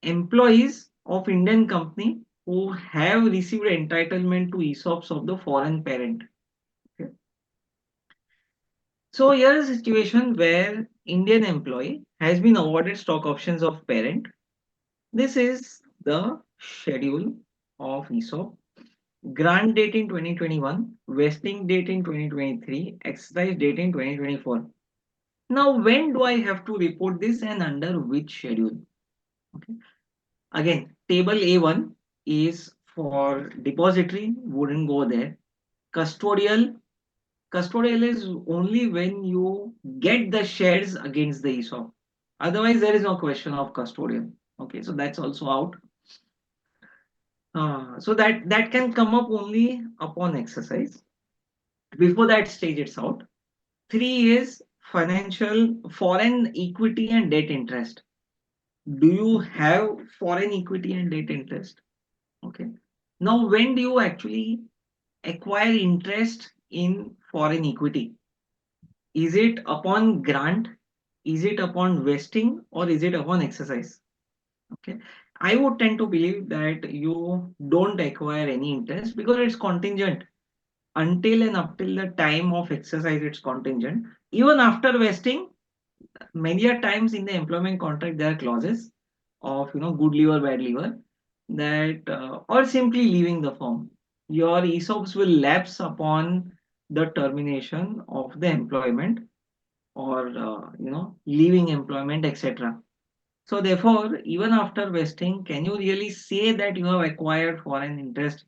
employees of Indian company who have received entitlement to ESOPs of the foreign parent. Okay. So here is a situation where Indian employee has been awarded stock options of parent. This is the schedule of ESOP. Grant date in 2021, vesting date in 2023, exercise date in 2024. Now, when do I have to report this and under which schedule? Okay. Again, table A1 is for depository, wouldn't go there. Custodial is only when you get the shares against the ESOP. Otherwise, there is no question of custodial. Okay, so that's also out. So that can come up only upon exercise. Before that stage, it's out. 3 is financial foreign equity and debt interest. Do you have foreign equity and debt interest? Okay. Now, when do you actually acquire interest in foreign equity? Is it upon grant? Is it upon vesting? Or is it upon exercise? Okay. I would tend to believe that you don't acquire any interest because it's contingent. Until and up till the time of exercise, it's contingent. Even after vesting, many a times in the employment contract, there are clauses of good leave or bad leaver that or simply leaving the firm. Your ESOPs will lapse upon the termination of the employment or leaving employment, etc. So therefore, even after vesting, can you really say that you have acquired foreign interest?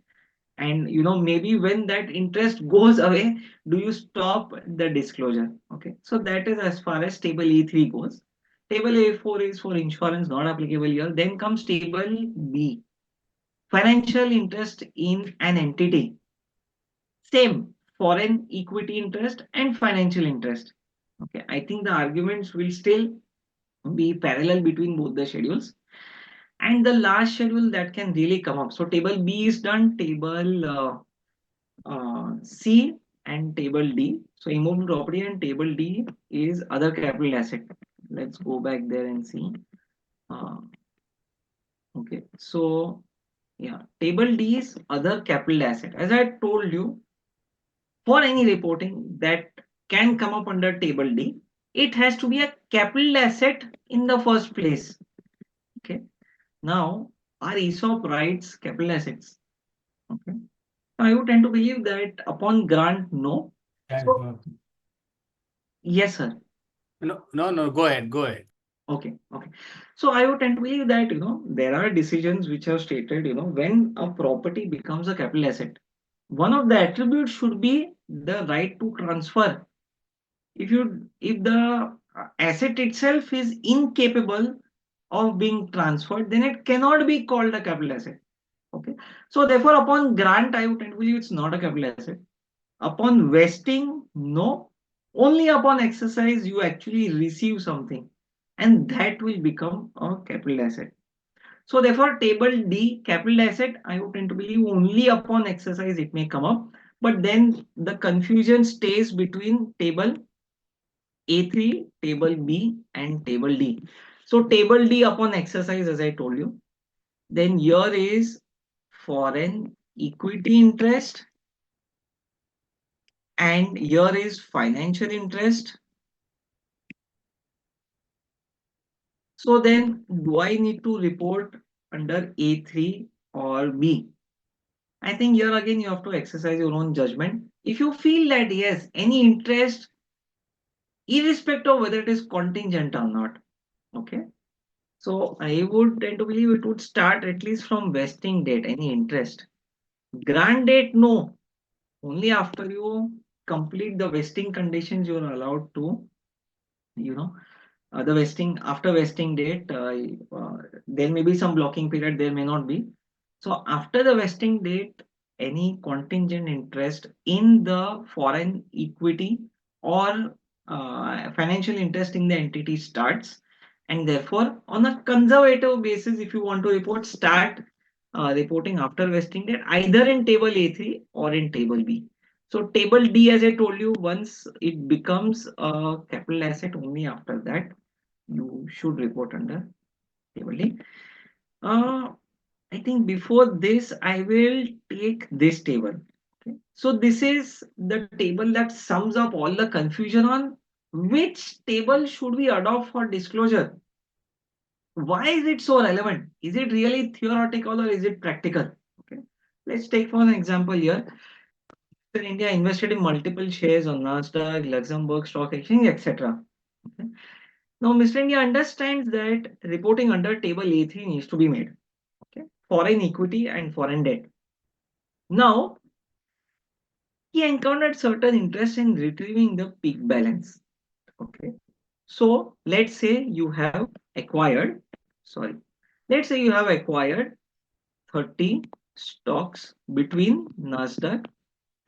And maybe when that interest goes away, do you stop the disclosure? Okay, so that is as far as table A3 goes. Table A4 is for insurance, not applicable here. Then comes table B, financial interest in an entity. Same, foreign equity interest and financial interest. Okay, I think the arguments will still be parallel between both the schedules. And the last schedule that can really come up. So table B is done, table C and table D. So immovable property and table D is other capital asset. Let's go back there and see. Uh, okay, so yeah, table D is other capital asset. As I told you, for any reporting that can come up under table D, it has to be a capital asset in the first place. Okay, now are ESOP rights capital assets? Okay, I would tend to believe that upon grant, no. So, yes, sir. No, go ahead. Okay. So I would tend to believe that, there are decisions which have stated, when a property becomes a capital asset, one of the attributes should be the right to transfer. If the asset itself is incapable of being transferred, then it cannot be called a capital asset. Okay. So therefore, upon grant, I would tend to believe it's not a capital asset. Upon vesting, no. Only upon exercise, you actually receive something, and that will become a capital asset. So therefore, table D, capital asset, I would tend to believe only upon exercise it may come up. But then the confusion stays between table A3, table B, and table D. So table D upon exercise, as I told you. Then here is foreign equity interest, and here is financial interest. So then do I need to report under A3 or B? I think here again you have to exercise your own judgment. If you feel that yes, any interest, irrespective of whether it is contingent or not, okay. So I would tend to believe it would start at least from vesting date, any interest. Grant date, no. Only after you complete the vesting conditions, you are allowed to, you know, the vesting, after vesting date, there may be some blocking period, there may not be. So after the vesting date, any contingent interest in the foreign equity or financial interest in the entity starts. And therefore, on a conservative basis, if you want to report, start reporting after vesting date, either in table A3 or in table B. So table D, as I told you, once it becomes a capital asset, only after that you should report under table D. I think before this, I will take this table. Okay. So this is the table that sums up all the confusion on which table should we adopt for disclosure. Why is it so relevant? Is it really theoretical or is it practical? Okay. Let's take for an example here. India invested in multiple shares on Nasdaq, Luxembourg Stock Exchange, etc. Okay. Now, Mr. India understands that reporting under table A3 needs to be made. Okay. Foreign equity and foreign debt. Now, he encountered certain interest in retrieving the peak balance. Okay. So let's say you have acquired, sorry, let's say you have acquired 30 stocks between Nasdaq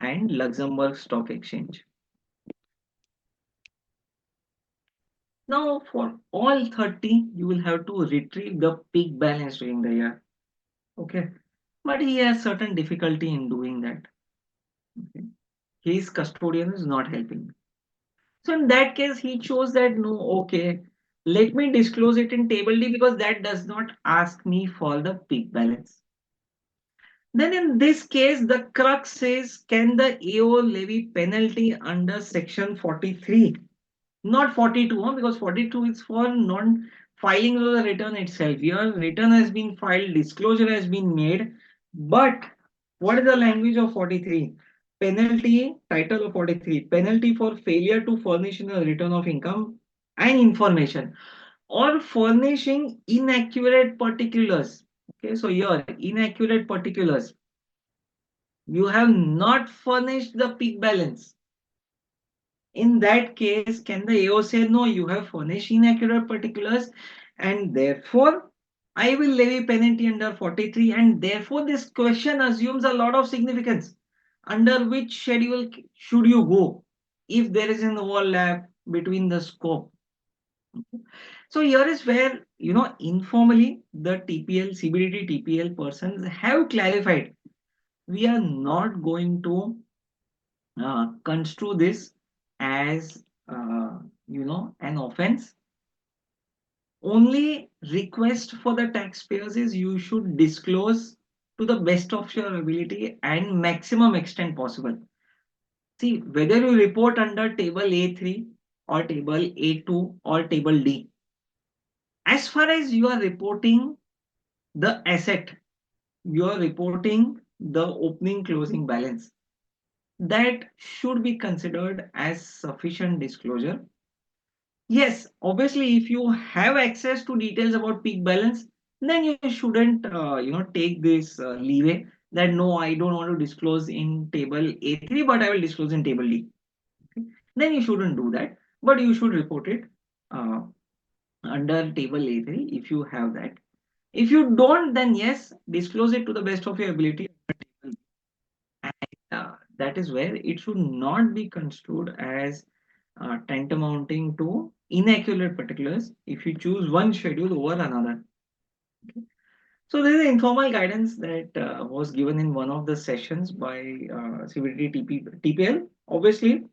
and Luxembourg Stock Exchange. Now, for all 30, you will have to retrieve the peak balance during the year. Okay. But he has certain difficulty in doing that. Okay. His custodian is not helping. So in that case, he chose that no, okay, let me disclose it in table D because that does not ask me for the peak balance. Then in this case, the crux says, can the AO levy penalty under section 43? Not 42, huh? Because 42 is for non-filing of the return itself. Your return has been filed, disclosure has been made, but what is the language of 43? Penalty, title of 43, penalty for failure to furnish a return of income and information or furnishing inaccurate particulars. Okay, so here, inaccurate particulars. You have not furnished the peak balance. In that case, can the AO say, no, you have furnished inaccurate particulars and therefore I will levy penalty under 43, and therefore this question assumes a lot of significance. Under which schedule should you go if there is an overlap between the scope? So here is where, informally the TPL, CBDT TPL persons have clarified. We are not going to construe this as an offense. Only request for the taxpayers is you should disclose to the best of your ability and maximum extent possible. See, whether you report under table A3 or table A2 or table D, as far as you are reporting the asset, you are reporting the opening closing balance, that should be considered as sufficient disclosure. Yes, obviously, if you have access to details about peak balance, then you shouldn't, take this leeway that no, I don't want to disclose in table A3, but I will disclose in table D. Okay? Then you shouldn't do that, but you should report it uh, under table A3 if you have that. If you don't, then yes, disclose it to the best of your ability. And that is where it should not be construed as tantamounting to inaccurate particulars if you choose one schedule over another. Okay. So there is an informal guidance that was given in one of the sessions by CBT TPL. Obviously,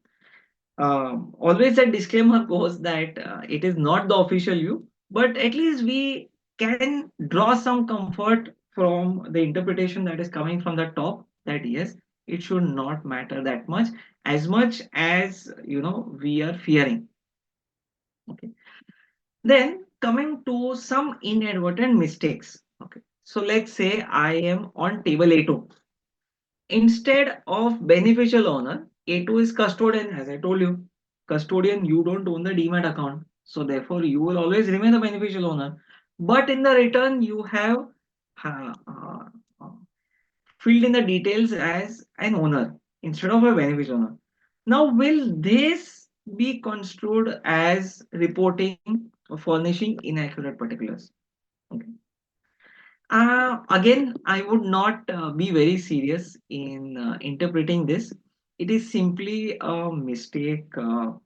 always a disclaimer goes that it is not the official view, but at least we can draw some comfort from the interpretation that is coming from the top, that yes, it should not matter that much as we are fearing. Okay. Then coming to some inadvertent mistakes. Okay. So let's say I am on table A2. Instead of beneficial owner, A2 is custodian, as I told you. Custodian, you don't own the demat account. So therefore, you will always remain the beneficial owner. But in the return, you have uh, uh, uh, filled in the details as an owner instead of a beneficial owner. Now, will this be construed as reporting or furnishing inaccurate particulars? Okay. Again, I would not be very serious in interpreting this. It is simply a mistake and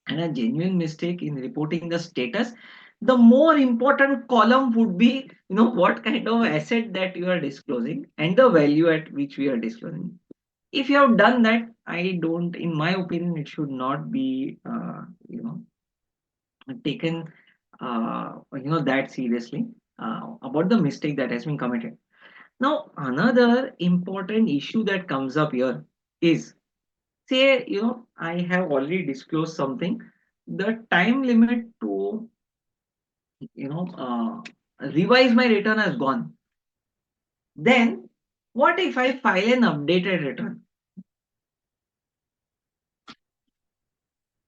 a genuine mistake in reporting the status. The more important column would be, what kind of asset that you are disclosing and the value at which we are disclosing. If you have done that, I don't, in my opinion, it should not be, taken, that seriously about the mistake that has been committed. Now, another important issue that comes up here is, say, I have already disclosed something. The time limit to, revise my return has gone. Then, what if I file an updated return?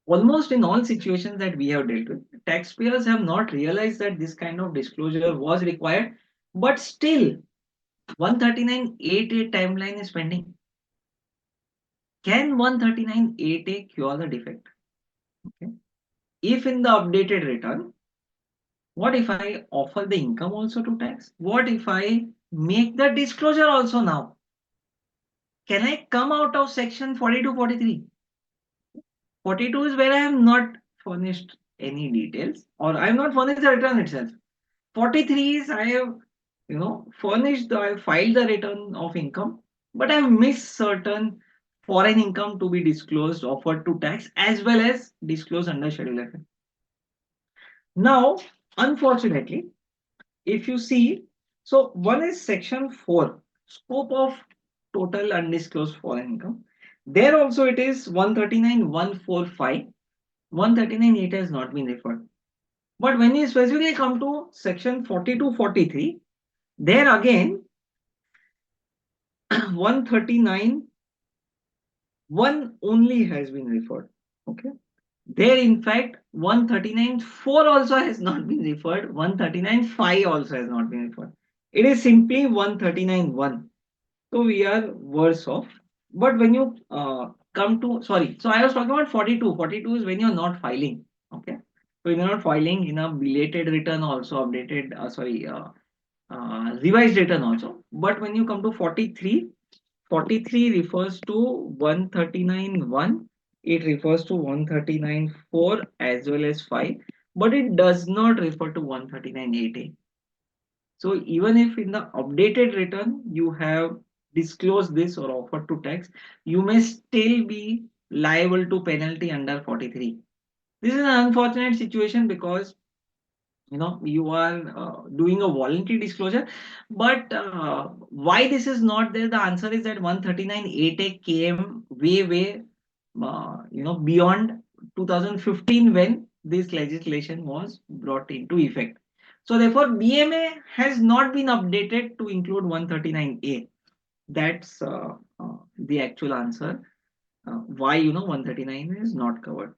Almost in all situations that we have dealt with, taxpayers have not realized that this kind of disclosure was required, but still, 139.8A timeline is pending. Can 139.8A cure the defect? Okay. If in the updated return, what if I offer the income also to tax? What if I make the disclosure also now? Can I come out of section 42, 43? 42 is where I have not furnished any details or I have not furnished the return itself. 43 is I have, I have filed the return of income, but I have missed certain foreign income to be disclosed, offered to tax, as well as disclosed under Schedule F. Now, unfortunately, if you see, so one is section 4, scope of total undisclosed foreign income. There also it is 139.145, 139.8 has not been referred. But when you specifically come to section 42, 43, there again 139.1 only has been referred. Okay. There, in fact, 139.4 also has not been referred, 139.5 also has not been referred. It is simply 139.1. So we are worse off. But when you come to, sorry, so I was talking about 42. 42 is when you're not filing. Okay. So you're not filing in a belated return also, updated, revised return also. But when you come to 43, 43 refers to 139.1. It refers to 139.4 as well as 5, but it does not refer to 139.8A. So even if in the updated return you have disclosed this or offered to tax, you may still be liable to penalty under 43. This is an unfortunate situation because you are doing a voluntary disclosure, but why this is not there, the answer is that 139.8A came way beyond 2015 when this legislation was brought into effect. So therefore BMA has not been updated to include 139A. That's the actual answer why 139 is not covered.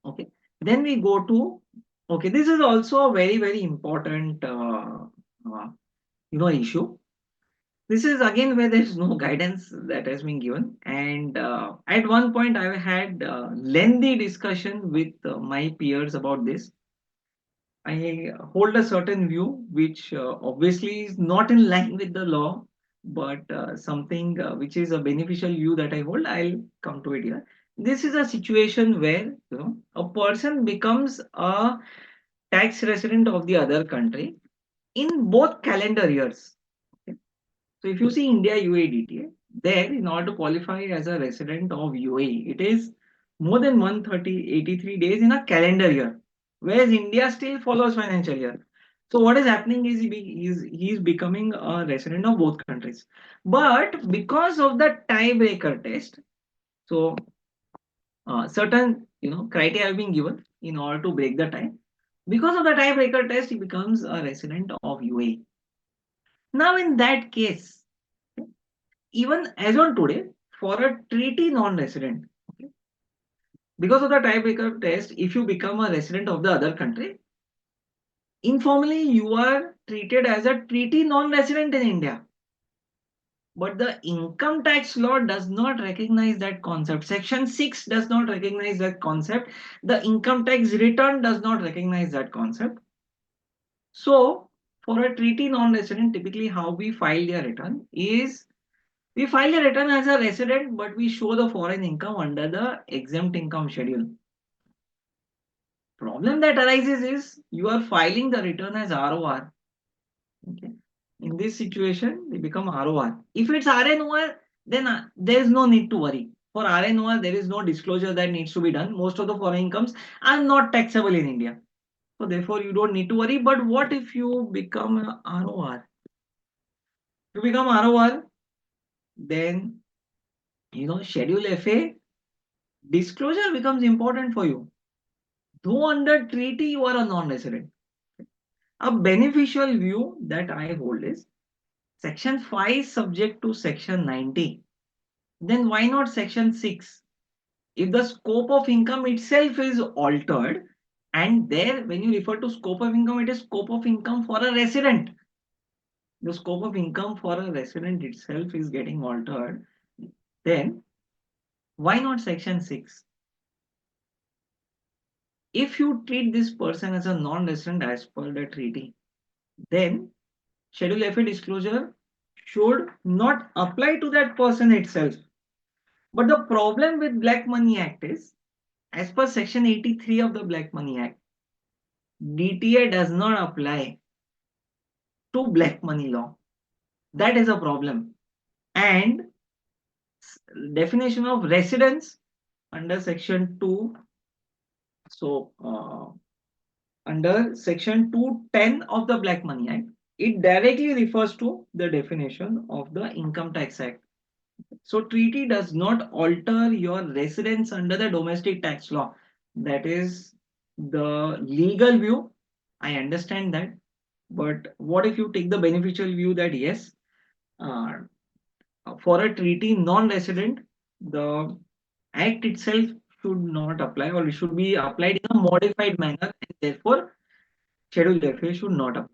Okay, then we go to, okay, this is also a very important uh, issue. This is again where there is no guidance that has been given, and at one point I had lengthy discussion with my peers about this. I hold a certain view which obviously is not in line with the law, but something which is a beneficial view that I hold. I'll come to it here. This is a situation where a person becomes a tax resident of the other country, in both calendar years. Okay. So if you see India UAE DTA, there in order to qualify as a resident of UAE, it is more than 183 days in a calendar year, whereas India still follows financial year. So what is happening is he's becoming a resident of both countries. But because of the tiebreaker test, so certain criteria have been given in order to break the tie. Because of the tiebreaker test, he becomes a resident of UAE. Now, in that case, even as on today, for a treaty non-resident, okay, because of the tiebreaker test, if you become a resident of the other country, informally you are treated as a treaty non-resident in India. But the income tax law does not recognize that concept. Section 6 does not recognize that concept. The income tax return does not recognize that concept. So, for a treaty non-resident, typically how we file their return is we file a return as a resident, but we show the foreign income under the exempt income schedule. Problem that arises is you are filing the return as ROR. Okay. In this situation, they become ROR. If it's RNOR, then there is no need to worry. For RNOR, there is no disclosure that needs to be done. Most of the foreign incomes are not taxable in India. So therefore, you don't need to worry. But what if you become a ROR? If you become ROR, then Schedule FA disclosure becomes important for you. Though under treaty, you are a non-resident. A beneficial view that I hold is Section 5 subject to Section 90. Then why not Section 6? If the scope of income itself is altered, and there when you refer to scope of income, it is scope of income for a resident. The scope of income for a resident itself is getting altered. Then why not Section 6? If you treat this person as a non-resident as per the treaty, then Schedule FA disclosure should not apply to that person itself. But the problem with Black Money Act is, as per Section 83 of the Black Money Act, DTA does not apply to black money law. That is a problem. And definition of residence under Section 2. So, under Section 210 of the Black Money Act, it directly refers to the definition of the Income Tax Act. So treaty does not alter your residence under the domestic tax law. That is the legal view. I understand that. But what if you take the beneficial view that yes, for a treaty non-resident, the act itself should not apply, or it should be applied in a modified manner, and therefore Schedule FA should not apply.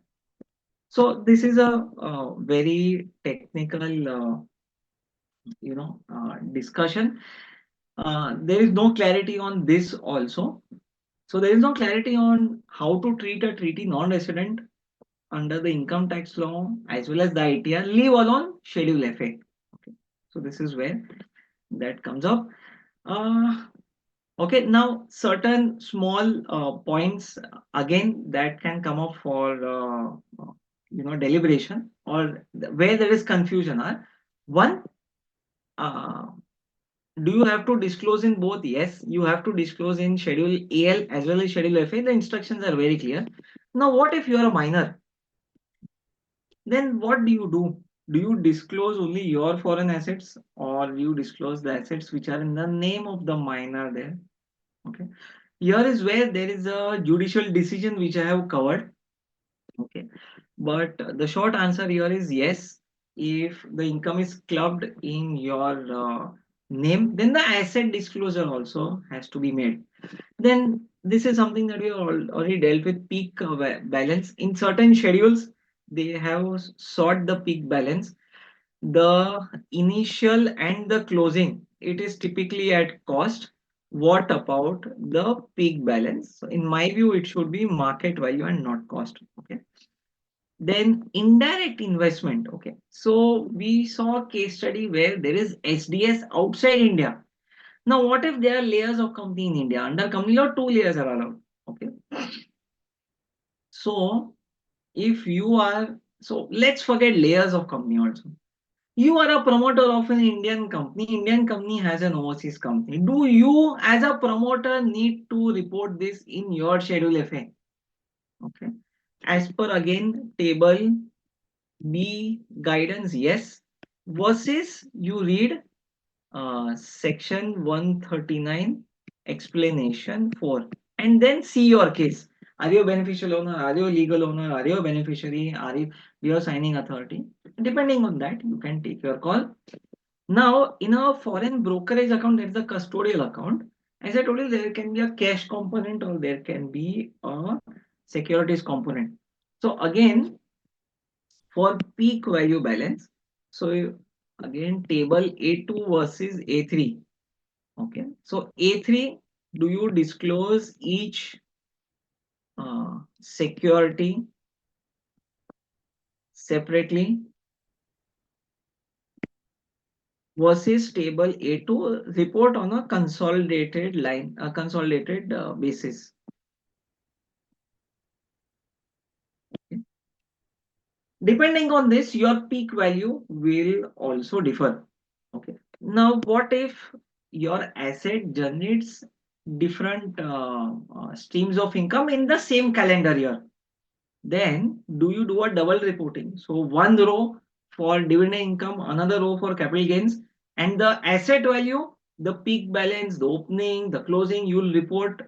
So this is a very technical discussion. There is no clarity on this also. So there is no clarity on how to treat a treaty non-resident under the income tax law as well as the ITR, leave alone Schedule FA. Okay. So this is where that comes up. Okay, now certain small points again that can come up for deliberation or where there is confusion are one. Do you have to disclose in both? Yes, you have to disclose in Schedule AL as well as Schedule FA. The instructions are very clear. Now, what if you are a minor? Then what do you do? Do you disclose only your foreign assets, or you disclose the assets which are in the name of the minor there? Okay. Here is where there is a judicial decision which I have covered. Okay. But the short answer here is yes. If the income is clubbed in your name, then the asset disclosure also has to be made. Then this is something that we have already dealt with, peak balance. In certain schedules, they have sought the peak balance. The initial and the closing, it is typically at cost. What about the peak balance? So in my view, it should be market value and not cost. Okay. Then indirect investment. Okay. So we saw a case study where there is SDS outside India. Now, what if there are layers of company in India? Under company law, 2 layers are allowed. Okay. So if you are, so let's forget layers of company also. You are a promoter of an Indian company has an overseas company. Do you as a promoter need to report this in your Schedule FA? Okay. As per again table B guidance, yes. Versus you read section 139 explanation 4 and then see your case. Are you a beneficial owner? Are you a legal owner? Are you a beneficiary? Are you your signing authority? Depending on that, you can take your call. Now, in a foreign brokerage account, there is a custodial account. As I told you, there can be a cash component or there can be a securities component. So again, for peak value balance, so again, table A2 versus A3. Okay, so A3, do you disclose each security separately versus table A2 report on a consolidated line, a consolidated basis. Okay. Depending on this, your peak value will also differ. Okay. Now, what if your asset generates different streams of income in the same calendar year? Then do you do a double reporting? So one row for dividend income, another row for capital gains, and the asset value, the peak balance, the opening, the closing, you'll report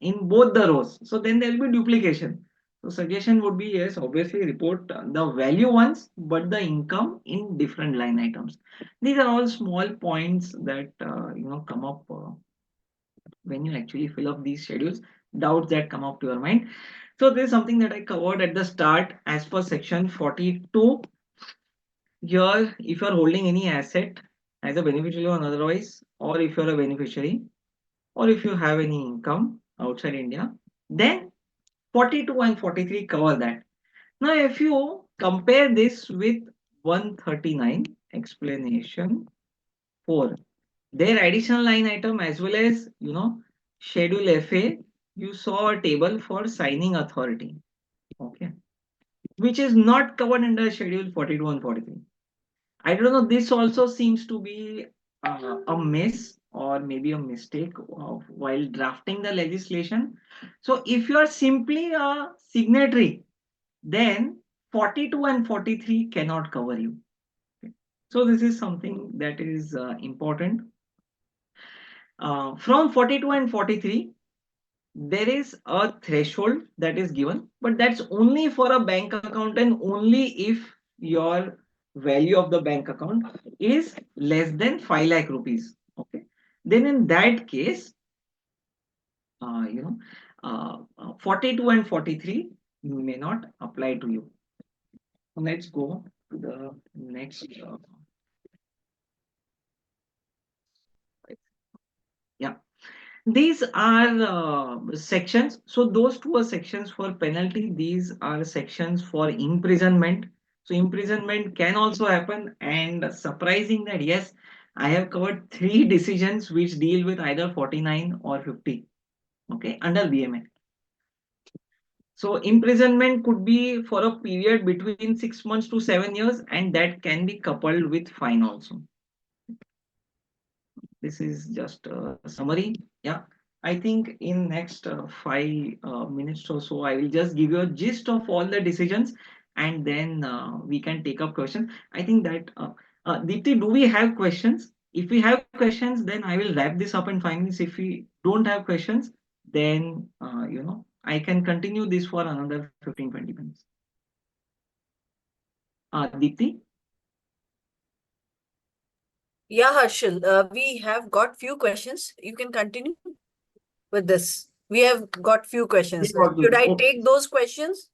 in both the rows. So then there will be duplication. So suggestion would be yes, obviously report the value once, but the income in different line items. These are all small points that come up when you actually fill up these schedules. Doubts that come up to your mind. So this is something that I covered at the start as per section 42. Here, if you are holding any asset as a beneficiary or otherwise, or if you are a beneficiary, or if you have any income outside India, then 42 and 43 cover that. Now, if you compare this with 139 explanation 4, their additional line item as well as schedule FA, you saw a table for signing authority. Okay, which is not covered under schedule 42 and 43. I don't know, this also seems to be a miss or maybe a mistake of while drafting the legislation. So if you are simply a signatory, then 42 and 43 cannot cover you. Okay. So this is something that is important. From 42 and 43, there is a threshold that is given, but that's only for a bank account and only if your value of the bank account is less than 5 lakh rupees. Okay, then in that case, 42 and 43 may not apply to you. Let's go to the next. Yeah. These are sections. So those two are sections for penalty. These are sections for imprisonment. So imprisonment can also happen. And surprising that yes, I have covered 3 decisions which deal with either 49 or 50. Okay, under BMA. So imprisonment could be for a period between 6 months to 7 years, and that can be coupled with fine also. This is just a summary. Yeah, I think in next 5 minutes or so, I will just give you a gist of all the decisions, and then we can take up questions. I think that Deepti, do we have questions? If we have questions, then I will wrap this up in 5 minutes. If we don't have questions, then I can continue this for another 15-20 minutes. Deepti? Yeah, Harshil, we have got few questions. You can continue with this. We have got few questions. Should I take those questions?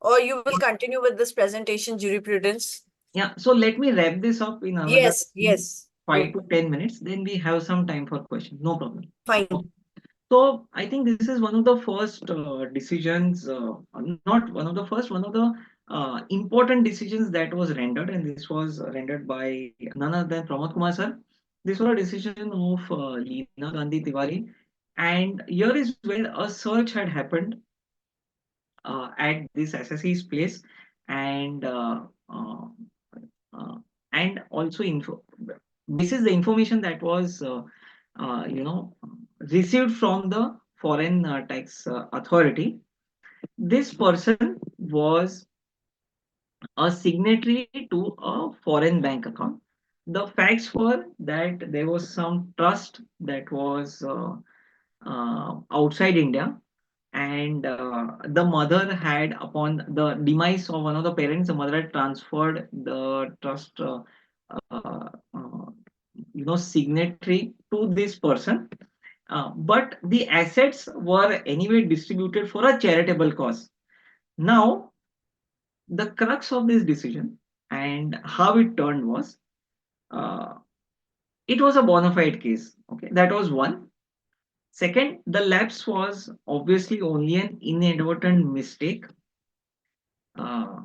Or you will continue with this presentation, jurisprudence? Yeah, so let me wrap this up in another Yes. 5 to 10 minutes. Then we have some time for questions. No problem. Fine. So I think this is one of the first decisions, not one of the first, one of the important decisions that was rendered, and this was rendered by none other than Pramod Kumar sir. This was a decision of Leena Gandhi Tiwari, and here is where a search had happened at this SSE's place, and uh, uh, and also this is the information that was you know received from the foreign tax authority. This person was a signatory to a foreign bank account. The facts were that there was some trust that was outside India, and the mother had, upon the demise of one of the parents, the mother had transferred the trust signatory to this person, but the assets were anyway distributed for a charitable cause. Now, the crux of this decision and how it turned was, uh, it was a bona fide case. Okay, that was one. Second, the lapse was obviously only an inadvertent mistake. Uh,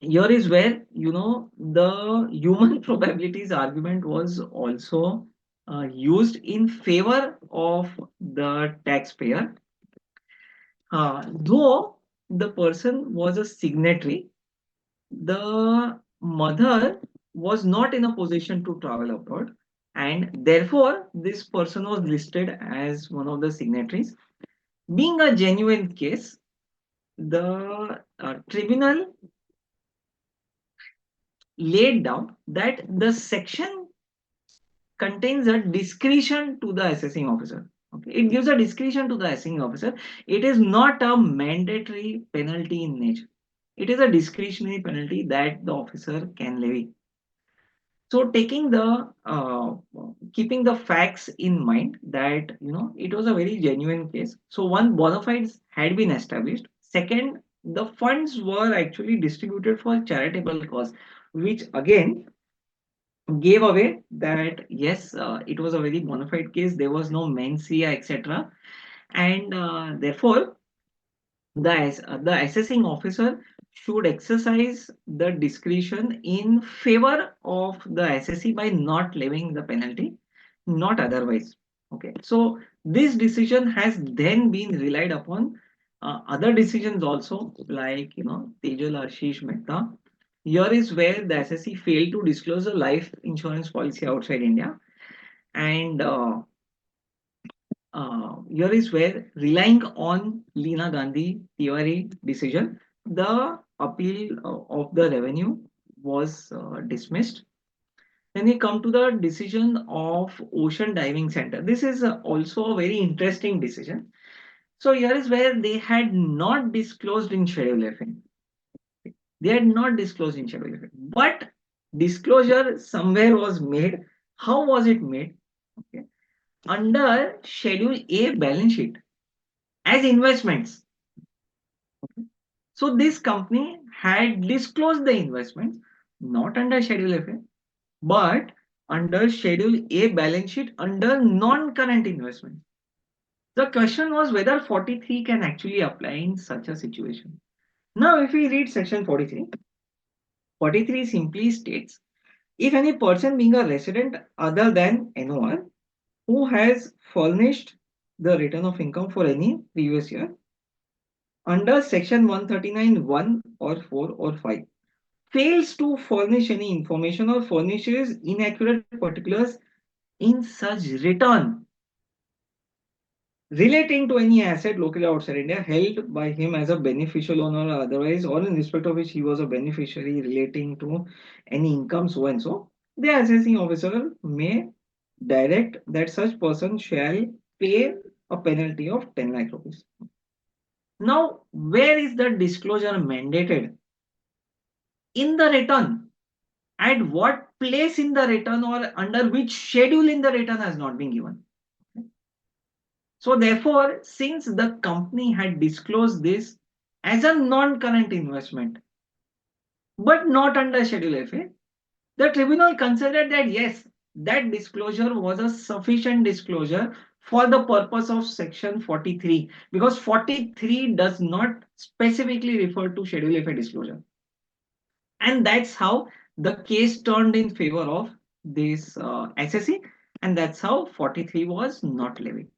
Here is where the human probabilities argument was also used in favor of the taxpayer. Though the person was a signatory, the mother was not in a position to travel abroad, and therefore this person was listed as one of the signatories. Being a genuine case, the tribunal laid down that the section contains a discretion to the assessing officer. Okay, it gives a discretion to the assessing officer. It is not a mandatory penalty in nature. It is a discretionary penalty that the officer can levy. So, taking the keeping the facts in mind, that it was a very genuine case. So, one, bona fides had been established. Second, the funds were actually distributed for charitable cause, which again gave away that yes, it was a very bona fide case. There was no mens rea, etc., and therefore the assessing officer should exercise the discretion in favor of the assessee by not levying the penalty, not otherwise. Okay, so this decision has then been relied upon other decisions also, like Tejal Ashish Mehta. Here is where the assessee failed to disclose a life insurance policy outside India, and here is where, relying on Leena Gandhi theory decision, the appeal of the revenue was dismissed. Then we come to the decision of Ocean Diving Center. This is also a very interesting decision. So here is where they had not disclosed in Schedule F. They had not disclosed in Schedule F, but disclosure somewhere was made. How was it made? Okay. Under Schedule A balance sheet as investments. So this company had disclosed the investments not under Schedule F, but under Schedule A balance sheet under non-current investments. The question was whether 43 can actually apply in such a situation. Now, if we read section 43, 43 simply states, if any person being a resident other than NOR who has furnished the return of income for any previous year under section 139 1 or 4 or 5 fails to furnish any information or furnishes inaccurate particulars in such return relating to any asset located outside India held by him as a beneficial owner or otherwise, or in respect of which he was a beneficiary relating to any income so and so, the assessing officer may direct that such person shall pay a penalty of 10 lakh rupees. Now, where is the disclosure mandated? In the return. At what place in the return or under which schedule in the return has not been given. So therefore, since the company had disclosed this as a non-current investment, but not under Schedule FA, the tribunal considered that yes, that disclosure was a sufficient disclosure for the purpose of section 43, because 43 does not specifically refer to Schedule FA disclosure. And that's how the case turned in favor of this SSE, and that's how 43 was not levied.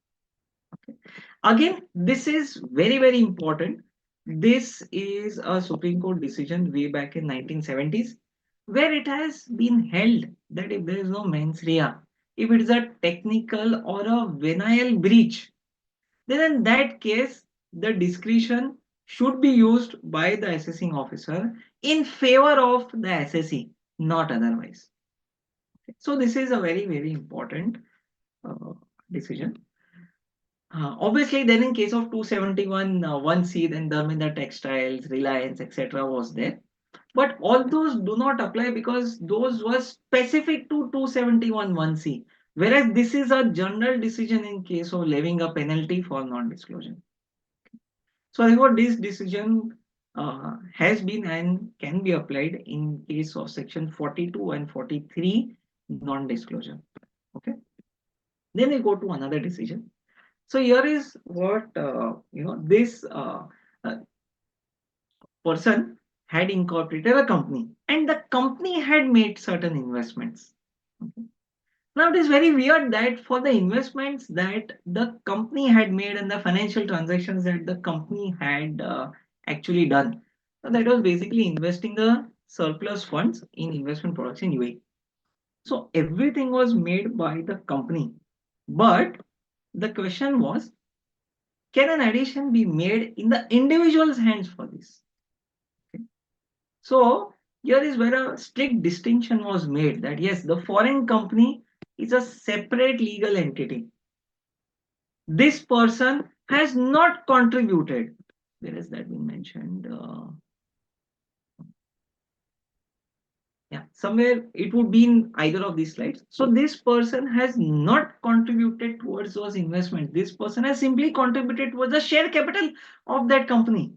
Okay. Again, this is very, very important This is a Supreme Court decision way back in 1970s, where it has been held that if there is no mens rea, if it is a technical or a venial breach, then in that case, the discretion should be used by the assessing officer in favor of the assessee, not otherwise. So this is a very, very important decision. Obviously, then in case of 271 1C, then Dharmendra Textiles, Reliance, etc. was there. But all those do not apply because those were specific to 271 1C. Whereas this is a general decision in case of levying a penalty for non-disclosure. So therefore, this decision has been and can be applied in case of section 42 and 43 non-disclosure. Okay. Then we go to another decision. So here is what this person had incorporated a company, and the company had made certain investments. Okay. Now it is very weird that for the investments that the company had made and the financial transactions that the company had actually done, so that was basically investing the surplus funds in investment products in UAE. So everything was made by the company, but the question was, can an addition be made in the individual's hands for this? Okay. So here is where a strict distinction was made that yes, the foreign company is a separate legal entity. This person has not contributed. Where has that been mentioned? Yeah, somewhere it would be in either of these slides. So this person has not contributed towards those investments. This person has simply contributed towards the share capital of that company.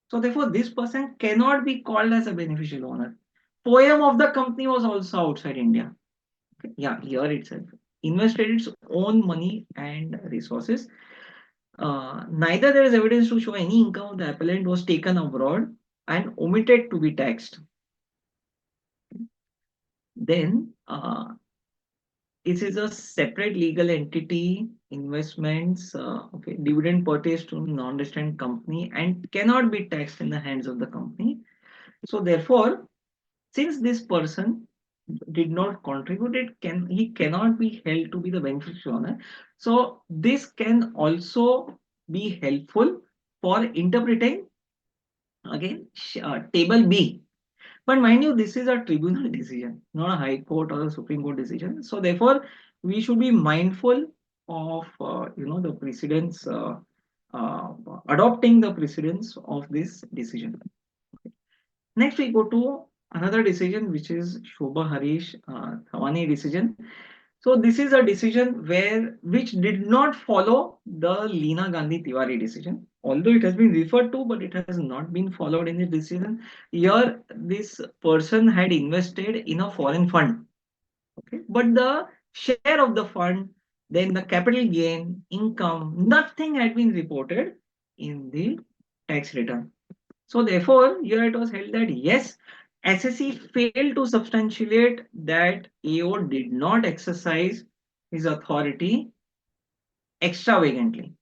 So therefore, this person cannot be called as a beneficial owner. Poem of the company was also outside India. Okay. Yeah, here itself. Invested its own money and resources. Neither there is evidence to show any income of the appellant was taken abroad and omitted to be taxed. Then it is a separate legal entity, investments, okay, dividend purchased to non-resident company and cannot be taxed in the hands of the company. So therefore, since this person did not contribute, he cannot be held to be the beneficial owner. So this can also be helpful for interpreting again table B. But mind you, this is a tribunal decision, not a high court or a Supreme Court decision. So therefore, we should be mindful of the precedents, adopting the precedents of this decision. Next, we go to another decision, which is Shobha Harish Thawani decision. So this is a decision which did not follow the Leena Gandhi Tiwari decision, although it has been referred to, but it has not been followed in the decision. Here, this person had invested in a foreign fund, okay, but the share of the fund, then the capital gain, income, nothing had been reported in the tax return. So therefore, here it was held that yes, SSE failed to substantiate that AO did not exercise his authority extravagantly.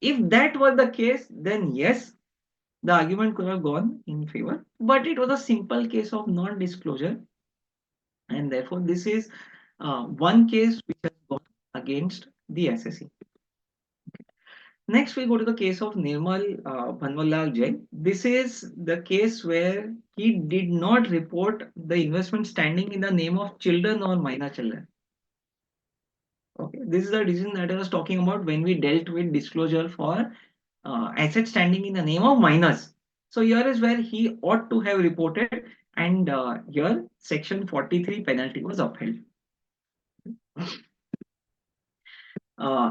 If that was the case, then yes, the argument could have gone in favor, but it was a simple case of non-disclosure, and therefore this is one case which has gone against the SSE. Next, we go to the case of Nirmal Bhanwalal Jain. This is the case where he did not report the investment standing in the name of children or minor children. Okay, this is the decision that I was talking about when we dealt with disclosure for assets standing in the name of minors. So here is where he ought to have reported, and here section 43 penalty was upheld.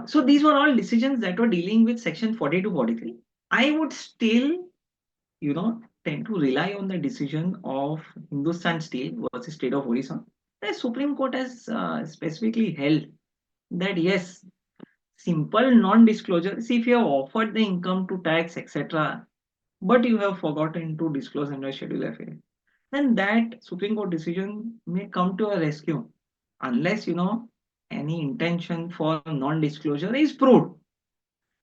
So these were all decisions that were dealing with section 42-43. I would still, tend to rely on the decision of Hindustan Steel versus State of Odisha. The Supreme Court has specifically held that yes, simple non-disclosure. See, if you have offered the income to tax, etc., but you have forgotten to disclose under Schedule FA, then that Supreme Court decision may come to a rescue, unless any intention for non-disclosure is proved.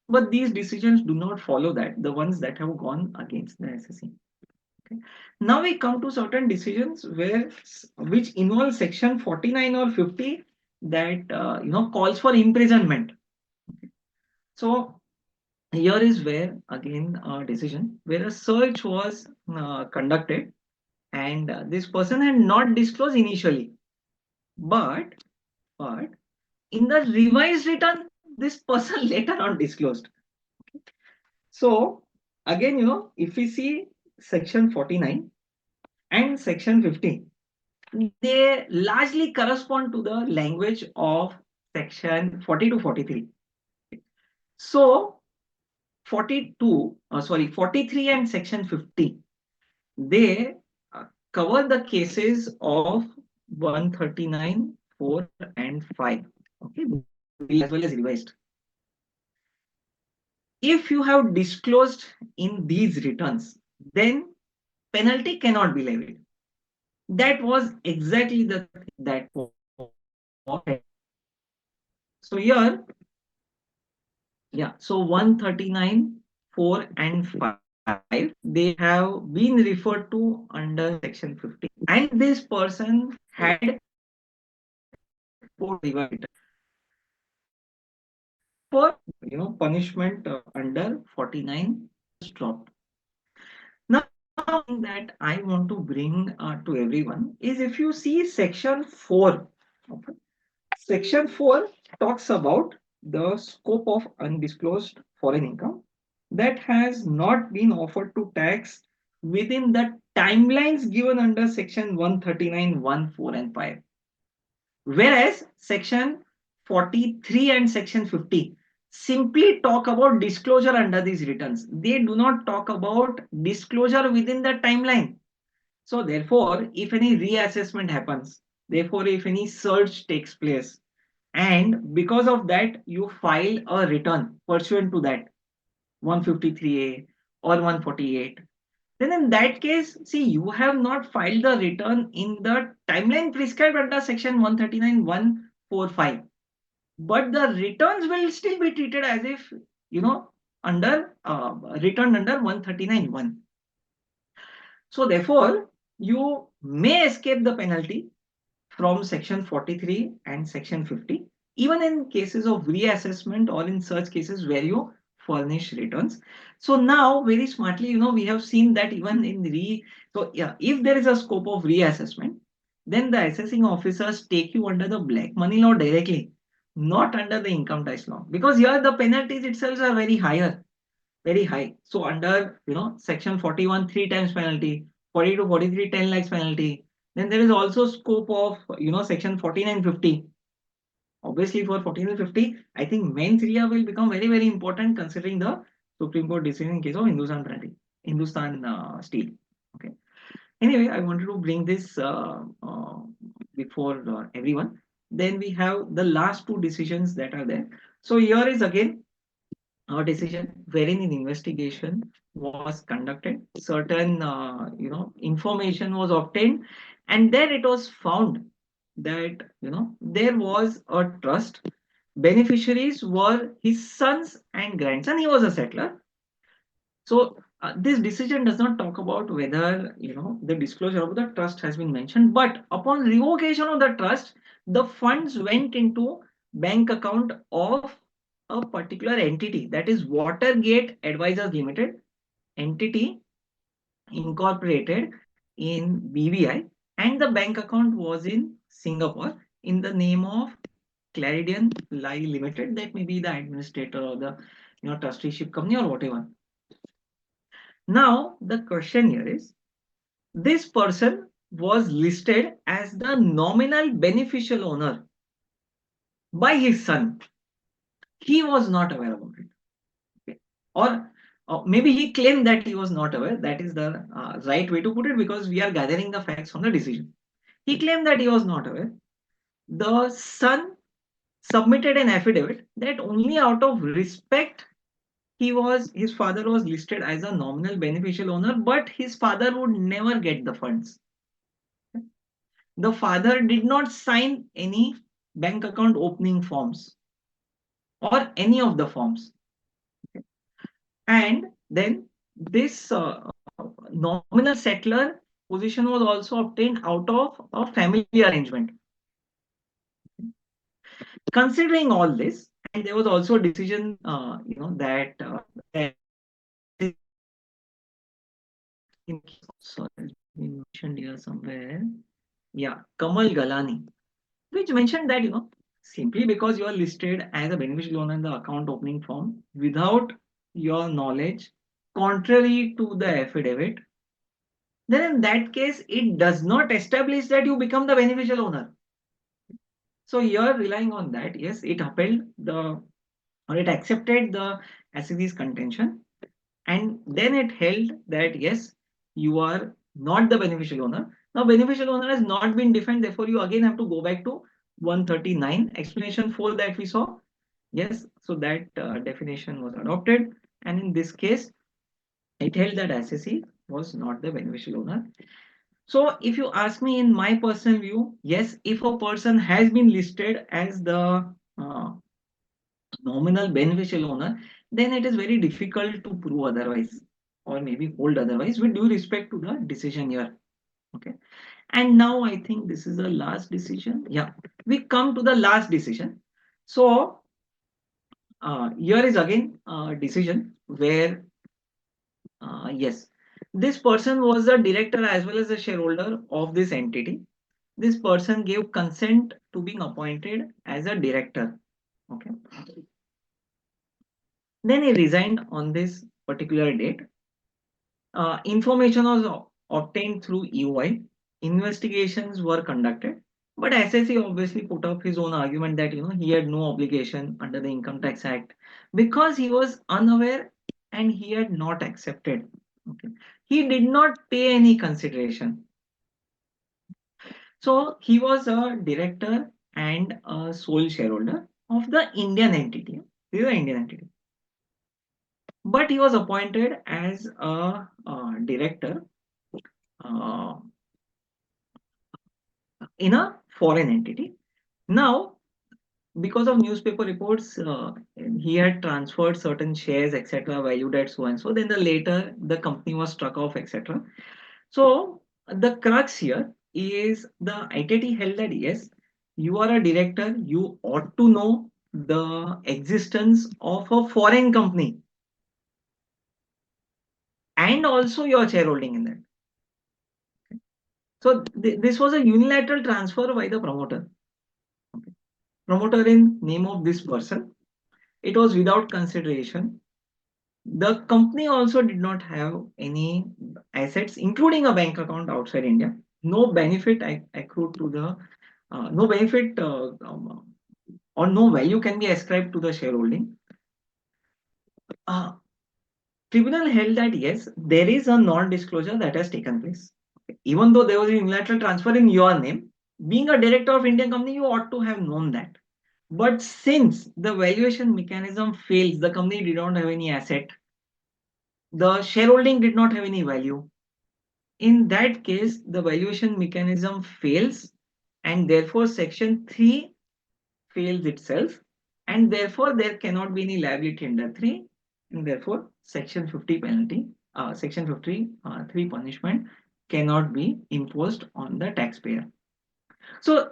But these decisions do not follow that, the ones that have gone against the SSE. Okay. Now we come to certain decisions which involve section 49 or 50 that calls for imprisonment. Okay. So here is where again a decision where a search was conducted, and this person had not disclosed initially, but in the revised return this person later on disclosed. So again, if we see section 49 and section 50, they largely correspond to the language of section 40 to 43. So 43 and section 50, they cover the cases of 139, 4 and 5, okay, as well as revised. If you have disclosed in these returns, then penalty cannot be levied. That was exactly the thing that was. So here, so 139, 4 and 5, they have been referred to under section 50, and this person had for punishment under 49 dropped. Now that I want to bring to everyone is, if you see section 4, okay, section 4 talks about the scope of undisclosed foreign income that has not been offered to tax within the timelines given under section 139, 1, 4 and 5. Whereas section 43 and section 50 simply talk about disclosure under these returns. They do not talk about disclosure within the timeline. So therefore, if any reassessment happens, therefore if any search takes place, and because of that you file a return pursuant to that 153A or 148, then in that case, see, you have not filed the return in the timeline prescribed under section 139, 145, but the returns will still be treated as if under returned under 139, 1. So therefore, you may escape the penalty from section 43 and section 50, even in cases of reassessment or in such cases where you furnish returns. So now very smartly, we have seen that even in if there is a scope of reassessment, then the assessing officers take you under the black money law directly, not under the income tax law, because here the penalties itself are very high. So under section 41, 3 times penalty, 40 to 43, 10 lakhs penalty. Then there is also scope of section 49, 50. Obviously for 49, 50, I think mens rea will become very, very important, considering the Supreme Court decision in case of Hindustan Steel. Okay. Anyway, I wanted to bring this before everyone. Then we have the last two decisions that are there. So here is again a decision wherein an investigation was conducted, certain information was obtained, and then it was found that there was a trust. Beneficiaries were his sons and grandson. He was a settler. So this decision does not talk about whether the disclosure of the trust has been mentioned, but upon revocation of the trust, the funds went into bank account of a particular entity, that is Watergate Advisors Limited, entity incorporated in BVI, and the bank account was in Singapore in the name of Claridian Lie Limited. That may be the administrator or the trusteeship company or whatever. Now the question here is, this person was listed as the nominal beneficial owner by his son. He was not aware about it. Okay. Or maybe he claimed that he was not aware. That is the right way to put it, because we are gathering the facts from the decision. He claimed that he was not aware. The son submitted an affidavit that only out of respect his father was listed as a nominal beneficial owner, but his father would never get the funds. The father did not sign any bank account opening forms or any of the forms. And then this nominal settler position was also obtained out of a family arrangement. Considering all this, and there was also a decision, that sorry, we mentioned here somewhere. Yeah, Kamal Galani, which mentioned that, simply because you are listed as a beneficial owner in the account opening form without your knowledge, contrary to the affidavit, then in that case, it does not establish that you become the beneficial owner. So you're relying on that. Yes, it upheld or it accepted the SEC's contention, and then it held that yes, you are not the beneficial owner. Now, beneficial owner has not been defined, therefore, you again have to go back to 139, explanation 4 that we saw. Yes, so that definition was adopted, and in this case, it held that SEC was not the beneficial owner. So, if you ask me, in my personal view, yes, if a person has been listed as the nominal beneficial owner, then it is very difficult to prove otherwise or maybe hold otherwise with due respect to the decision here. Okay. And now I think this is the last decision. Yeah, we come to the last decision. So here is again a decision where, yes, this person was the director as well as the shareholder of this entity. This person gave consent to being appointed as a director. Okay. Then he resigned on this particular date. Information was obtained through EY. Investigations were conducted, but SSC obviously put up his own argument that he had no obligation under the Income Tax Act because he was unaware and he had not accepted. Okay. He did not pay any consideration. So he was a director and a sole shareholder of the Indian entity. This is an Indian entity. But he was appointed as a director uh, in a foreign entity. Now, because of newspaper reports, he had transferred certain shares, etc., valued at so and so. Then later, the company was struck off, etc. So the crux here is the ITT held that yes, you are a director, you ought to know the existence of a foreign company and also your shareholding in that. So this was a unilateral transfer by the promoter. Okay. Promoter in name of this person. It was without consideration. The company also did not have any assets, including a bank account outside India. No benefit accrued to the, no benefit or no value can be ascribed to the shareholding. Tribunal held that yes, there is a non-disclosure that has taken place. Even though there was a unilateral transfer in your name, being a director of Indian company, you ought to have known that. But since the valuation mechanism fails, the company did not have any asset, the shareholding did not have any value. In that case, the valuation mechanism fails, and therefore Section 3 fails itself, and therefore there cannot be any liability under 3, and therefore Section 50 penalty, Section 53 punishment cannot be imposed on the taxpayer. So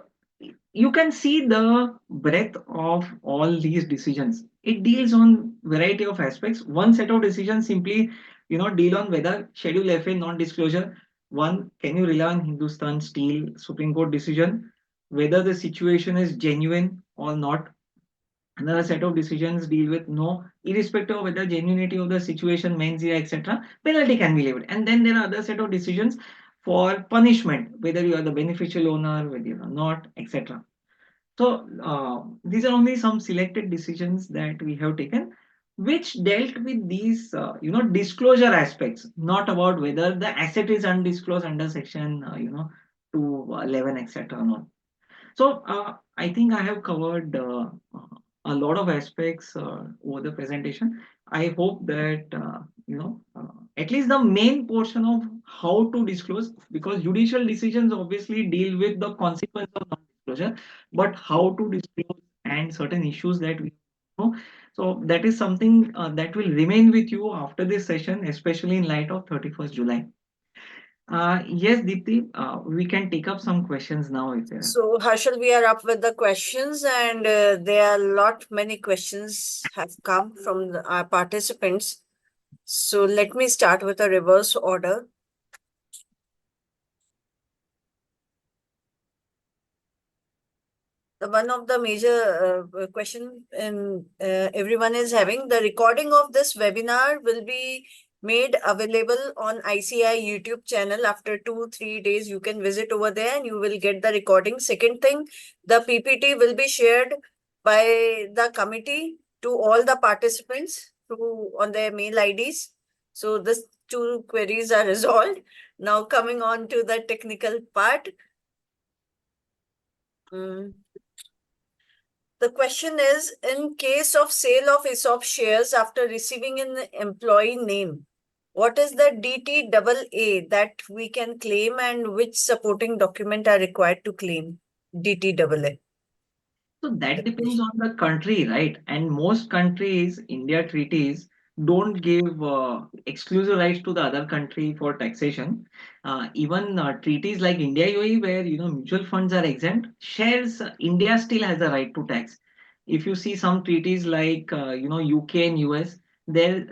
you can see the breadth of all these decisions. It deals on variety of aspects. One set of decisions simply, deal on whether Schedule FA non-disclosure. One, can you rely on Hindustan Steel Supreme Court decision, whether the situation is genuine or not. Another set of decisions deal with no, irrespective of whether genuinity of the situation, mens rea, etc., penalty can be levied. And then there are other set of decisions for punishment, whether you are the beneficial owner, whether you are not, etc. So these are only some selected decisions that we have taken, which dealt with these, disclosure aspects, not about whether the asset is undisclosed under section, 211, etc. No. So I think I have covered a lot of aspects over the presentation. I hope that at least the main portion of how to disclose, because judicial decisions obviously deal with the consequence of non-disclosure, but how to disclose and certain issues that we know So that is something that will remain with you after this session, especially in light of 31st July. Yes, Deepti, we can take up some questions now if there are. So, Harshal, we are up with the questions, and there are many questions have come from our participants. So, let me start with a reverse order. One of the major question everyone is having, the recording of this webinar will be made available on ICI YouTube channel. After 2-3 days, you can visit over there and you will get the recording. Second thing, the PPT will be shared by the committee to all the participants on their mail IDs. So this 2 queries are resolved. Now coming on to the technical part. The question is, in case of sale of ESOP shares after receiving an employee name, what is the DTAA that we can claim and which supporting document are required to claim DTAA? So that depends on the country, right? And most countries, India treaties, don't give exclusive rights to the other country for taxation. Even treaties like India UAE, where mutual funds are exempt, shares India still has the right to tax. If you see some treaties like UK and US, there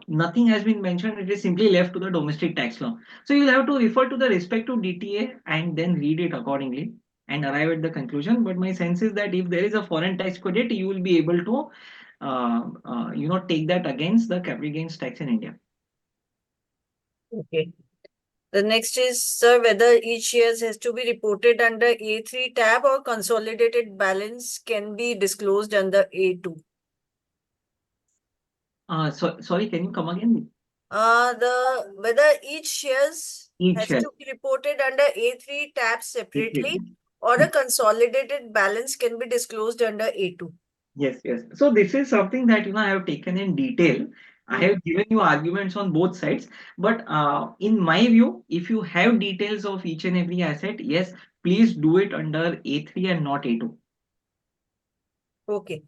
nothing has been mentioned. It is simply left to the domestic tax law. So you'll have to refer to the respective DTA and then read it accordingly and arrive at the conclusion. But my sense is that if there is a foreign tax credit, you will be able to, take that against the capital gains tax in India. Okay. The next is, sir, whether each shares has to be reported under A3 tab or consolidated balance can be disclosed under A2. Sorry, can you come again? Whether each shares has Share. to be reported under A3 tab separately or a consolidated balance can be disclosed under A2. Yes, yes. So this is something that I have taken in detail. I have given you arguments on both sides, but in my view, if you have details of each and every asset, yes, please do it under A3 and not A2. Okay.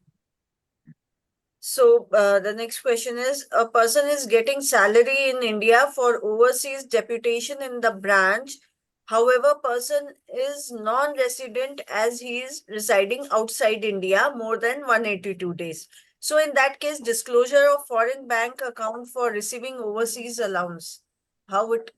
So the next question is, a person is getting salary in India for overseas deputation in the branch. However, person is non-resident as he is residing outside India more than 182 days. So in that case, disclosure of foreign bank account for receiving overseas allowance, how it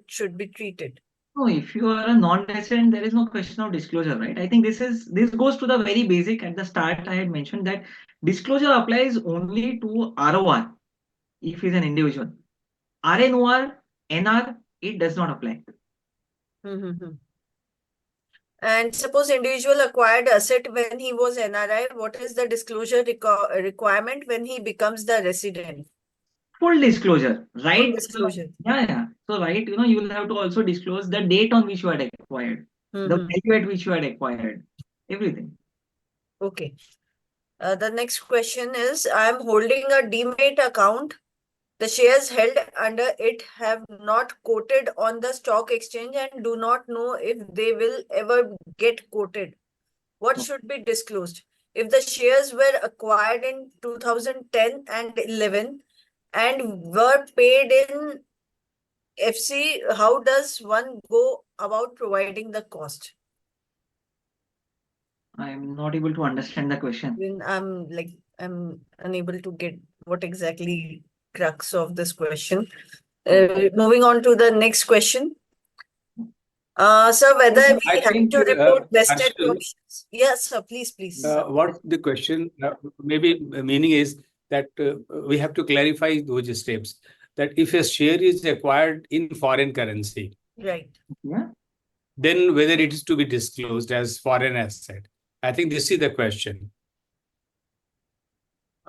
should be treated. No, if you are a non-resident, there is no question of disclosure, right? I think this goes to the very basic. At the start, I had mentioned that disclosure applies only to ROR if he's an individual. RNOR, NR, it does not apply. And suppose individual acquired asset when he was NRI, what is the disclosure requirement when he becomes the resident? Full disclosure, right? Full disclosure. Yeah. So, right, you will have to also disclose the date on which you had acquired, the value at which you had acquired, everything. Okay. The next question is, I am holding a demat account. The shares held under it have not quoted on the stock exchange and do not know if they will ever get quoted. What should be disclosed? If the shares were acquired in 2010 and 11 and were paid in FC, how does one go about providing the cost? I'm not able to understand the question. I'm unable to get what exactly crux of this question. Moving on to the next question. Sir, whether we I have think, to report vested Harshal, options. Yes, sir, please. what the question maybe meaning is that we have to clarify those steps. That if a share is acquired in foreign currency, Right. Yeah. then whether it is to be disclosed as foreign asset. I think this is the question.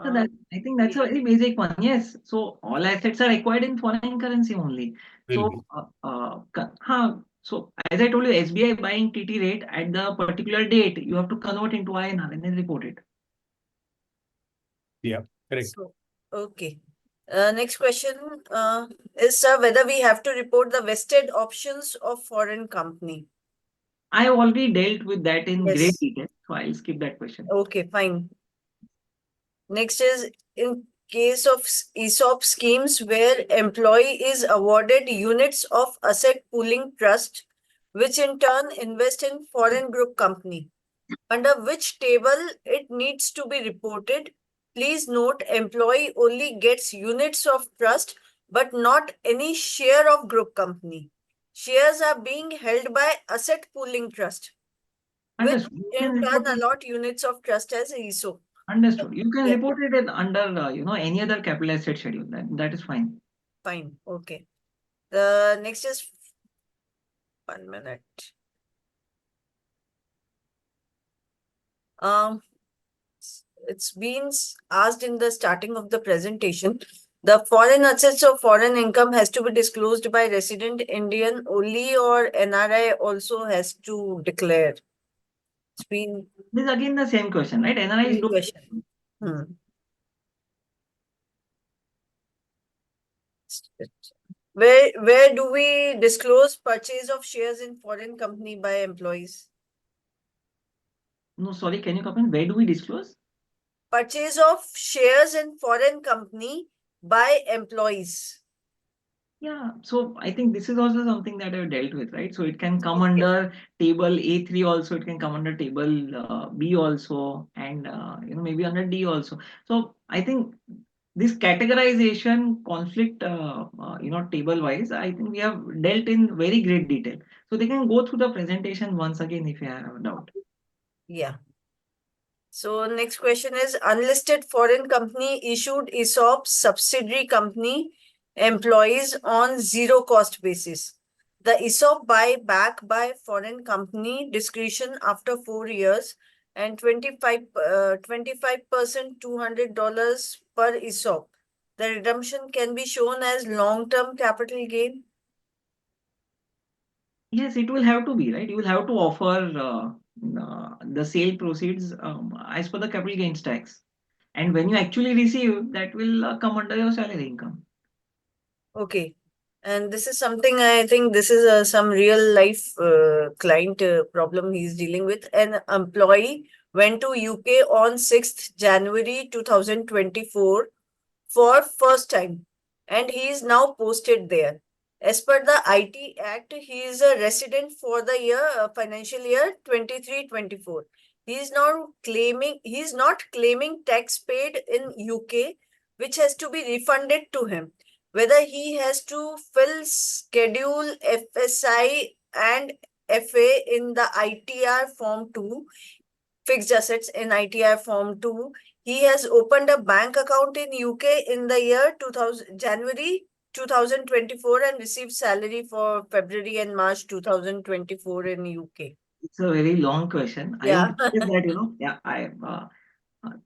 So I think that's a very basic one. Yes. So all assets are acquired in foreign currency only. So, so as I told you, SBI buying TT rate at the particular date, you have to convert into INR and then report it. Yeah, correct. So, okay. Next question is, sir, whether we have to report the vested options of foreign company. I already dealt with that in Yes. great detail, so I'll skip that question. Okay, fine. Next is in case of ESOP schemes where employee is awarded units of asset pooling trust, which in turn invest in foreign group company. Under which table it needs to be reported. Please note employee only gets units of trust but not any share of group company. Shares are being held by asset pooling trust, which Understood. You can in report turn it. allot units of trust as ESOP. Understood. You can Yeah, report it under any other capital asset schedule. That is fine. fine. Okay. The next is 1 minute. It's been asked in the starting of the presentation. The foreign assets or foreign income has to be disclosed by resident Indian only, or NRI also has to declare. It's been This is again the same question, right? NRIs new don't. question. Where do we disclose purchase of shares in foreign company by employees? No, sorry, can you comment? Where do we disclose? Purchase of shares in foreign company by employees. Yeah, so I think this is also something that I've dealt with, right? So it can come under table A3 also, it can come under table B also, and maybe under D also. So I think this categorization conflict, table wise, I think we have dealt in very great detail. So they can go through the presentation once again if you have a doubt. Yeah. So next question is unlisted foreign company issued ESOP subsidiary company employees on zero cost basis. The ESOP buyback by foreign company discretion after 4 years and 25% $200 per ESOP. The redemption can be shown as long-term capital gain. Yes, it will have to be, right? You will have to offer the sale proceeds as per the capital gains tax. And when you actually receive, that will come under your salary income. Okay. And this is something I think this is some real life client problem he's dealing with. An employee went to UK on 6th January 2024 for first time and he is now posted there. As per the IT Act, he is a resident for the year financial year 23-24. He is not claiming tax paid in UK, which has to be refunded to him. Whether he has to fill schedule FSI and FA in the ITR form 2, fixed assets in ITR form 2. He has opened a bank account in UK in the year 2000 January 2024 and received salary for February and March 2024 in UK. It's a very long question. I Yeah. would say that,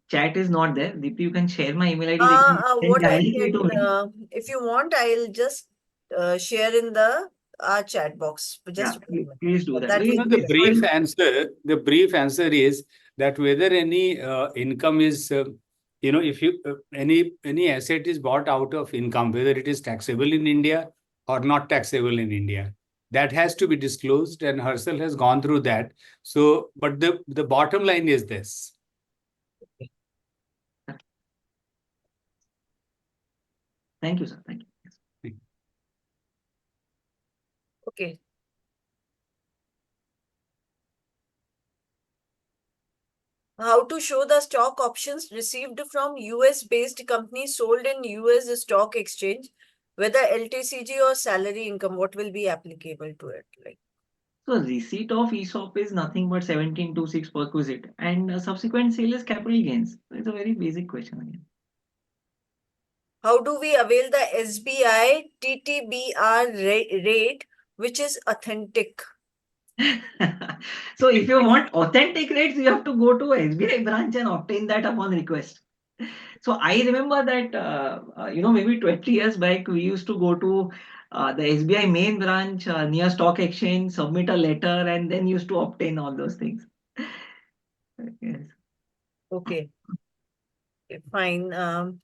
chat is not there. Deepti, you can share my email ID. They can send What I directly to me. can, if you want, I'll just share in the chat box. Yeah, Just please do that. that You will know, be the brief answer is that whether any income is, if you any asset is bought out of income, whether it is taxable in India or not taxable in India, that has to be disclosed, and Herschel has gone through that. So, but the bottom line is this. Thank you, sir. Thank you. okay. How to show the stock options received from US based company sold in US stock exchange, whether LTCG or salary income, what will be applicable to it? Like, So receipt of ESOP is nothing but 1726 perquisite, and subsequent sale is capital gains. So it's a very basic question again. how do we avail the SBI TTBR rate, which is authentic? So if you want authentic rates, you have to go to SBI branch and obtain that upon request. So I remember that maybe 20 years back we used to go to the SBI main branch near stock exchange, submit a letter, and then used to obtain all those things. Yes. Okay, fine.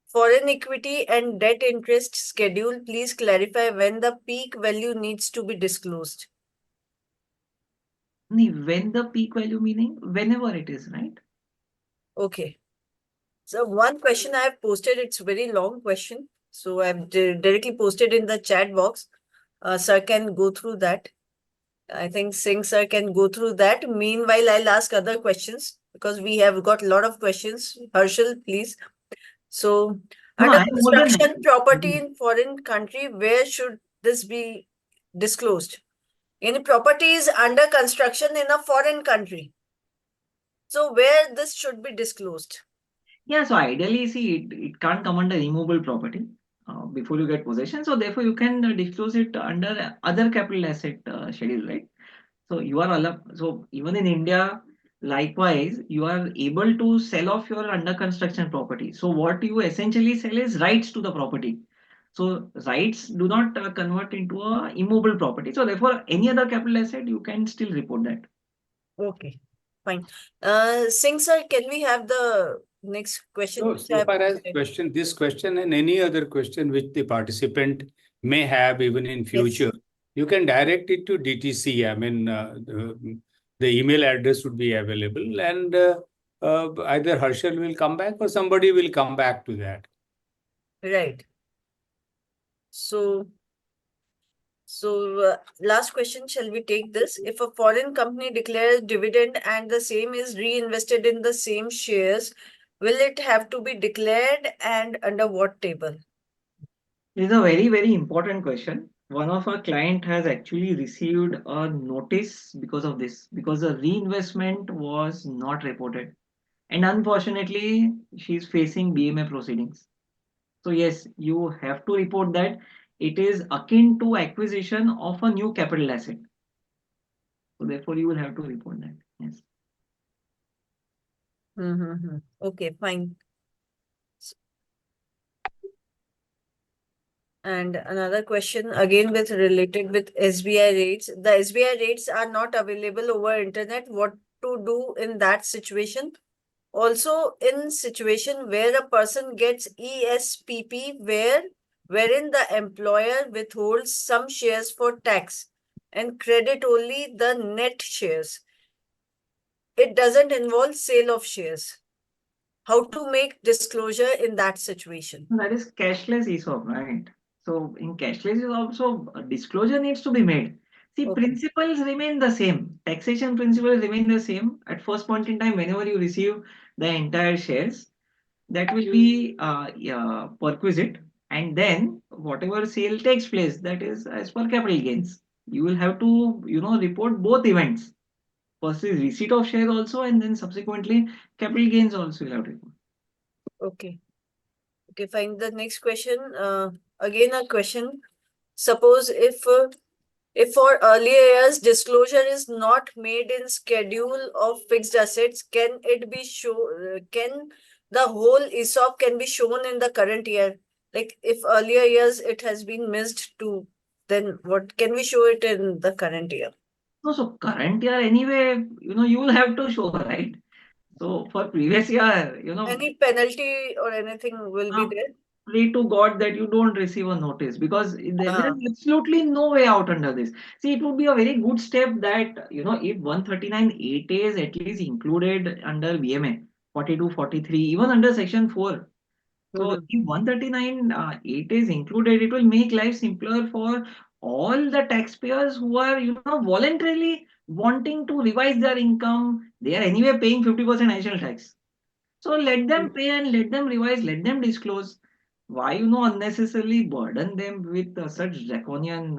Foreign equity and debt interest schedule, please clarify when the peak value needs to be disclosed. When the peak value meaning whenever it is, right? Okay. So one question I have posted, it's a very long question. So I've directly posted in the chat box. Sir can go through that. I think Singh sir can go through that. Meanwhile, I'll ask other questions because we have got a lot of questions. Harshal, please. So No, under I'm more than construction happy. property in foreign country, where should this be disclosed? Any property is under construction in a foreign country. So where this should be disclosed? Yeah, so ideally, see, it can't come under immovable property before you get possession. So therefore, you can disclose it under other capital asset schedule, right? So you are allowed. So even in India, likewise, you are able to sell off your under construction property. So what you essentially sell is rights to the property. So rights do not convert into a immovable property. So therefore, any other capital asset, you can still report that. Okay, fine. Singh sir, can we have the next question? So, which I so far as posted? this question and any other question which the participant may have even in future, you can direct it to DTC. I mean, the email address would be available, and either Harshal will come back or somebody will come back to that. Right. So last question, shall we take this? If a foreign company declares dividend and the same is reinvested in the same shares, will it have to be declared and under what table? This is a very, very important question. One of our client has actually received a notice because of this, because the reinvestment was not reported. And unfortunately, she's facing BMA proceedings. So yes, you have to report that it is akin to acquisition of a new capital asset. So therefore, you will have to report that. Yes. Okay, fine. And another question again with related with SBI rates. The SBI rates are not available over internet. What to do in that situation? Also, in situation where a person gets ESPP, wherein the employer withholds some shares for tax and credit only the net shares. It doesn't involve sale of shares. How to make disclosure in that situation? That is cashless ESOP, right? So in cashless is also disclosure needs to be made. See, Okay. principles remain the same. Taxation principles remain the same. At first point in time, whenever you receive the entire shares, that will be yeah, perquisite. And then whatever sale takes place, that is as per capital gains. You will have to, report both events. First is receipt of share also, and then subsequently capital gains also you have to report. Okay. Okay, fine. The next question, again a question. Suppose if for earlier years disclosure is not made in schedule of fixed assets, can it be shown? Can the whole ESOP can be shown in the current year? Like if earlier years it has been missed to, then what can we show it in the current year? No, so current year anyway, you will have to show, right? So for previous year, Any penalty or anything will be there? pray to God that you don't receive a notice because there Ah, is absolutely no way out under this. See, it would be a very good step that, if 139(8) is at least included under BMA, 42, 43, even under Section 4. So if 139(8) is included, it will make life simpler for all the taxpayers who are, voluntarily wanting to revise their income. They are anyway paying 50% additional tax. So let them pay and let them revise, let them disclose. Why, unnecessarily burden them with such draconian,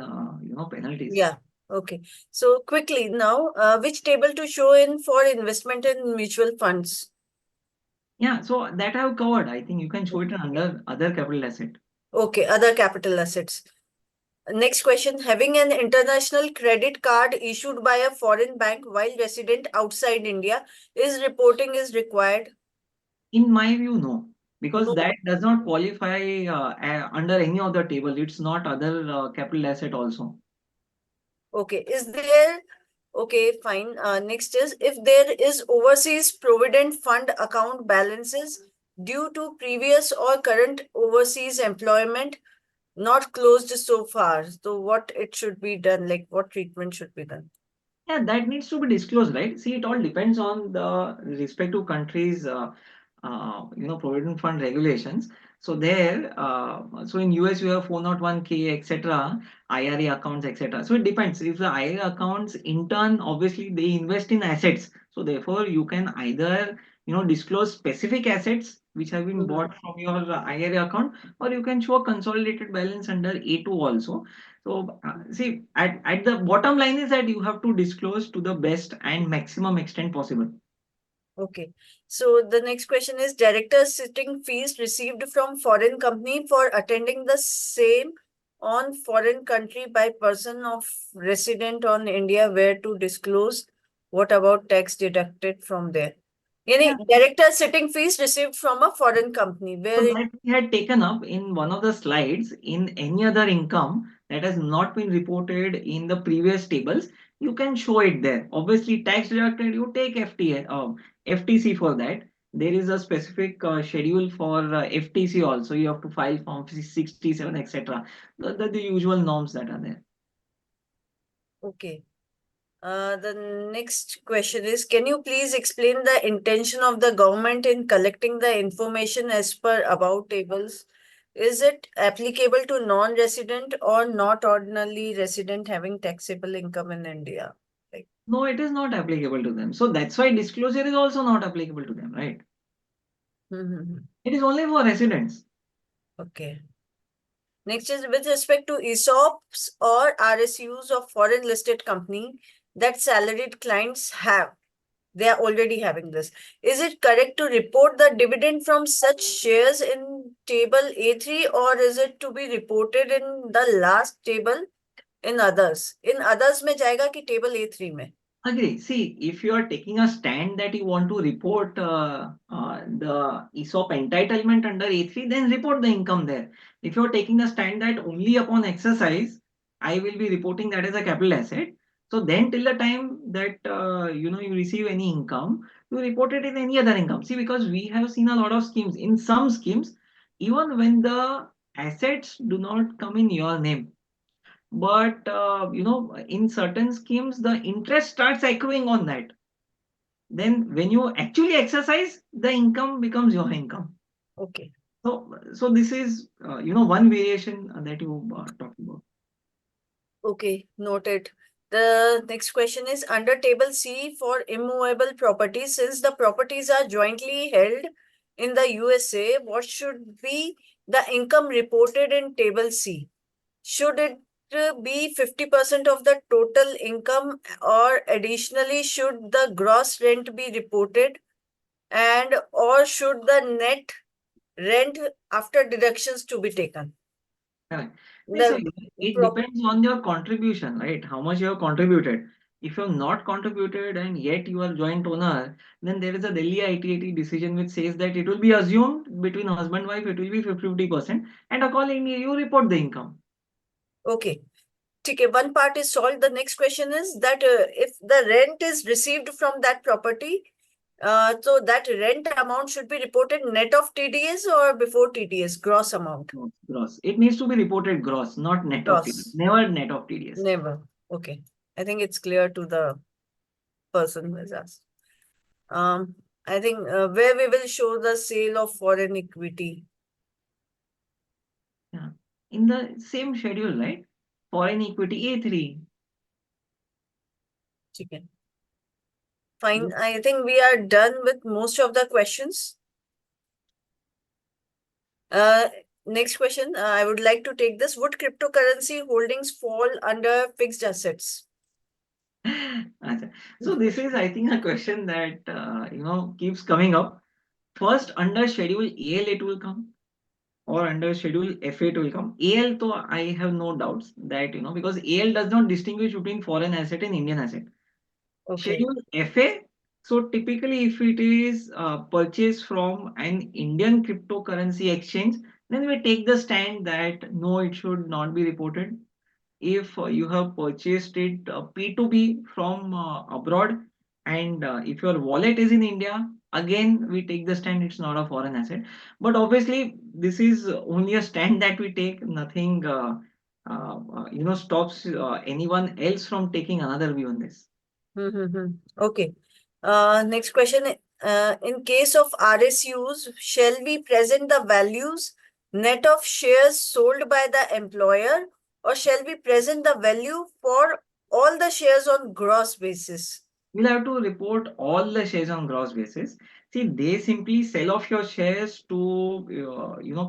penalties? Yeah. Okay. So quickly now, which table to show in for investment in mutual funds? Yeah, so that I have covered. I think you can show it under other capital asset. Okay, other capital assets. Next question, having an international credit card issued by a foreign bank while resident outside India, is reporting is required? In my view, no, because No. that does not qualify under any of the table. It's not other capital asset also. Okay, is there, okay, fine. Next is, if there is overseas provident fund account balances due to previous or current overseas employment not closed so far, so what it should be done, like what treatment should be done? Yeah, that needs to be disclosed, right? See, it all depends on the respective countries' provident fund regulations. So there, so in US you have 401k, etc., IRA accounts, etc. So it depends. If the IRA accounts in turn, obviously they invest in assets. So therefore, you can either disclose specific assets which have been bought from your IRA account, or you can show a consolidated balance under A2 also. So see, at the bottom line is that you have to disclose to the best and maximum extent possible. Okay. So the next question is director sitting fees received from foreign company for attending the same on foreign country by person of resident on India where to disclose what about tax deducted from there. Yeah. Director sitting fees received from a foreign company So where that we had taken up in one of the slides. In any other income that has not been reported in the previous tables, you can show it there. Obviously, tax deducted, you take FTC for that. There is a specific schedule for FTC also. You have to file Form 67, etc. The usual norms that are there. okay. The next question is, can you please explain the intention of the government in collecting the information as per above tables? Is it applicable to non-resident or not ordinarily resident having taxable income in India? No, it is not applicable to them. So that's why disclosure is also not applicable to them, right? It is only for residents. Okay. Next is with respect to ESOPs or RSUs of foreign listed company that salaried clients have. They are already having this. Is it correct to report the dividend from such shares in table A3 or is it to be reported in the last table in others? In others में जाएगा कि table A3 में? Agree. See, if you are taking a stand that you want to report the ESOP entitlement under A3, then report the income there. If you are taking a stand that only upon exercise, I will be reporting that as a capital asset. So then till the time that you receive any income, you report it in any other income. See, because we have seen a lot of schemes. In some schemes, even when the assets do not come in your name, but in certain schemes the interest starts accruing on that. Then when you actually exercise, the income becomes your income. Okay. So this is one variation that you talked about. Okay, noted. The next question is under table C for immovable properties. Since the properties are jointly held in the USA, what should be the income reported in table C? Should it be 50% of the total income or additionally should the gross rent be reported and or should the net rent after deductions to be taken? Correct. The It prop- depends on your contribution, right? How much you have contributed. If you have not contributed and yet you are joint owner, then there is a Delhi ITAT decision which says that it will be assumed between husband wife, it will be 50%, and accordingly you report the income. Okay. Okay, one part is solved. The next question is that if the rent is received from that property, so that rent amount should be reported net of TDS or before TDS, gross amount? Gross. It needs to be reported gross, not net of TDS. Gross. Never net of TDS. Never. Okay. I think it's clear to the person who has asked. I think where we will show the sale of foreign equity. Yeah. In the same schedule, right? Foreign equity A3. Chicken. Fine. I think we are done with most of the questions. Next question. I would like to take this. Would cryptocurrency holdings fall under fixed assets? So this is, I think, a question that keeps coming up. First, under Schedule AL it will come, or under Schedule FA it will come. AL, though, I have no doubts that because AL does not distinguish between foreign asset and Indian asset. Okay. Schedule FA. So typically, if it is purchased from an Indian cryptocurrency exchange, then we take the stand that no, it should not be reported. If you have purchased it P2B from abroad, and if your wallet is in India, again we take the stand it's not a foreign asset. But obviously, this is only a stand that we take. Nothing stops anyone else from taking another view on this. Okay. Next question. in case of RSUs, shall we present the values net of shares sold by the employer, or shall we present the value for all the shares on gross basis? You'll have to report all the shares on gross basis. See, they simply sell off your shares to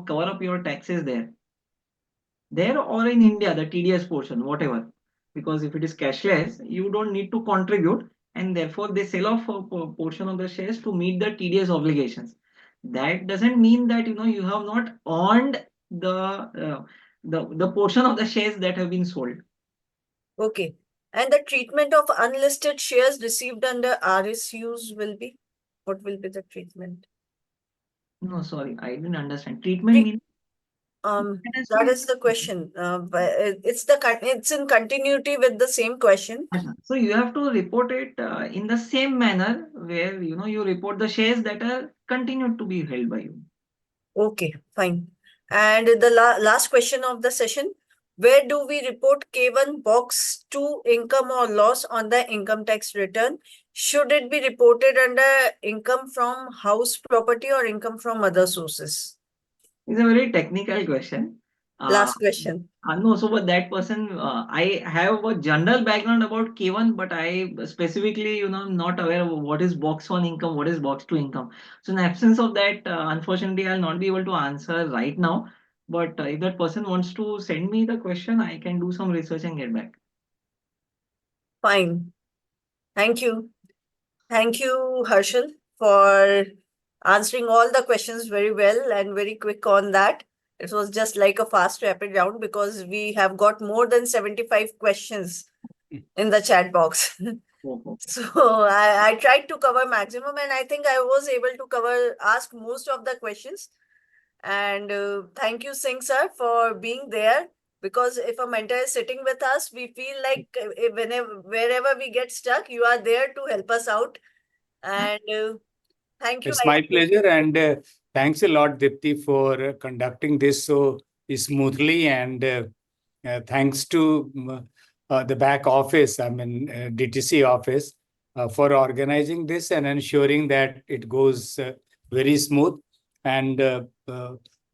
cover up your taxes there or in India, the TDS portion, whatever. Because if it is cashless, you don't need to contribute, and therefore they sell off a portion of the shares to meet the TDS obligations. That doesn't mean that you have not earned the portion of the shares that have been sold. Okay. And the treatment of unlisted shares received under RSUs will be? What will be the treatment? No, sorry, I didn't understand. Treatment We- means That is the question. But it's in continuity with the same question. so you have to report it in the same manner where you report the shares that are continued to be held by you. Okay, fine. And the last question of the session, where do we report K1 box 2 income or loss on the income tax return? Should it be reported under income from house property or income from other sources? It's a very technical question. Last question. No, so but that person, I have a general background about K1, but I specifically, I'm not aware of what is box 1 income, what is box 2 income. So in absence of that, unfortunately, I'll not be able to answer right now. But if that person wants to send me the question, I can do some research and get back. Fine. Thank you. Thank you, Harshal, for answering all the questions very well and very quick on that. It was just like a fast rapid round because we have got more than 75 questions in the chat box. So I tried to cover maximum, and I think I was able to ask most of the questions. And thank you, Singh sir, for being there. Because if a mentor is sitting with us, we feel like wherever we get stuck, you are there to help us out. And thank you. It's my pleasure, and thanks a lot, Dipti, for conducting this so smoothly. And thanks to the back office, DTC office, for organizing this and ensuring that it goes very smooth. And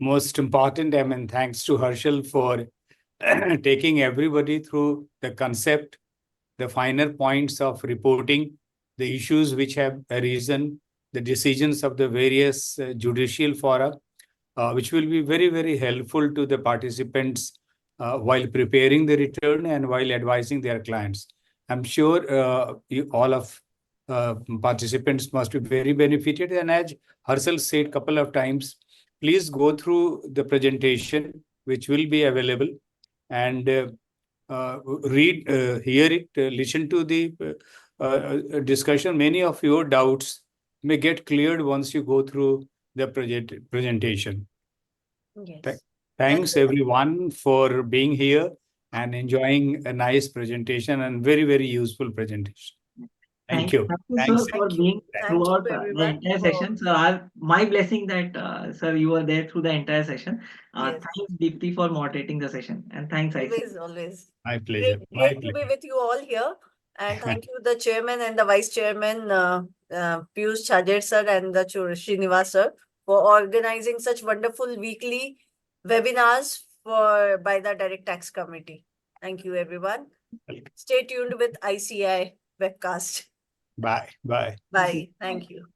most important, thanks to Harshal for taking everybody through the concept, the finer points of reporting, the issues which have arisen, the decisions of the various judicial fora, which will be very, very helpful to the participants while preparing the return and while advising their clients. I'm sure all of participants must be very benefited. And as Harshal said a couple of times, please go through the presentation, which will be available, and read, hear it, listen to the discussion. Many of your doubts may get cleared once you go through the presentation. Yes. Thanks everyone for being here and enjoying a nice presentation and very, very useful presentation. Thank you. Thank you, sir, for being throughout the everyone entire session. So, my blessing that, sir, you were there through the entire session. Yes. Thanks, Deepti, for moderating the session. And thanks, Aisha. Always. My pleasure. Great to be with you all here. And thank you, the chairman and the vice chairman, Piyush Chajer sir and the Srinivas sir, for organizing such wonderful weekly webinars by the Direct Tax Committee. Thank you, everyone. Stay tuned with ICI webcast. Bye. Bye. Bye. Thank you.